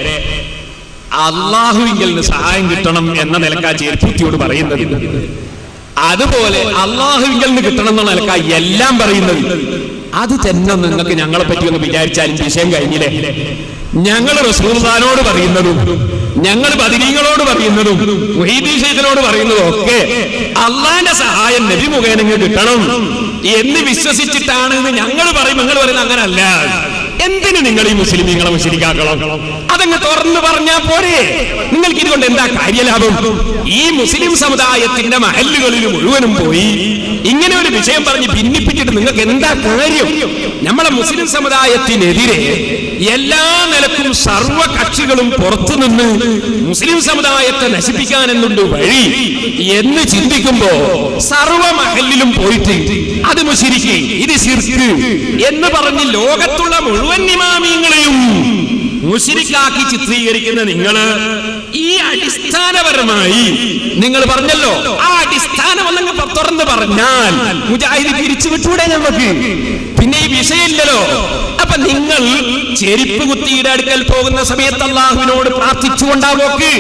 അള്ളാഹുവിങ്കിൽ നിന്ന് സഹായം കിട്ടണം എന്ന നിലക്കാ ചെരുപ്പത്തിയോട് പറയുന്നത്. അതുപോലെ അള്ളാഹുവിങ്കിൽ നിന്ന് കിട്ടണം എന്ന നിലക്കാ എല്ലാം പറയുന്നത്. അത് തന്നെ നിങ്ങൾക്ക് ഞങ്ങളെ പറ്റി ഒന്ന് വിചാരിച്ചാലും വിഷയം കഴിഞ്ഞില്ലേ? ഞങ്ങൾ റസൂലുള്ളാഹിനോട് പറയുന്നതും ഞങ്ങൾ ബദരീങ്ങളോട് പറയുന്നതും മുഹീദ്ദീൻ ശൈഖിനോട് പറയുന്നതും ഒക്കെ അള്ളാന്റെ സഹായം നബി മുഖേന കിട്ടണം എന്ന് വിശ്വസിച്ചിട്ടാണ് ഞങ്ങൾ പറയും. നിങ്ങൾ പറയുന്നത് അങ്ങനല്ല. എന്തിനു നിങ്ങൾ ഈ മുസ്ലിമീങ്ങളെ മുശ്രിക്കാക്കണം? അതങ്ങ് തുറന്നു പറഞ്ഞാൽ പോരെ? നിങ്ങൾക്ക് ഇതുകൊണ്ട് എന്താ കാര്യലാഭം? ഈ മുസ്ലിം സമുദായത്തിന്റെ മഹല്ലുകളിൽ മുഴുവനും പോയി ഇങ്ങനെ ഒരു വിഷയം പറഞ്ഞ് ഭിന്നിപ്പിച്ചിട്ട് നിങ്ങൾക്ക് എന്താ കാര്യം? നമ്മളെ മുസ്ലിം സമുദായത്തിനെതിരെ എല്ലാ നിലക്കും സർവ്വ കക്ഷികളും പുറത്തുനിന്ന് മുസ്ലിം സമുദായത്തെ നശിപ്പിക്കാൻ എന്നുണ്ട് വഴി എന്ന് ചിന്തിക്കുമ്പോ സർവ്വ മഹല്ലിലും പോയിട്ട് അത് മുശ്രിക്ക്, ഇത് ശിർക്ക് എന്ന് പറഞ്ഞ് ലോകത്തുള്ള മുഴുവൻ ഇമാമിങ്ങളെയും മുശ്രിക്കാക്കി ചിത്രീകരിക്കുന്ന നിങ്ങള് ഈ അടിസ്ഥാനപരമായി നിങ്ങൾ പറഞ്ഞല്ലോ, ആ അടിസ്ഥാനം ഒന്നങ്ങ് തുറന്ന് പറഞ്ഞാൽ മുജാഹിദ് പിരിച്ചു വിട്ടൂടെ നമുക്ക്? പിന്നെ ഈ വിഷയമില്ലല്ലോ. അപ്പൊ നിങ്ങൾ ചെരുപ്പ് കുത്തിയുടെ അടുക്കൽ പോകുന്ന സമയത്ത് അള്ളാഹുവിനോട് പ്രാർത്ഥിച്ചുകൊണ്ടാവോക്ക്.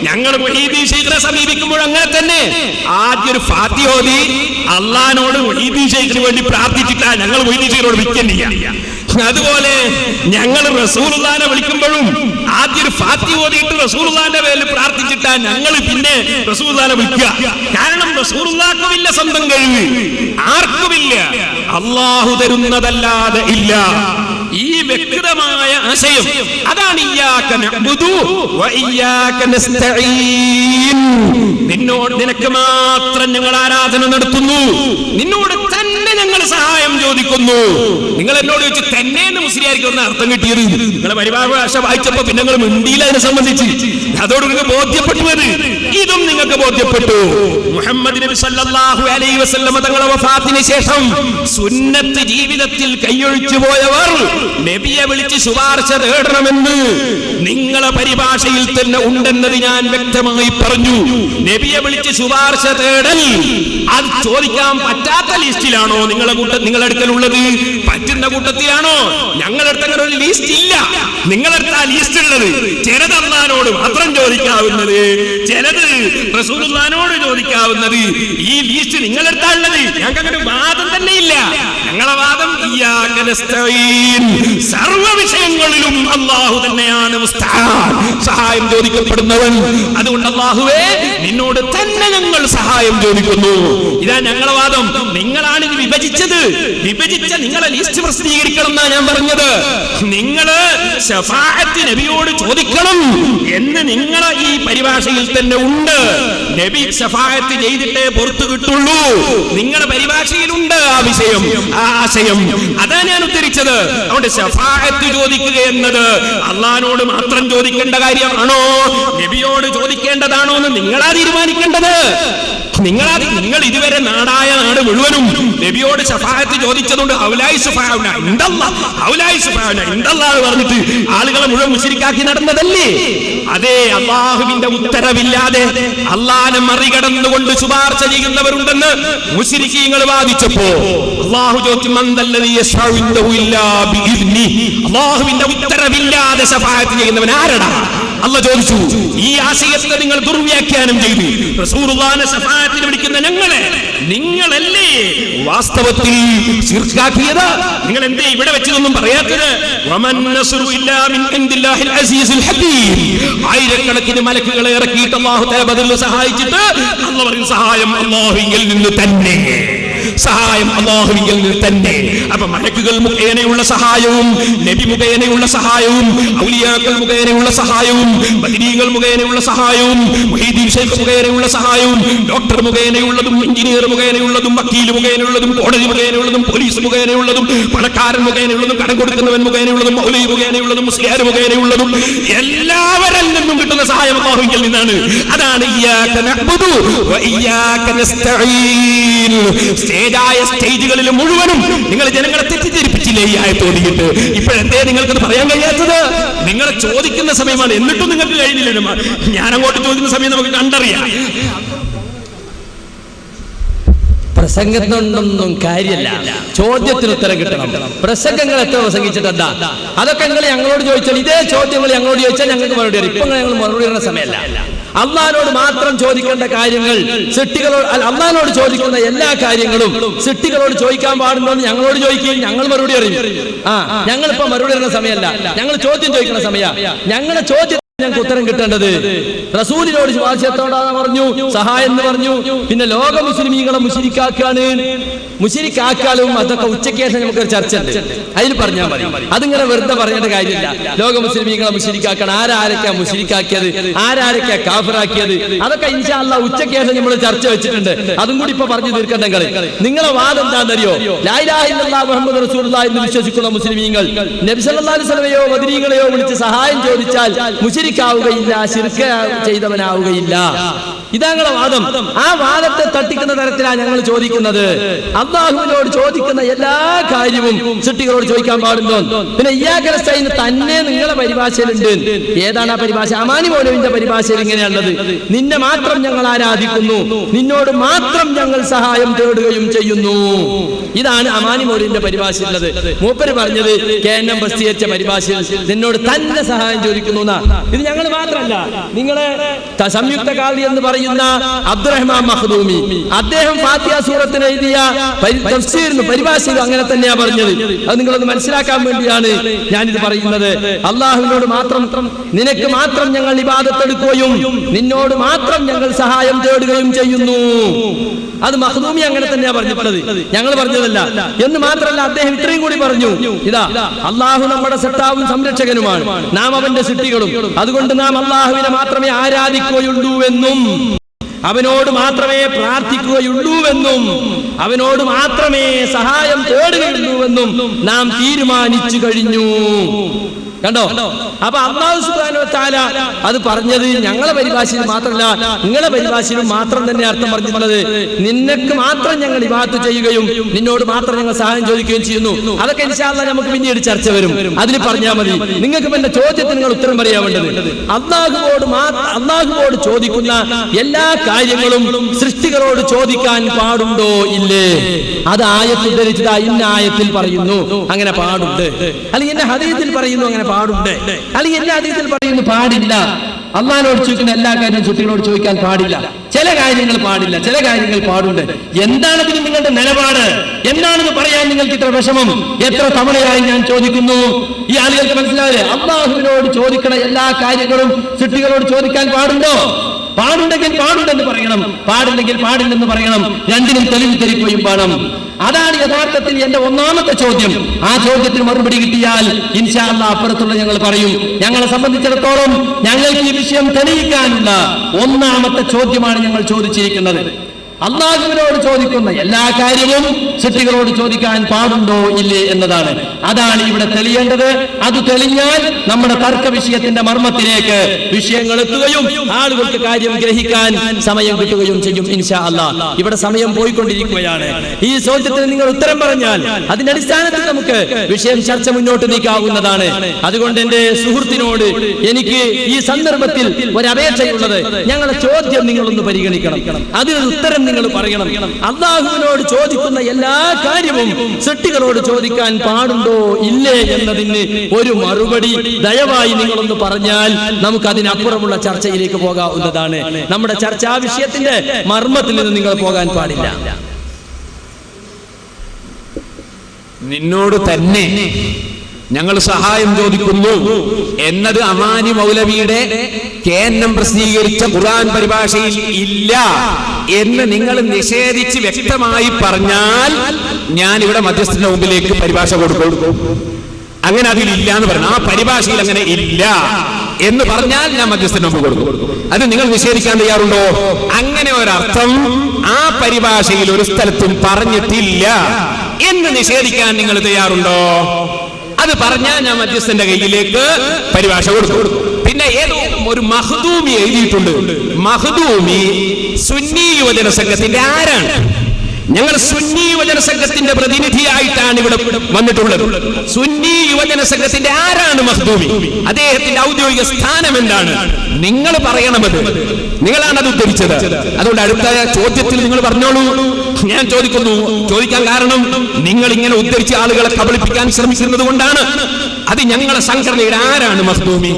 ഞങ്ങൾ മുഹീദ്ദീൻ ശൈഖിനെ സമീപിക്കുമ്പോൾ അങ്ങനെ തന്നെ ആദ്യം ഒരു ഫാത്തിഹ ഓതി അള്ളാഹിനോട് മുഹീദ്ദീൻ ശൈഖിന് വേണ്ടി പ്രാർത്ഥിച്ചിട്ടാ ഞങ്ങൾ മുഹീദ്ദീൻ ശൈഖിനോട് വിൽക്കുന്നില്ല. അതുപോലെ ഞങ്ങൾ റസൂലുള്ളാഹിനെ വിളിക്കുമ്പോഴും ആദ്യം ഒരു ഫാത്തിഹ ഓതിയിട്ട് റസൂലുള്ളാഹിന്റെ പേരിൽ പ്രാർത്ഥിച്ചിട്ടാ ഞങ്ങൾ പിന്നെ റസൂലുള്ളാഹിനെ വിളിക്കുക. കാരണം റസൂലുള്ളാഹിക്കുമില്ല സ്വന്തം കഴിവ്, ആർക്കുമില്ല, അല്ലാഹു തരുന്നതല്ലാതെ ഇല്ല. ഈ വ്യക്തമായ ആശയം അതാണ് ഇയ്യാക നഅ്ബുദു വ ഇയ്യാക നസ്തഈൻ. നിനക്ക് മാത്രം ഞങ്ങൾ ആരാധന നടത്തുന്നു, നിന്നോട് തന്നെ ഞങ്ങൾ സഹായം ചോദിക്കുന്നു. നിങ്ങൾ എന്നോട് ചോദിച്ചു തന്നെ എന്ന് മുസ്ലിയായിരിക്കും ഒന്ന് അർത്ഥം കിട്ടിയത്. നിങ്ങളെ പരിഭാഷ വായിച്ചപ്പോ പിന്നെ നിങ്ങൾ മിണ്ടിയില്ല അതിനെ സംബന്ധിച്ച്. അതോട് നിങ്ങൾക്ക് ബോധ്യപ്പെട്ടു, ഇതും നിങ്ങൾക്ക് ബോധ്യപ്പെട്ടു. മുഹമ്മദ് നബി സല്ലല്ലാഹു അലൈഹി വസല്ലം തങ്ങളുടെ വഫാത്തിന് ശേഷം സുന്നത്ത് ജീവിതത്തിൽ കൈയൊഴിച്ചു പോയവർ നബിയെ വിളിച്ച് ശുപാർശ തേടണമെന്ന് നിങ്ങളെ പരിഭാഷയിൽ തന്നെ ഉണ്ടെന്നത് ഞാൻ വ്യക്തമായി പറഞ്ഞു. നബിയെ വിളിച്ച് ശുപാർശ തേടൽ അത് ചോദിക്കാൻ പറ്റാത്ത ലിസ്റ്റിലാണോ നിങ്ങളുടെ അടുക്കലുള്ളത്? പറ്റുന്ന കൂട്ടത്തിലാണോ? ഞങ്ങളടുത്ത് അങ്ങനെ ഒരു ലിസ്റ്റ് ഇല്ല. നിങ്ങളടുത്ത് ആ ലിസ്റ്റ് ഉള്ളത് ചിലത് അല്ലാഹുവോട് മാത്രം ചോദിക്കാവുന്നത്, ചിലത് റസൂലുള്ളാഹിനോട് ചോദിക്കാവുന്നത്. ഈ ലിസ്റ്റ് നിങ്ങളടുത്താണുള്ളത്. ഞങ്ങൾക്ക് അങ്ങനെ വാദം തന്നെ ഇല്ല. ഞങ്ങളെ വാദം ഇയ്യാക നസ്തഈൻ, സർവ വിഷയങ്ങളിലും അല്ലാഹു തന്നെയാണ് മുസ്തആൻ, സഹായം ചോദിക്കപ്പെടുന്നവൻ. അതുകൊണ്ട് അല്ലാഹുവേ നിന്നോട് തന്നെ ഞങ്ങൾ സഹായം ചോദിക്കുന്നു. ഇതാ ഞങ്ങളെ വാദം. നിങ്ങളാണ് ഇത് വിഭജിച്ചത്. വിഭജിച്ച നിങ്ങളെ ലിസ്റ്റ് പ്രസിദ്ധീകരിക്കണം എന്നാ ഞാൻ പറഞ്ഞത്. നിങ്ങള് ശഫാഅത്ത് നബിയോട് ചോദിക്കണം എന്ന് നിങ്ങളെ ഈ പരിഭാഷയിൽ തന്നെ ഉണ്ട്. നബി ശഫാഅത്ത് ചെയ്തിട്ടേ പുറത്തു കിട്ടുള്ളൂ. നിങ്ങളുടെ പരിഭാഷയിലുണ്ട് ആ വിഷയം, ആ ആശയം. അതാ ഞാൻ ഉദ്ധരിച്ചത്. അതുകൊണ്ട് ശഫാഅത്ത് ചോദിക്കുക എന്നത് അള്ളാഹിനോട് മാത്രം ചോദിക്കേണ്ട കാര്യമാണോ, നബിയോട് ചോദിക്കേണ്ടതാണോ എന്ന് നിങ്ങളാ തീരുമാനിക്കേണ്ടത്. നിങ്ങൾ ഇതുവരെ നാടായ നാട് മുഴുവനും നബിയോട് ശഫാഅത്ത് ചോദിച്ചതുകൊണ്ട് പറഞ്ഞിട്ട് ആളുകളെ മുഴുവൻ മുശ്രിക്കാക്കി നടന്നതല്ലേ? അതേ, അല്ലാഹുവിന്റെ ഉത്തരവില്ലാതെ അല്ലാഹനെ മറികടന്നുകൊണ്ട് ശുപാർശ ചെയ്യുന്നവരുണ്ടെന്ന് മുശ്രിക്കീങ്ങൾ വാദിച്ചപ്പോ അല്ലാഹു ചോദിച്ചു, അല്ലാഹുവിന്റെ ഉത്തരവില്ലാതെ ശഫാഅത്ത് ചെയ്യുന്നവൻ ആരടാ? അല്ലാഹു ചോദിച്ചു. ഈ ആശയത്തെ നിങ്ങൾ ദുർവ്യാഖ്യാനം ചെയ്തു. റസൂലുള്ളാഹിനെ ശഫാഅത്തിന് വിളിക്കുന്ന നിങ്ങളല്ലേ വാസ്തവത്തിൽ ശിർക്കാക്കിയത്? നിങ്ങൾ എന്തേ ഇവിടെ വെച്ചതൊന്നും പറയാത്തത്? ആയിരക്കണക്കിന് മലക്കുകളെ ഇറക്കിയിട്ട് അല്ലാഹു തആല ബദറിൽ സഹായിച്ചിട്ട് അല്ലാഹു പറയും സഹായം അല്ലാഹുവിൽ നിന്ന് തന്നെ, സഹായം അല്ലാഹുവിൽ നിന്ന് തന്നെ. അപ്പൊ മലക്കുകൾ മുഖേനയുള്ള സഹായവും നബി മുഖേനയുള്ള സഹായവും ഔലിയാക്കൾ മുഖേനയുള്ള സഹായവും ബദരീങ്ങൾ മുഖേനയുള്ള സഹായവും മുഹീദ്ദീൻ ശൈഖ് മുഖേനയുള്ള സഹായവും ഡോക്ടർ മുഖേനയുള്ളതും എഞ്ചിനീയർ മുഖേനയുള്ളതും വക്കീൽ മുഖേനയുള്ളതും കോടതി മുഖേനയുള്ളതും പോലീസ് മുഖേനയുള്ളതും പണക്കാരൻ മുഖേനയുള്ളതും കടം കൊടുക്കുന്നവൻ മുഖേനയുള്ളതും മൗലവി മുഖേനയുള്ളതും മുസ്ലിയാർ മുഖേനയുള്ളതും എല്ലാവരിൽ നിന്നും കിട്ടുന്ന സഹായം അല്ലാഹുവിൽ നിന്നാണ്. അതാണ് ഇയ്യാക നഅ്ബുദു വ ഇയ്യാക നസ്തഈൻ. സ്റ്റേജുകളിൽ മുഴുവനും നിങ്ങൾ ജനങ്ങളെ തെറ്റിദ്ധരിപ്പിച്ചില്ലേ ഈ ആയത്ത് ഓതിയിട്ട്? ഇപ്പോഴെന്തേ നിങ്ങൾക്കത് പറയാൻ കഴിയാത്തത്? നിങ്ങളെ ചോദിക്കുന്ന സമയമാണ്, എന്നിട്ടും നിങ്ങൾക്ക് കഴിഞ്ഞില്ല. ഞാൻ അങ്ങോട്ട് ചോദിക്കുന്ന സമയം നമുക്ക് കണ്ടറിയാം. പ്രസംഗത്തിനൊന്നും കാര്യമല്ല, ചോദ്യത്തിന് ഉത്തരം കിട്ടണം. പ്രസംഗങ്ങൾ എത്ര പ്രസംഗിച്ചിട്ടെന്താ? അതൊക്കെ നിങ്ങൾ ഞങ്ങളോട് ചോദിച്ചാൽ, ഇതേ ചോദ്യങ്ങൾ ഞങ്ങളോട് ചോദിച്ചാൽ ഞങ്ങൾക്ക് മറുപടി അറിയും. ഇപ്പൊ ഞങ്ങൾ മറുപടി പറയുന്ന സമയമല്ല. അള്ളാഹിനോട് മാത്രം ചോദിക്കേണ്ട കാര്യങ്ങൾ സൃഷ്ടികളോട്, അള്ളാഹിനോട് ചോദിക്കുന്ന എല്ലാ കാര്യങ്ങളും സൃഷ്ടികളോട് ചോദിക്കാൻ പാടുണ്ടോന്ന് ഞങ്ങളോട് ചോദിക്കുകയും ഞങ്ങൾ മറുപടി അറിയും. ഞങ്ങളിപ്പോ മറുപടി പറയുന്ന സമയമല്ല, ഞങ്ങൾ ചോദ്യം ചോദിക്കുന്ന സമയ. ഞങ്ങളുടെ ചോദ്യം ഞങ്ങൾക്ക് ഉത്തരം കിട്ടേണ്ടത് റസൂലിനോട് ശുപാർശത്തോടാണ് പറഞ്ഞു, സഹായം എന്ന് പറഞ്ഞു. പിന്നെ ലോക മുസ്ലിമീങ്ങളെ മുശ്രിക്കാക്കാലും അതൊക്കെ ഉച്ചയ്ക്ക് ശേഷം നമുക്കൊരു ചർച്ച ഉണ്ട്, അതിൽ പറഞ്ഞാൽ മതി. അതിങ്ങനെ വെറുതെ പറയേണ്ട കാര്യമില്ല. ലോക മുസ്ലിമീങ്ങളെ മുശ്രിക്കാക്കണം, ആരാരൊക്കെയാ മുശ്രിക്കാക്കിയത്, ആരാരൊക്കെയാ കാഫിറാക്കിയത്, അതൊക്കെ ഇൻഷാ അല്ലാഹ് ഉച്ചയ്ക്ക് ശേഷം നമ്മൾ ചർച്ച വെച്ചിട്ടുണ്ട്. അതും കൂടി ഇപ്പൊ പറഞ്ഞു തീർക്കണ്ടെങ്കിൽ നിങ്ങളെ വാദം എന്താണെന്നറിയോ? ലാ ഇലാഹ ഇല്ലല്ലാഹ് മുഹമ്മദ് റസൂലുള്ളാഹി എന്ന് വിശ്വസിക്കുന്ന മുസ്ലിമീങ്ങൾ നബി സല്ലല്ലാഹു അലൈഹി വസല്ലമയോ ബദരീകളെയോ വിളിച്ച് സഹായം ചോദിച്ചാൽ മുശ്രിക്കാവുകയില്ല, ശിർക്ക് ചെയ്തവനാവുകയില്ല. ഇതാങ്ങളുടെ വാദം. ആ വാദത്തെ തട്ടിക്കുന്ന തരത്തിലാണ് ഞങ്ങൾ ചോദിക്കുന്നത്. അല്ലാഹുവിനോട് ചോദിക്കുന്ന എല്ലാ കാര്യവും സൃഷ്ടികളോട് ചോദിക്കാൻ പാടുണ്ടോ? പിന്നെ ഇയ്യാക നസ്തഈൻ തന്നെ നിങ്ങളെ പരിഭാഷയിലുണ്ട്. ഏതാണ് ആ പരിഭാഷ? അമാനി മൗലവിന്റെ പരിഭാഷയിൽ ഇങ്ങനെയുള്ളത്: നിന്നെ മാത്രം ഞങ്ങൾ ആരാധിക്കുന്നു, നിന്നോട് മാത്രം ഞങ്ങൾ സഹായം തേടുകയും ചെയ്യുന്നു. ഇതാണ് അമാനി മൗലവിന്റെ പരിഭാഷയുള്ളത്. മൂപ്പര് പറഞ്ഞത് KNM പ്രസിദ്ധീകരിച്ച പരിഭാഷയിൽ നിന്നോട് തന്നെ സഹായം ചോദിക്കുന്നു. ഇത് ഞങ്ങൾ മാത്രമല്ല, നിങ്ങളെ സംയുക്ത കാളി എന്ന് പറയുന്നത് പറയുന്ന അബ്ദുറഹ്മാൻ മഖ്ദൂമി, അദ്ദേഹം ഫാത്തിഹ സൂറത്തിന് എഴുതിയ തഫ്സീറിന് പരിഭാഷയിലും അങ്ങനെ തന്നെയാ പറഞ്ഞത്. അത് നിങ്ങളൊന്ന് മനസ്സിലാക്കാൻ വേണ്ടിയാണ് ഞാനിത് പറയുന്നത്. അള്ളാഹുവിനോട് മാത്രം, നിനക്ക് മാത്രം ഞങ്ങൾ ഇബാദത്ത് എടുക്കുകയും നിന്നോട് മാത്രം ഞങ്ങൾ സഹായം തേടുകയും ചെയ്യുന്നു. അത് മഖ്ദൂമി അങ്ങനെ തന്നെയാ പറഞ്ഞിട്ടുള്ളത്, ഞങ്ങൾ പറഞ്ഞതല്ല. എന്ന് മാത്രമല്ല, അദ്ദേഹം ഇത്രയും കൂടി പറഞ്ഞു, ഇതാ അള്ളാഹു നമ്മുടെ സൃഷ്ടാവും സംരക്ഷകനുമാണ്, നാം അവന്റെ സൃഷ്ടികളും. അതുകൊണ്ട് നാം അള്ളാഹുവിനെ മാത്രമേ ആരാധിക്കുകയുള്ളൂവെന്നും അവനോട് മാത്രമേ പ്രാർത്ഥിക്കുകയുള്ളൂവെന്നും അവനോട് മാത്രമേ സഹായം തേടുകയുള്ളൂവെന്നും നാം തീരുമാനിച്ചു കഴിഞ്ഞു. കണ്ടോ? അപ്പൊ അല്ലാഹു സുബ്ഹാനഹു വ തആല അത് പറഞ്ഞത് ഞങ്ങളെ പരിഭാഷയിൽ മാത്രമല്ല, നിങ്ങളെ പരിഭാഷയിലും മാത്രം തന്നെ അർത്ഥം പറഞ്ഞിട്ടുള്ളത്. നിനക്ക് മാത്രം ഞങ്ങൾ ഇബാദത്ത് ചെയ്യുകയും നിന്നോട് മാത്രം ഞങ്ങൾ സഹായം ചോദിക്കുകയും ചെയ്യുന്നു. അതൊക്കെ ഇൻഷാ അല്ലാഹ് നമുക്ക് പിന്നീട് ചർച്ച വരും, അതിൽ പറഞ്ഞാൽ മതി. നിങ്ങൾക്ക് എന്റെ ചോദ്യത്തിന് നിങ്ങൾ ഉത്തരം പറയാൻ വേണ്ടത്, അല്ലാഹുവോട് ചോദിക്കുന്ന എല്ലാ കാര്യങ്ങളും സൃഷ്ടികളോട് ചോദിക്കാൻ പാടുണ്ടോ ഇല്ലേ? അത് ആയത്തിൽ ധരിച്ചത് ഇന്ന ആയത്തിൽ പറയുന്നു അങ്ങനെ പാടുണ്ട്, അല്ലെങ്കിൽ എന്നെ ഹദീസിൽ പറയുന്നു അങ്ങനെ പാടുണ്ട്, അല്ലെങ്കിൽ എല്ലാ ഹദീസിൽ പറയുന്നു പാടില്ല. അള്ളാഹിനോട് ചോദിക്കുന്ന എല്ലാ കാര്യവും സൃഷ്ടികളോട് ചോദിക്കാൻ പാടില്ല. ചില കാര്യങ്ങൾ പാടില്ല, ചില കാര്യങ്ങൾ പാടുണ്ട്. എന്താണെങ്കിലും നിങ്ങളുടെ നിലപാട് എന്താണെന്ന് പറയാൻ നിങ്ങൾക്ക് ഇത്ര വിഷമം? എത്ര തവണയായി ഞാൻ ചോദിക്കുന്നു, ഈ ആളുകൾക്ക് മനസ്സിലാവില്ലേ? അള്ളാഹുവിനോട് ചോദിക്കണ എല്ലാ കാര്യങ്ങളും സൃഷ്ടികളോട് ചോദിക്കാൻ പാടുണ്ടോ? പാടുണ്ടെങ്കിൽ പാടുണ്ടെന്ന് പറയണം, പാടില്ലെങ്കിൽ പാടില്ലെന്ന് പറയണം. രണ്ടിനും തെളിവ് ധരിക്കുകയും വേണം. അതാണ് യഥാർത്ഥത്തിൽ എന്റെ ഒന്നാമത്തെ ചോദ്യം. ആ ചോദ്യത്തിന് മറുപടി കിട്ടിയാൽ ഇൻഷാ അല്ലാഹ് അപ്പുറത്തുള്ള ഞങ്ങൾ പറയും. ഞങ്ങളെ സംബന്ധിച്ചിടത്തോളം ഞങ്ങൾക്ക് ഈ വിഷയം തെളിയിക്കാനുള്ള ഒന്നാമത്തെ ചോദ്യമാണ് ഞങ്ങൾ ചോദിച്ചിരിക്കുന്നത്. അള്ളാഹുവിനോട് ചോദിക്കുന്ന എല്ലാ കാര്യവും സൃഷ്ടികളോട് ചോദിക്കാൻ പാടുണ്ടോ ഇല്ലേ എന്നതാണ്. അതാണ് ഇവിടെ തെളിയേണ്ടത്. അത് തെളിഞ്ഞാൽ നമ്മുടെ തർക്ക വിഷയത്തിന്റെ മർമ്മത്തിലേക്ക് വിഷയങ്ങൾ എത്തുകയും ആളുകൾക്ക് കാര്യം ഗ്രഹിക്കാൻ സമയം കിട്ടുകയും ചെയ്യും ഇൻഷാ അല്ലാഹ്. ഇവിടെ സമയം പോയിക്കൊണ്ടിരിക്കുകയാണ്. ഈ ചോദ്യത്തിന് നിങ്ങൾ ഉത്തരം പറഞ്ഞാൽ അതിന്റെ അടിസ്ഥാനത്തിൽ നമുക്ക് വിഷയം ചർച്ച മുന്നോട്ട് നീക്കാവുന്നതാണ്. അതുകൊണ്ട് എന്റെ സുഹൃത്തിനോട് എനിക്ക് ഈ സന്ദർഭത്തിൽ ഒരു അപേക്ഷയുള്ളത്, ഞങ്ങളുടെ ചോദ്യം നിങ്ങളൊന്ന് പരിഗണിക്കണം, അതിനൊരു ഉത്തരം നിങ്ങൾ പറയണം. അല്ലാഹുവിനോട് ചോദിക്കുന്ന എല്ലാ കാര്യവും സൃഷ്ടികളോട് ചോദിക്കാൻ പാടുണ്ടോ ഇല്ലേ എന്നതിന് ഒരു മറുപടി ദയവായി നിങ്ങളൊന്ന് പറഞ്ഞാൽ നമുക്ക് അതിനപ്പുറമുള്ള ചർച്ചയിലേക്ക് പോകാവുന്നതാണ്. നമ്മുടെ ചർച്ചാ വിഷയത്തിന്റെ മർമ്മത്തിൽ നിന്ന് നിങ്ങൾ പോകാൻ പാടില്ല. നിന്നോട് തന്നെ ഞങ്ങൾ സഹായം ചോദിക്കുന്നു എന്നത് അമാനി മൗലവിയുടെ കേന്ദ്രം പ്രസിദ്ധീകരിച്ച ഖുർആൻ പരിഭാഷയിൽ ഇല്ല എന്ന് നിങ്ങൾ നിഷേധിച്ച് വ്യക്തമായി പറഞ്ഞാൽ ഞാൻ ഇവിടെ മധ്യസ്ഥന്റെ മുമ്പിലേക്ക് പരിഭാഷ കൊടുക്കും. അങ്ങനെ അതിലില്ല എന്ന് പറഞ്ഞു, ആ പരിഭാഷയിൽ അങ്ങനെ ഇല്ല എന്ന് പറഞ്ഞാൽ ഞാൻ മധ്യസ്ഥന്റെ മുമ്പ് കൊടുക്കും. അത് നിങ്ങൾ നിഷേധിക്കാൻ തയ്യാറുണ്ടോ? അങ്ങനെ ഒരർത്ഥം ആ പരിഭാഷയിൽ ഒരു സ്ഥലത്തും പറഞ്ഞിട്ടില്ല എന്ന് നിഷേധിക്കാൻ നിങ്ങൾ തയ്യാറുണ്ടോ? അത് പറഞ്ഞാൽ ഞാൻ മധ്യസ്ഥന്റെ കയ്യിലേക്ക് പരിഭാഷ കൊടുക്കും. പിന്നെ ഏതോ ഒരു മഖ്ദൂമി എഴുതിയിട്ടുണ്ട്. മഖ്ദൂമി സുന്നി യുവജന സംഘത്തിന്റെ ആരാണ്? ഞങ്ങൾ സുന്നി യുവജന സംഘത്തിന്റെ പ്രതിനിധിയായിട്ടാണ് ഇവിടെ വന്നിട്ടുള്ളത്. സുന്നി യുവജന സംഘത്തിന്റെ ആരാണ് മഖ്ദൂമി? അദ്ദേഹത്തിന്റെ ഔദ്യോഗിക സ്ഥാനം എന്താണ്? നിങ്ങൾ പറയണമത്. നിങ്ങളാണ് അത് ഉദ്ധരിച്ചത്. അതുകൊണ്ട് അടുത്ത ചോദ്യത്തിൽ നിങ്ങൾ പറഞ്ഞോളൂ. ഞാൻ ചോദിക്കാൻ കാരണം നിങ്ങൾ ഇങ്ങനെ ഉദ്ധരിച്ച ആളുകളെ കബളിപ്പിക്കാൻ ശ്രമിക്കുന്നത് കൊണ്ടാണ്. അത് ഞങ്ങളെ സംഘടനയുടെ ആരാണ് മഖ്ദൂമി?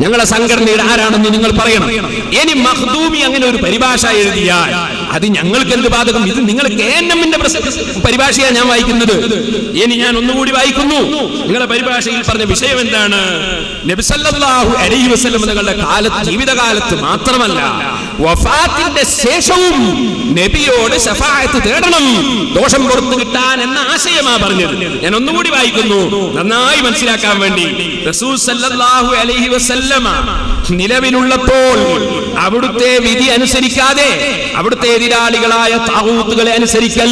ഞങ്ങളെ സംഘടനയുടെ ആരാണെന്ന് നിങ്ങൾ പറയണം. ഇനി മഖ്ദൂമി അങ്ങനെ ഒരു പരിഭാഷ എഴുതിയാൽ അത് ഞങ്ങൾക്ക് എന്ത് ബാധകം? ഇത് നിങ്ങൾ കേഎൻഎമ്മിന്റെ പരിഭാഷയാണ് ഞാൻ വായിക്കുന്നത്. ഇനി ഞാൻ ഒന്നുകൂടി വായിക്കുന്നു. നിങ്ങളുടെ പരിഭാഷയിൽ പറഞ്ഞ വിഷയം എന്താണ്? നബി സല്ലല്ലാഹു അലൈഹി വസല്ലം തങ്ങളുടെ ജീവിതകാലത്ത് മാത്രമല്ല വഫാത്തിന്റെ ശേഷവും നബിയോട് ശഫാഅത്ത് തേടണം, ദോഷം പുറത്തു കിട്ടാൻ എന്ന ആശയമാ പറഞ്ഞത്. ഞാൻ ഒന്നുകൂടി വായിക്കുന്നു നന്നായി മനസ്സിലാക്കാൻ വേണ്ടി. റസൂൽ സല്ലല്ലാഹു അലൈഹി വസല്ലമ നിലവിലുള്ളപ്പോൾ അവിടുത്തെ വിധി അനുസരിക്കാതെ അവിടുത്തെ എതിരാളികളായ താഗൂത്തുകളെ അനുസരിക്കൽ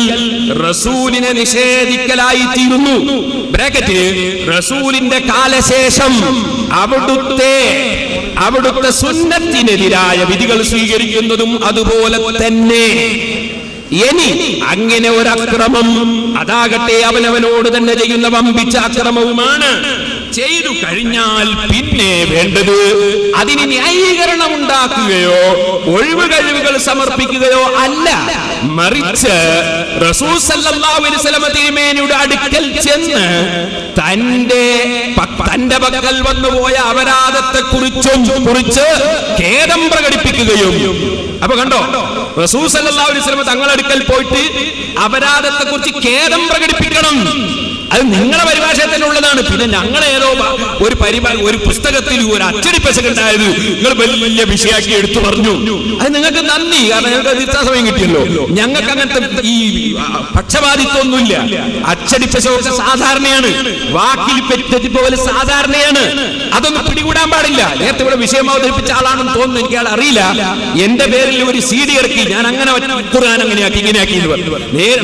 റസൂലിനെ നിഷേധിക്കലായി തീരുന്നു. ബ്രാക്കറ്റ് റസൂലിന്റെ കാലശേഷം അവിടുത്തെ സുന്നത്തിനെതിരായ വിധികൾ സ്വീകരിക്കുന്നതും അതുപോലെ തന്നെ. ഇനി അങ്ങനെ ഒരു അക്രമം അതാകട്ടെ അവനവനോട് തന്നെ ചെയ്യുന്ന വമ്പിച്ച അക്രമവുമാണ്. ചെയ്തു ചെയ്തു കഴിഞ്ഞാൽ പിന്നെ വേണ്ടത് അതിന് ന്യായീകരണം ഉണ്ടാക്കുകയോ ഒഴിവ് കഴിവുകൾ സമർപ്പിക്കുകയോ അല്ല, മറിച്ച് റസൂൽ സല്ലല്ലാഹു അലൈഹി വസല്ലം തിരുമേനിയുടെ അടുക്കൽ ചെന്ന് തന്റെ പക്കൽ വന്നുപോയ അപരാധത്തെ കുറിച്ച് ഖേദം പ്രകടിപ്പിക്കുകയും. അപ്പൊ കണ്ടോ, റസൂൽ സല്ലല്ലാഹു അലൈഹി വസല്ലം തങ്ങളുടെ അടുക്കൽ പോയിട്ട് അപരാധത്തെ കുറിച്ച് ഖേദം പ്രകടിപ്പിക്കണം. അത് നിങ്ങളുടെ പരിഭാഷയിൽ തന്നെ ഉള്ളതാണ്. പിന്നെ ഞങ്ങളേതോ ഒരു പുസ്തകത്തിൽ ഒരു അച്ചടിപ്പശകുണ്ടായത് നിങ്ങൾ വലിയ വിഷയാക്കി എടുത്തു പറഞ്ഞു. അത് നിങ്ങൾക്ക് നന്ദി, കാരണം ഞങ്ങൾക്ക് തിരിച്ചാ സമയം കിട്ടിയല്ലോ. ഞങ്ങൾക്ക് അങ്ങനത്തെ ഈ പക്ഷപാതിത്വമൊന്നുമില്ല. അച്ചടിപ്പശകൊക്കെ സാധാരണയാണ്, വാക്കിൽ തെറ്റിപ്പോകൽ സാധാരണയാണ്. അതൊന്നും പിടികൂടാൻ പാടില്ല. നേരത്തെ ഇവിടെ വിഷയം അവതരിപ്പിച്ച ആളാണെന്ന് തോന്നുന്നു, എനിക്ക് ആൾ അറിയില്ല. എന്റെ പേരിൽ ഒരു CD ഇറക്കി, ഞാൻ അങ്ങനെ ഖുർആൻ അങ്ങനെയാക്കി ഇങ്ങനെയാക്കി എന്ന് പറഞ്ഞു.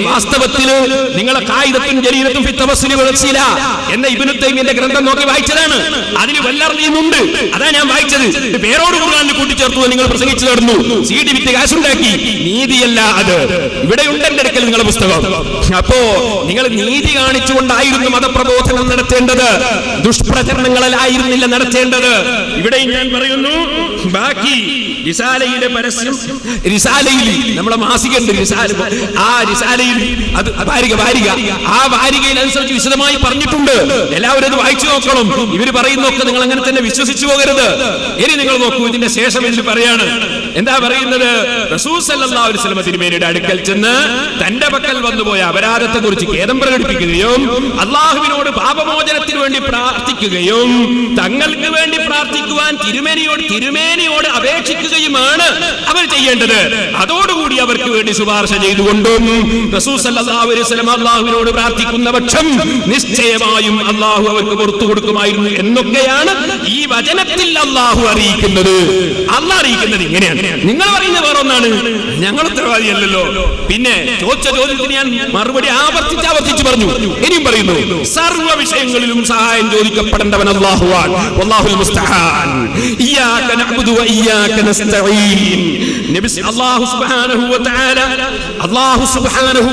വാസ്തവത്തിൽ നിങ്ങളെ ഖായിദത്തുൻ ജരീദത്തുൻ ഫി തവസ്സുലി വൽ വസീല എന്ന ഇബ്നു തൈമിയുടെ ഗ്രന്ഥം നോക്കി വായിച്ചതാണ്. അതിന് വല്ലറിയുന്നുണ്ട്, അതാ ഞാൻ വായിച്ചത്. പേരോട് ഖുർആനിൽ കൂട്ടിച്ചേർത്തു നിങ്ങൾ പ്രസംഗിച്ചു നടന്നു, CD വിറ്റ് കാശുണ്ടാക്കി. നീതിയല്ല അത്. ഇവിടെ ഉണ്ട് എന്റെ അടുക്കൽ നിങ്ങളുടെ പുസ്തകം. അപ്പോ നിങ്ങൾ നീതി കാണിച്ചുകൊണ്ടായിരുന്നു മതപ്രബോധനം നടത്തേണ്ടത്, ദുഷ്പ്രചരണങ്ങളിലായിരുന്നില്ല നടത്തേണ്ടത്. ഇവിടെ ഞാൻ പറയുന്നു, ബാക്കി റിസാലയുടെ പരസ്യം, റിസാലയിൽ നമ്മളെ മാസികയുണ്ട് റിസാല, ആ റിസാലയിൽ അത് വാരിക ആ വാരികയിൽ അനുസരിച്ച് വിശദമായി പറഞ്ഞിട്ടുണ്ട്. എല്ലാവരും അത് വായിച്ചു നോക്കണം. ഇവര് പറയുന്നൊക്കെ നിങ്ങൾ അങ്ങനെ തന്നെ വിശ്വസിച്ചു പോകരുത്. ഇനി നിങ്ങൾ നോക്കൂ, ഇതിന്റെ ശേഷം ഇതിൽ പറയാണ്, എന്താ പറയുന്നത്? റസൂൽ സല്ലല്ലാഹു അലൈഹി വസല്ലം തിരുമേനിയുടെ അടുക്കൽ ചെന്ന് തന്റെ പക്കൽ വന്നുപോയ അപരാധത്തെ കുറിച്ച് ഖേദം പ്രകടിപ്പിക്കുകയും അള്ളാഹുവിനോട് പാപമോചനത്തിന് വേണ്ടി പ്രാർത്ഥിക്കുകയും തങ്ങൾക്ക് വേണ്ടി പ്രാർത്ഥിക്കുവാൻ തിരുമേനിയോട് അപേക്ഷിക്കുകയുമാണ് അവർ ചെയ്യേണ്ടത്. അതോടുകൂടി അവർക്ക് വേണ്ടി ശുപാർശ ചെയ്തുകൊണ്ടും റസൂൽ സല്ലല്ലാഹു അലൈഹി വസല്ലം അള്ളാഹുവിനോട് പ്രാർത്ഥിക്കുന്ന പക്ഷം നിശ്ചയമായും അള്ളാഹു അവർക്ക് പുറത്തു കൊടുക്കുമായിരുന്നു എന്നൊക്കെയാണ് ഈ വചനത്തിൽ അള്ളാഹു അറിയിക്കുന്നത്. അള്ളാഹ് അറിയിക്കുന്നത് ഇങ്ങനെയാണ്. നിങ്ങൾ പറയുന്നത് വേറെ ഒന്നാണ്. ഞങ്ങൾ ഉത്തരവാദിയല്ലല്ലോ. പിന്നെ ചോദിച്ച ചോദ്യത്തിന് ഞാൻ മറുപടി ആവർത്തിച്ച് പറഞ്ഞു. ഇനിയും പറയുന്നു, സർവ്വ വിഷയങ്ങളിലും സഹായം ചോദിക്കപ്പെടേണ്ടവൻ അല്ലാഹുവാൻ. വല്ലാഹുൽ മുസ്തആൻ. ഇയ്യാക നഅ്ബുദു വ ഇയ്യാക നസ്തഈൻ. നബി അല്ലാഹു സുബ്ഹാനഹു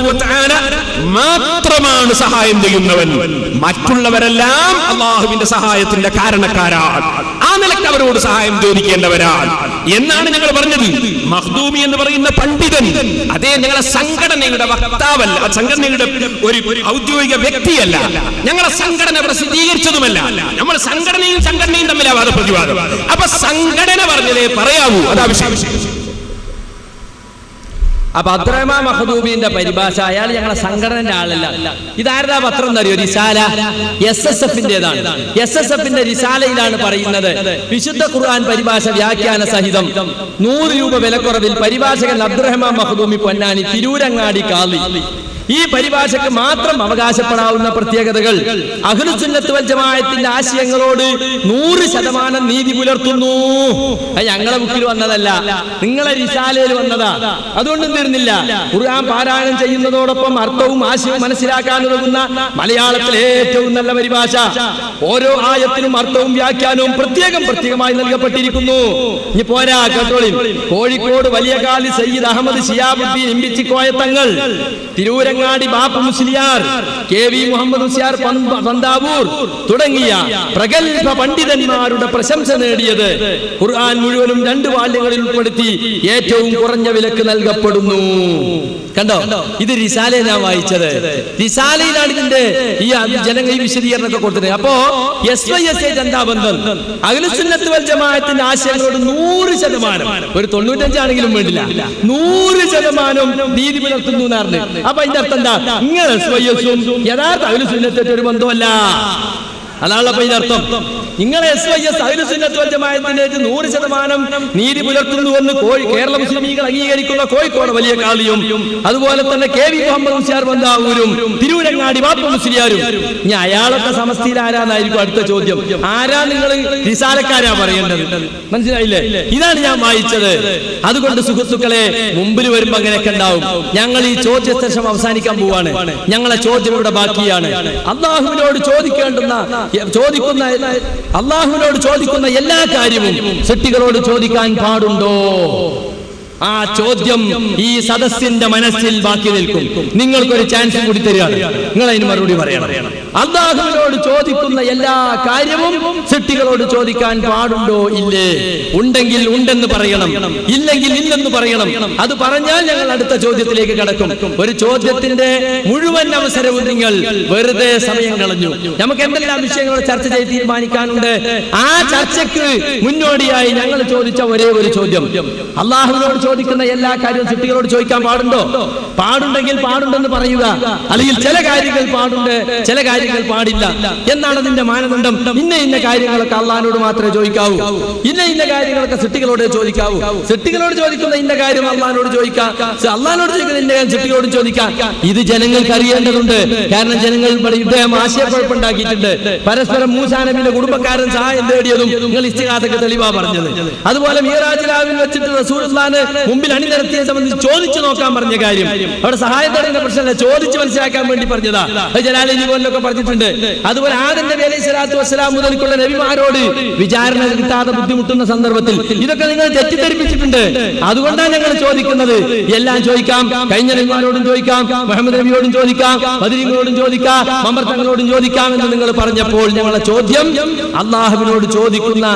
വ തആല മാത്രമാണ് സഹായം ചെയ്യുന്നവൻ. മറ്റുള്ളവരെല്ലാം അല്ലാഹുവിന്റെ സഹായത്തിന്റെ കാരണക്കാരാണ്. ആ നിലയ്ക്ക് അവരോട് സഹായം ചോദിക്കേണ്ടവരാണ് എന്നാണ് ഞങ്ങൾ പറഞ്ഞത്. മഖ്ദൂമി എന്ന് പറയുന്ന പണ്ഡിതൻ അതേ ഞങ്ങളെ സംഘടനയുടെ വക്താവല്ല, സംഘടനയുടെ ഒരു ഔദ്യോഗിക വ്യക്തിയല്ല, ഞങ്ങളെ സംഘടന പ്രസിദ്ധീകരിച്ചതുമല്ല. നമ്മൾ സംഘടനയും തമ്മിലാ വാദപ്രതിവാദം. അപ്പൊ സംഘടന പറഞ്ഞതേ പറയാവൂ, അതാ വിഷയം. അപ്പൊ അബ്ദുറഹ്മാൻ മഖ്ദൂമിന്റെ പരിഭാഷ, അയാൾ ഞങ്ങളെ സംഘടനയുടെ ആളല്ല. ഇതാരുടെ പത്രം എന്നറിയോ? റിസാല, SSFന്റേതാണ്. SSFന്റെ റിസാലയിലാണ് പറയുന്നത്, വിശുദ്ധ ഖുർആൻ പരിഭാഷ വ്യാഖ്യാന സഹിതം 100 രൂപ വിലക്കുറവിൽ പരിഭാഷകൻ അബ്ദുറഹ്മാൻ മഖ്ദൂമി പൊന്നാനി, തിരൂരങ്ങാടി കാളി. ഈ പരിഭാഷയ്ക്ക് മാത്രം അവകാശപ്പെടാവുന്ന പ്രത്യേകതകൾ അഹ്ലുസുന്നത്ത് വൽ ജമാഅത്തിന്റെ ആശയങ്ങളോട് 100% നീതി പുലർത്തുന്നു. ഞങ്ങളെ ബുക്കിൽ വന്നതല്ല, നിങ്ങളെ റിസാലയിൽ വന്നതാ. അതുകൊണ്ടും തീർന്നില്ല, ഖുർആൻ പാരായണം ചെയ്യുന്നതോടൊപ്പം അർത്ഥവും ആശയവും മനസ്സിലാക്കാൻ ഉതകുന്ന മലയാളത്തിലെ ഏറ്റവും നല്ല പരിഭാഷ. ഓരോ ആയത്തിനും അർത്ഥവും വ്യാഖ്യാനവും പ്രത്യേകമായി നൽകപ്പെട്ടിരിക്കുന്നു. ഇനി പോരാ, കേട്ടോളി. കോഴിക്കോട് വലിയ കാലി സയ്യിദ് അഹമ്മദ് ശിയാബുദ്ദീൻ ഇമ്പിച്ചിക്കോയ തങ്ങൾ, തിരൂരങ്ങാടി ബാപ്പു മുസ്ലിയാർ, KV മുഹമ്മദ് മുസ്ലിയാർ പന്താവൂർ തുടങ്ങിയ പ്രഗത്ഭ പണ്ഡിതന്മാരുടെ പ്രശംസ നേടിയത് ഖുർആൻ മുഴുവനും 2 വാല്യങ്ങളിൽ ഉൾപ്പെടുത്തി ഏറ്റവും കുറഞ്ഞ വിലക്ക് നൽകപ്പെടുന്നു. കണ്ടോ, ഇത് റിസാല ഞാൻ വായിച്ചത്. റിസാലയിലാണ് ഇതിന്റെ ഈ ജനങ്ങൾ വിശദീകരണമൊക്കെ കൊടുത്തത്. അപ്പോ SYSA എന്താ ബന്ധം? അഹ്ലുസുന്നത്ത് വൽ ജമാഅത്തിന്റെ ആശയങ്ങളോട് 100%, ഒരു 95 ആണെങ്കിലും വേണ്ടില്ല, 100% നീതി പുലർത്തുന്നു എന്നാണ്. അപ്പൊ അതിന്റെ അർത്ഥം എന്താ? നിങ്ങൾ SYSഉം യഥാർത്ഥ അഹ്ലുസുന്നത്തെ ഒരു ബന്ധമല്ല. അതാണല്ലോ ഇതിന്റെ അർത്ഥം. നിങ്ങൾ SYS അഹ്ലുസുന്നത്ത് വൽ ജമാഅത്തിന്റെ 100% നീതി പുലർത്തുന്നുവെന്ന് കേരള മുസ്ലിമീങ്ങൾ അംഗീകരിക്കുന്ന കോഴിക്കോട് വലിയ കാളിയും അതുപോലെ തന്നെ KV മുഹമ്മദ് മുസ്ലിയാർ പന്താവൂരും തിരൂരങ്ങാടി ബാപ്പു മുസ്ലിയാരും. ഇനി അയാളൊക്കെ സമസ്തയിൽ ആരാന്നായിരിക്കും അടുത്ത ചോദ്യം. ആരാ നിങ്ങൾ റിസാലക്കാരാ പറയേണ്ടത്? മനസ്സിലായില്ലേ? ഇതാണ് ഞാൻ വായിച്ചത്. അതുകൊണ്ട് സുഹൃത്തുക്കളെ, മുമ്പിൽ വരുമ്പോ അങ്ങനെയൊക്കെ ഉണ്ടാവും. ഞങ്ങൾ ഈ ചോദ്യശേഷം അവസാനിക്കാൻ പോവാണ്. ഞങ്ങളെ ചോദ്യം ഇവിടെ ബാക്കിയാണ്. അള്ളാഹുവിനോട് ചോദിക്കുന്ന എല്ലാ കാര്യവും സൃഷ്ടികളോട് ചോദിക്കാൻ പാടുണ്ടോ? ആ ചോദ്യം ഈ സദസ്സിന്റെ മനസ്സിൽ ബാക്കി നിൽക്കും. നിങ്ങൾക്കൊരു ചാൻസ് കൂടി തരികയാണ്, നിങ്ങൾ അതിന് മറുപടി പറയണം. അല്ലാഹുവിനോട് ചോദിക്കുന്ന എല്ലാ കാര്യവും സൃഷ്ടികളോട് ചോദിക്കാൻ പാടുണ്ടോ ഇല്ലേ? ഉണ്ടെങ്കിൽ ഉണ്ടെന്ന് പറയണം, ഇല്ലെങ്കിൽ ഇല്ലെന്ന് പറയണം. അത് പറഞ്ഞാൽ ഞങ്ങൾ അടുത്ത ചോദ്യത്തിലേക്ക് കടക്കും. ഒരു ചോദ്യത്തിന്റെ മുഴുവൻ അവസരവും നിങ്ങൾ വെറുതെ സമയം കളഞ്ഞു. നമുക്ക് എന്തെല്ലാം വിഷയങ്ങൾ ചർച്ച ചെയ്ത് തീരുമാനിക്കാനുണ്ട്. ആ ചർച്ചയ്ക്ക് മുന്നോടിയായി ഞങ്ങൾ ചോദിച്ച ഒരേ ഒരു ചോദ്യം, അള്ളാഹുവിനോട് ചോദിക്കുന്ന എല്ലാ കാര്യവും സൃഷ്ടികളോട് ചോദിക്കാൻ പാടുണ്ടോ? പാടുണ്ടെങ്കിൽ പാടുണ്ടെന്ന് പറയുക, അല്ലെങ്കിൽ ചില കാര്യങ്ങൾ പാടുണ്ട്, ചില കാര്യങ്ങൾ പാടില്ല എന്നാണ് അതിന്റെ മാനദണ്ഡം. ഇന്ന കാര്യങ്ങളൊക്കെ അള്ളാഹിനോട് മാത്രമേ ചോദിക്കാവൂ, ഇന്ന കാര്യങ്ങളൊക്കെ സൃഷ്ടികളോട് ചോദിക്കാവൂ. സൃഷ്ടികളോട് ചോദിക്കുന്ന ഇന്ന കാര്യം അള്ളാഹിനോട് ചോദിക്കാം, അള്ളാഹിനോട് ചോദിക്കുന്ന ഇന്ന കാര്യം സൃഷ്ടികളോട് ചോദിക്കാം. ഇത് ജനങ്ങൾക്ക് അറിയേണ്ടതുണ്ട്. കാരണം ജനങ്ങൾ ഇദ്ദേഹം ആശയക്കുഴപ്പമുണ്ടാക്കിയിട്ടുണ്ട്. പരസ്പരം മൂസാ നബിയുടെ കുടുംബക്കാരൻ സഹായം തേടിയതും നിങ്ങൾ ഇസ്തിഗാസക്ക് തെളിവാ പറഞ്ഞത്. അതുപോലെ മിഅ്റാജ് രാവിൽ വെച്ചിട്ട് റസൂലുള്ളാഹിനെ മുമ്പിൽ അണിനിരത്തിയെ സംബന്ധിച്ച് ചോദിച്ചു നോക്കാൻ പറഞ്ഞ കാര്യം, അവിടെ സഹായം തേടുന്ന പ്രശ്നമല്ല, ചോദിച്ച് മനസ്സിലാക്കാൻ വേണ്ടി പറഞ്ഞതാ. ജലാലിനി പോലൊക്കെ പറഞ്ഞിട്ടുണ്ട്. അതുപോലെ ആദം നബി അലൈഹി സ്വലാത്തു വസ്സലാം മുതൽക്കുള്ള നബിമാരോട് വിചാരണ കിട്ടാതെ ബുദ്ധിമുട്ടുന്ന സന്ദർഭത്തിൽ ഇതൊക്കെ നിങ്ങൾ തെറ്റിദ്ധരിപ്പിച്ചിട്ടുണ്ട്. അതുകൊണ്ടാണ് ഞങ്ങൾ ചോദിക്കുന്നത്. എല്ലാം ചോദിക്കാം, കഴിഞ്ഞ നബിമാരോടും ചോദിക്കാം, മുഹമ്മദ് നബിയോടും ചോദിക്കാം, ബദരീങ്ങളോടും ചോദിക്കാം, മമ്പർത്തങ്ങളോടും ചോദിക്കാം എന്ന് നിങ്ങൾ പറഞ്ഞപ്പോൾ ഞങ്ങളുടെ ചോദ്യം, അള്ളാഹുവിനോട് ചോദിക്കുന്ന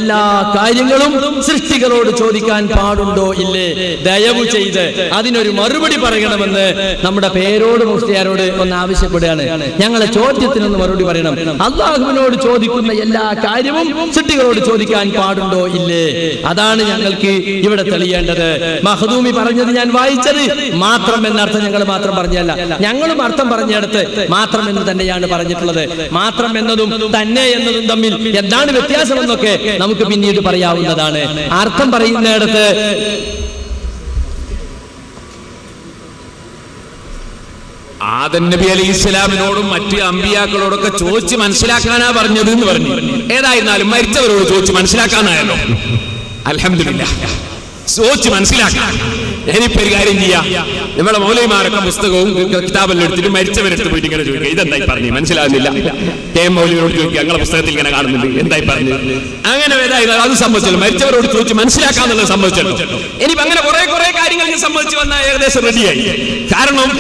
എല്ലാ കാര്യങ്ങളും സൃഷ്ടികളോട് ചോദിക്കാൻ പാടുണ്ടോ ഇല്ലേ? ദയവ് ചെയ്ത് അതിനൊരു മറുപടി പറയണമെന്ന് നമ്മുടെ പേരോട് മുഫ്തിയാരോട് ഒന്ന് ആവശ്യപ്പെടുകയാണ്. ഞങ്ങളെ ചോദ്യത്തിനൊന്ന് മറുപടി പറയണം. അള്ളാഹുവിനോട് ചോദിക്കുന്ന എല്ലാ കാര്യവും സൃഷ്ടികളോട് ചോദിക്കാൻ പാടുണ്ടോ ഇല്ലേ? അതാണ് ഞങ്ങൾക്ക് ഇവിടെ തെളിയേണ്ടത്. മഖ്ദൂമി പറഞ്ഞത് ഞാൻ വായിച്ചത് മാത്രം എന്നർത്ഥം ഞങ്ങൾ മാത്രം പറഞ്ഞല്ല, ഞങ്ങളും അർത്ഥം പറഞ്ഞെടുത്ത് മാത്രം എന്ന് തന്നെയാണ് പറഞ്ഞിട്ടുള്ളത്. മാത്രം എന്നതും തന്നെ എന്നതും തമ്മിൽ എന്താണ് വ്യത്യാസമെന്നൊക്കെ നമുക്ക് പിന്നീട് പറയാവുന്നതാണ്. അർത്ഥം പറയുന്നിടത്ത് ആദം നബി അലൈഹി ഇസ്ലാമിനോടും മറ്റ് അമ്പിയാക്കളോടൊക്കെ ചോദിച്ച് മനസ്സിലാക്കാനാ പറഞ്ഞത് എന്ന് പറഞ്ഞു. ഏതായിരുന്നാലും മരിച്ചവരോട് ചോദിച്ച് മനസ്സിലാക്കാനായല്ലോ. അൽഹംദുലില്ലാഹ്, ചോദിച്ച് മനസ്സിലാക്കാം. ഇനിയിപ്പോ ഒരു കാര്യം ചെയ്യാം, നമ്മുടെ മൗലവിമാരൊക്കെ പുസ്തകവും കിതാബെല്ലാം എടുത്തിട്ട് മരിച്ചവരെടുത്ത് പോയിട്ട് ഇങ്ങനെ ചോദിക്കുക, ഇതെന്തായി പറഞ്ഞു മനസ്സിലാകുന്നില്ല. മൗലവിനോട് ചോദിക്കുക, ഞങ്ങളെ പുസ്തകത്തിൽ ഇങ്ങനെ കാണുന്നുണ്ട്, എന്തായി പറഞ്ഞു. അങ്ങനെ ഏതായാലും അത് സംഭവിച്ചല്ലോ, മരിച്ചവരോട് ചോദിച്ച് മനസ്സിലാക്കാന്നുള്ളത് സംഭവിച്ചല്ലോ. ഇനിയിപ്പോ അങ്ങനെ കുറെ കാര്യങ്ങൾ സംഭവിച്ചു വന്നാൽ ഏകദേശം റെഡിയായി. കാരണം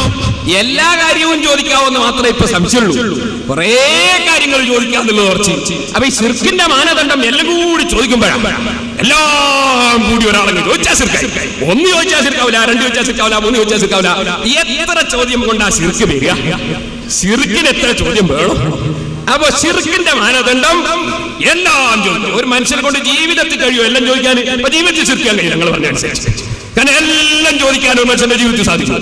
എല്ലാ കാര്യവും ചോദിക്കാവുന്ന മാത്രമേ ഇപ്പൊ സംശയമുള്ളൂ. കുറെ കാര്യങ്ങൾ ചോദിക്കാന്നുള്ളത് കുറച്ച്. അപ്പൊ ഈ ശിർക്കിന്റെ മാനദണ്ഡം എല്ലാം കൂടി ചോദിക്കുമ്പോഴാണ് എല്ലാം കൂടി ഒരാളെ ചോദിച്ചാൽ ശിർക്കായി. ഒന്ന് ചോദിച്ചാൽ ശിർക്കാവില്ല, രണ്ട് ചോദിച്ചാൽ ശിർക്കാവില്ല, മൂന്ന് ചോദിച്ചാൽ ശിർക്കാവില്ല. എത്ര ചോദ്യം കൊണ്ടാ ശിർക്ക് വരിക? ശിർക്കിന് എത്ര ചോദ്യം വേണം? അപ്പൊ ശിർക്കിന്റെ മാനദണ്ഡം എല്ലാം ചോദിക്കും. ഒരു മനുഷ്യനെ കൊണ്ട് ജീവിതത്തിൽ കഴിയും എല്ലാം ചോദിക്കാൻ. അപ്പൊ ജീവിതത്തിൽ ശിർക്കാൻ കഴിയും ഞങ്ങൾ പറഞ്ഞ അനുസരിച്ച്. കാരണം എല്ലാം ചോദിക്കാൻ ഒരു മനുഷ്യന്റെ ജീവിതത്തിൽ സാധിക്കും.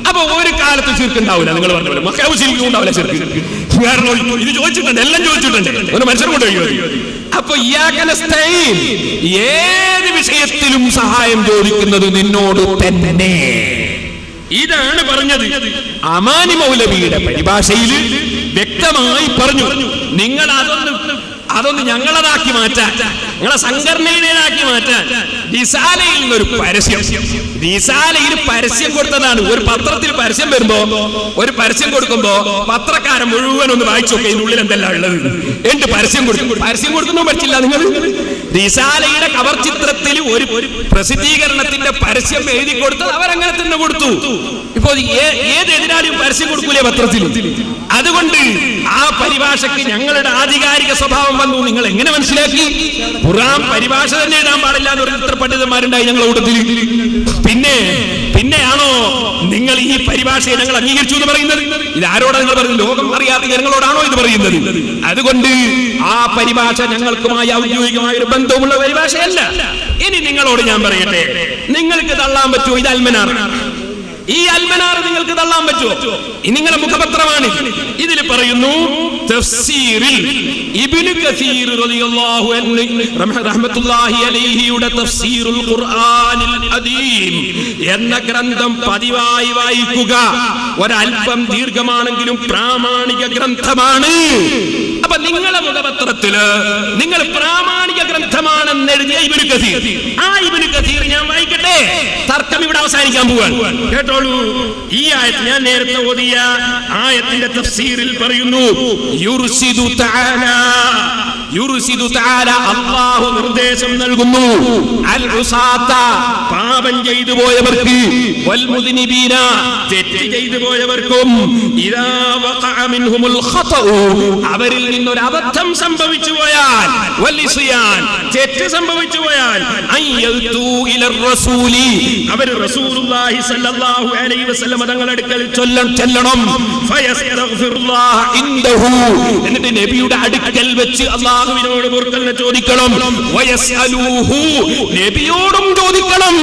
അപ്പൊ ഒരു കാലത്ത് ശിർക്ക് ഉണ്ടാവില്ല. നിങ്ങൾ പറഞ്ഞ പോലെ മക്കാവ് ശരിക്കും ഉണ്ടാവില്ല ശിർക്ക്. കാരണം ഇത് ചോദിച്ചിട്ടുണ്ട്, എല്ലാം ചോദിച്ചിട്ടുണ്ട്, ഒരു മനുഷ്യനെ കൊണ്ട് കഴിയും. അപ്പൊ ഏത് വിഷയത്തിലും സഹായം ചോദിക്കുന്നത് നിന്നോട് തന്നെ. ഇതാണ് പറഞ്ഞത്. അമാനി മൗലവിയുടെ പരിഭാഷയിൽ വ്യക്തമായി പറഞ്ഞു, നിങ്ങൾ അതൊന്ന് ഞങ്ങളതാക്കി മാറ്റാൻ, നിങ്ങളെ സംഘടനയുടേതാക്കി മാറ്റാൻ റിസാലയിൽ നിന്നൊരു പരസ്യം, റിസാലയിൽ പരസ്യം കൊടുത്തതാണ്. ഒരു പത്രത്തിൽ പരസ്യം വരുമ്പോ, ഒരു പരസ്യം കൊടുക്കുമ്പോ പത്രക്കാരൻ മുഴുവൻ ഒന്ന് വായിച്ചു നോക്കുക ഇതിനുള്ളിൽ എന്തെല്ലാം ഉള്ളത്. എന്നിട്ട് പരസ്യം കൊടുക്കുന്നു പറ്റില്ല. നിങ്ങൾ റിസാലയുടെ കവർ ചിത്രത്തിൽ ഒരു പ്രസിദ്ധീകരണത്തിന്റെ പരസ്യം എഴുതി കൊടുത്തത് അവരങ്ങനെ തന്നെ കൊടുത്തു. ഇപ്പൊ ഏത് എതിരാളിയും പരസ്യം കൊടുക്കൂലേ പത്രത്തിൽ? അതുകൊണ്ട് ആ പരിഭാഷയ്ക്ക് ഞങ്ങളുടെ ആധികാരിക സ്വഭാവം വന്നു. നിങ്ങൾ എങ്ങനെ മനസ്സിലാക്കി? ഖുർആൻ പരിഭാഷ തന്നെ എഴുതാൻ പാടില്ല എന്ന് പറഞ്ഞ എത്ര പണ്ഡിതന്മാരുണ്ടായി ഞങ്ങളുടെ കൂട്ടത്തിൽ. പിന്നെയാണോ നിങ്ങൾ ഈ പരിഭാഷയെ ഞങ്ങൾ അംഗീകരിച്ചു എന്ന് പറയുന്നത്? ഇത് ആരോടാണ് നിങ്ങൾ പറയുന്നത്? ലോകം അറിയാത്ത ജനങ്ങളോടാണോ ഇത് പറയുന്നത്? അതുകൊണ്ട് ആ പരിഭാഷ ഞങ്ങൾക്കുമായി ഔദ്യോഗികമായ ഒരു ബന്ധവുമുള്ള പരിഭാഷയല്ല. ഇനി നിങ്ങളോട് ഞാൻ പറയട്ടെ, നിങ്ങൾക്ക് തള്ളാൻ പറ്റുമോ? ഇത് അൽമനാർ. ഈ അൽമനാർ നിങ്ങൾക്ക് തള്ളാൻ പറ്റുമോ? നിങ്ങളുടെ മുഖപത്രമാണ്. ഇതിൽ പറയുന്നു, തഫ്സീറിൽ ഇബ്നു കസീർ റളിയല്ലാഹു അൻഹു റഹ്മത്തുള്ളാഹി അലൈഹിയുടെ തഫ്സീറുൽ ഖുർആനിൽ അദീം എന്ന ഗ്രന്ഥം പതിവായി വായിക്കുക. ഒരൽപ്പം ദീർഘമാണെങ്കിലും പ്രാമാണിക ഗ്രന്ഥമാണ്. അപ്പൊ നിങ്ങളുടെ മുഖപത്രത്തില് നിങ്ങൾ പ്രാമാണിക ഗ്രന്ഥമാണെന്ന് എഴുതിയ ഇബ്നു കസീർ, ആ ഇബ്നു കസീർ ഞാൻ വായിക്കട്ടെ. തർക്കം ഇവിടെ അവസാനിക്കാൻ പോവാണ്. കേട്ടോളൂ. ഈ ആയത്ത് ഞാൻ നേരത്തെ ഓതിയ ആയത്തിന്റെ തഫ്സീറിൽ പറയുന്നു, യുർസിദു തആല യുർസിദു തആല അല്ലാഹു നിർദ്ദേശം നൽകുന്നു അൽ ഉസാത പാപം ചെയ്തു പോയവർക്ക് വൽ മുദ്നിബീന തെറ്റ് ചെയ്തു പോയവർക്കും ഇദാ വഖഅ മിൻഹുൽ ഖതഉ അവരിൽ നിന്നൊരു അബദ്ധം സംഭവിച്ചു പോയാൽ വൽ ഇസ്യാൻ തെറ്റ് സംഭവിച്ചു പോയാൽ അയ്യതു ഇലർ റസൂലി അവർ റസൂലുള്ളാഹി സ്വല്ലല്ലാഹു അലൈഹി വസല്ലം തങ്ങളുടെ അടുക്കൽ ചെല്ലണം ഫയസ്തഗ്ഫിറുല്ലാഹ ഇൻദഹു എന്നിട്ട് നബിയുടെ അടുക്കൽ വെച്ച് അല്ലാഹുവിനോട് പൊറുക്കലിനെ ചോദിക്കണം വയസ്അലൂഹു നബിയോടും ചോദിക്കണം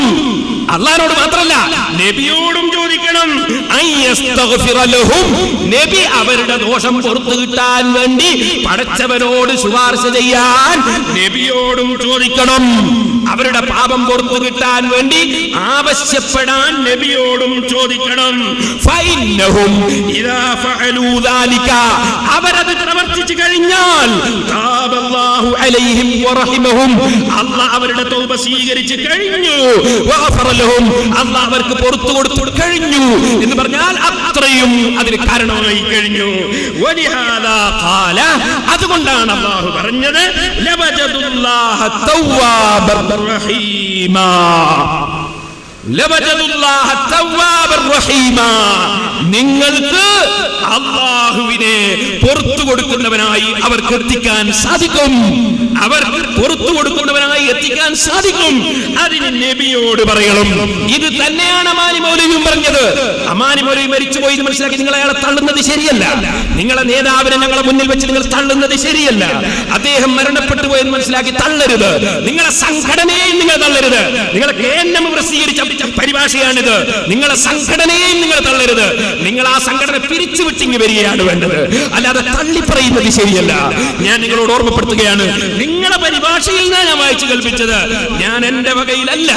അല്ലാഹുവോട് മാത്രമല്ല നബിയോടും ചോദിക്കണം അയ്യസ്തഗ്ഫിറ ലഹും നബി അവരുടെ ദോഷം പുറത്തു കിട്ടാൻ വേണ്ടി പടച്ചവനോട് ശുപാർശ ചെയ്യാൻ നബിയോടും ചോദിക്കണം അവരുടെ പാപം പുറത്തു കിട്ടാൻ വേണ്ടി ആവശ്യപ്പെടാൻ നബിയോടും ചോദിക്കണം ഫഇന്നഹും ഇദാ ഫഅലൂ ദാലിക അവരത് പ്രവർത്തിച്ചു കഴിഞ്ഞാൽ തആബല്ലാഹു അലൈഹിം വറഹിമഹും അല്ലാഹു അവരുടെ തൗബ സ്വീകരിച്ചു കഴിഞ്ഞു വഗഫറ ലഹും അല്ലാഹു അവർക്ക് പുറത്തു കൊടുത്തു കഴിഞ്ഞു എന്ന് പറഞ്ഞാൽ അത്രയും അതിന് കാരണമായി കഴിഞ്ഞു വലിഹാദാ ഖാല അതുകൊണ്ടാണ് അല്ലാഹു പറഞ്ഞത് ലവജദുല്ലാഹ തവ്വാബർ റഹീമാ ലവജദുല്ലാഹ തവ്വാബർ റഹീമാ നിങ്ങൾക്ക് അല്ലാഹുവിനെ പുറത്തു കൊടുക്കുന്നവനായി അവർക്ക് എത്തിക്കാൻ സാധിക്കും അവർക്ക് പുറത്തു കൊടുക്കുന്നവനായി എത്തിക്കാൻ സാധിക്കും അതിന് നബിയോട് പറയണം ഇത് തന്നെയാണ് അമാനി മൗലവിയും പറഞ്ഞത് അമാനി മൗലവി മരിച്ചുപോയി എന്ന് മനസ്സിലാക്കി നിങ്ങൾ അയാളെ തള്ളുന്നത് ശരിയല്ല നിങ്ങളെ നേതാവിനെ ഞങ്ങളെ മുന്നിൽ വെച്ച് നിങ്ങൾ തള്ളുന്നത് ശരിയല്ല അദ്ദേഹം മരണപ്പെട്ടു പോയെന്ന് മനസ്സിലാക്കി തള്ളരുത് നിങ്ങളെ സംഘടനയെയും നിങ്ങൾ തള്ളരുത് നിങ്ങളെ കേന്ദ്രം പ്രസിദ്ധീകരിച്ച പരിഭാഷയാണിത് നിങ്ങളെ സംഘടനയെയും നിങ്ങൾ തള്ളരുത് നിങ്ങൾ ആ സംഘടന പിരിച്ചുവിട്ടിങ്ങി വരികയാണ് വേണ്ടത് അല്ലാതെ തള്ളി പറയുന്നത് ശരിയല്ല ഞാൻ നിങ്ങളോട് ഓർമ്മപ്പെടുത്തുകയാണ് നിങ്ങളെ പരിഭാഷയിൽ ഞാൻ വായിച്ചു കൽപ്പിച്ചത് ഞാൻ എന്റെ വകയിലല്ല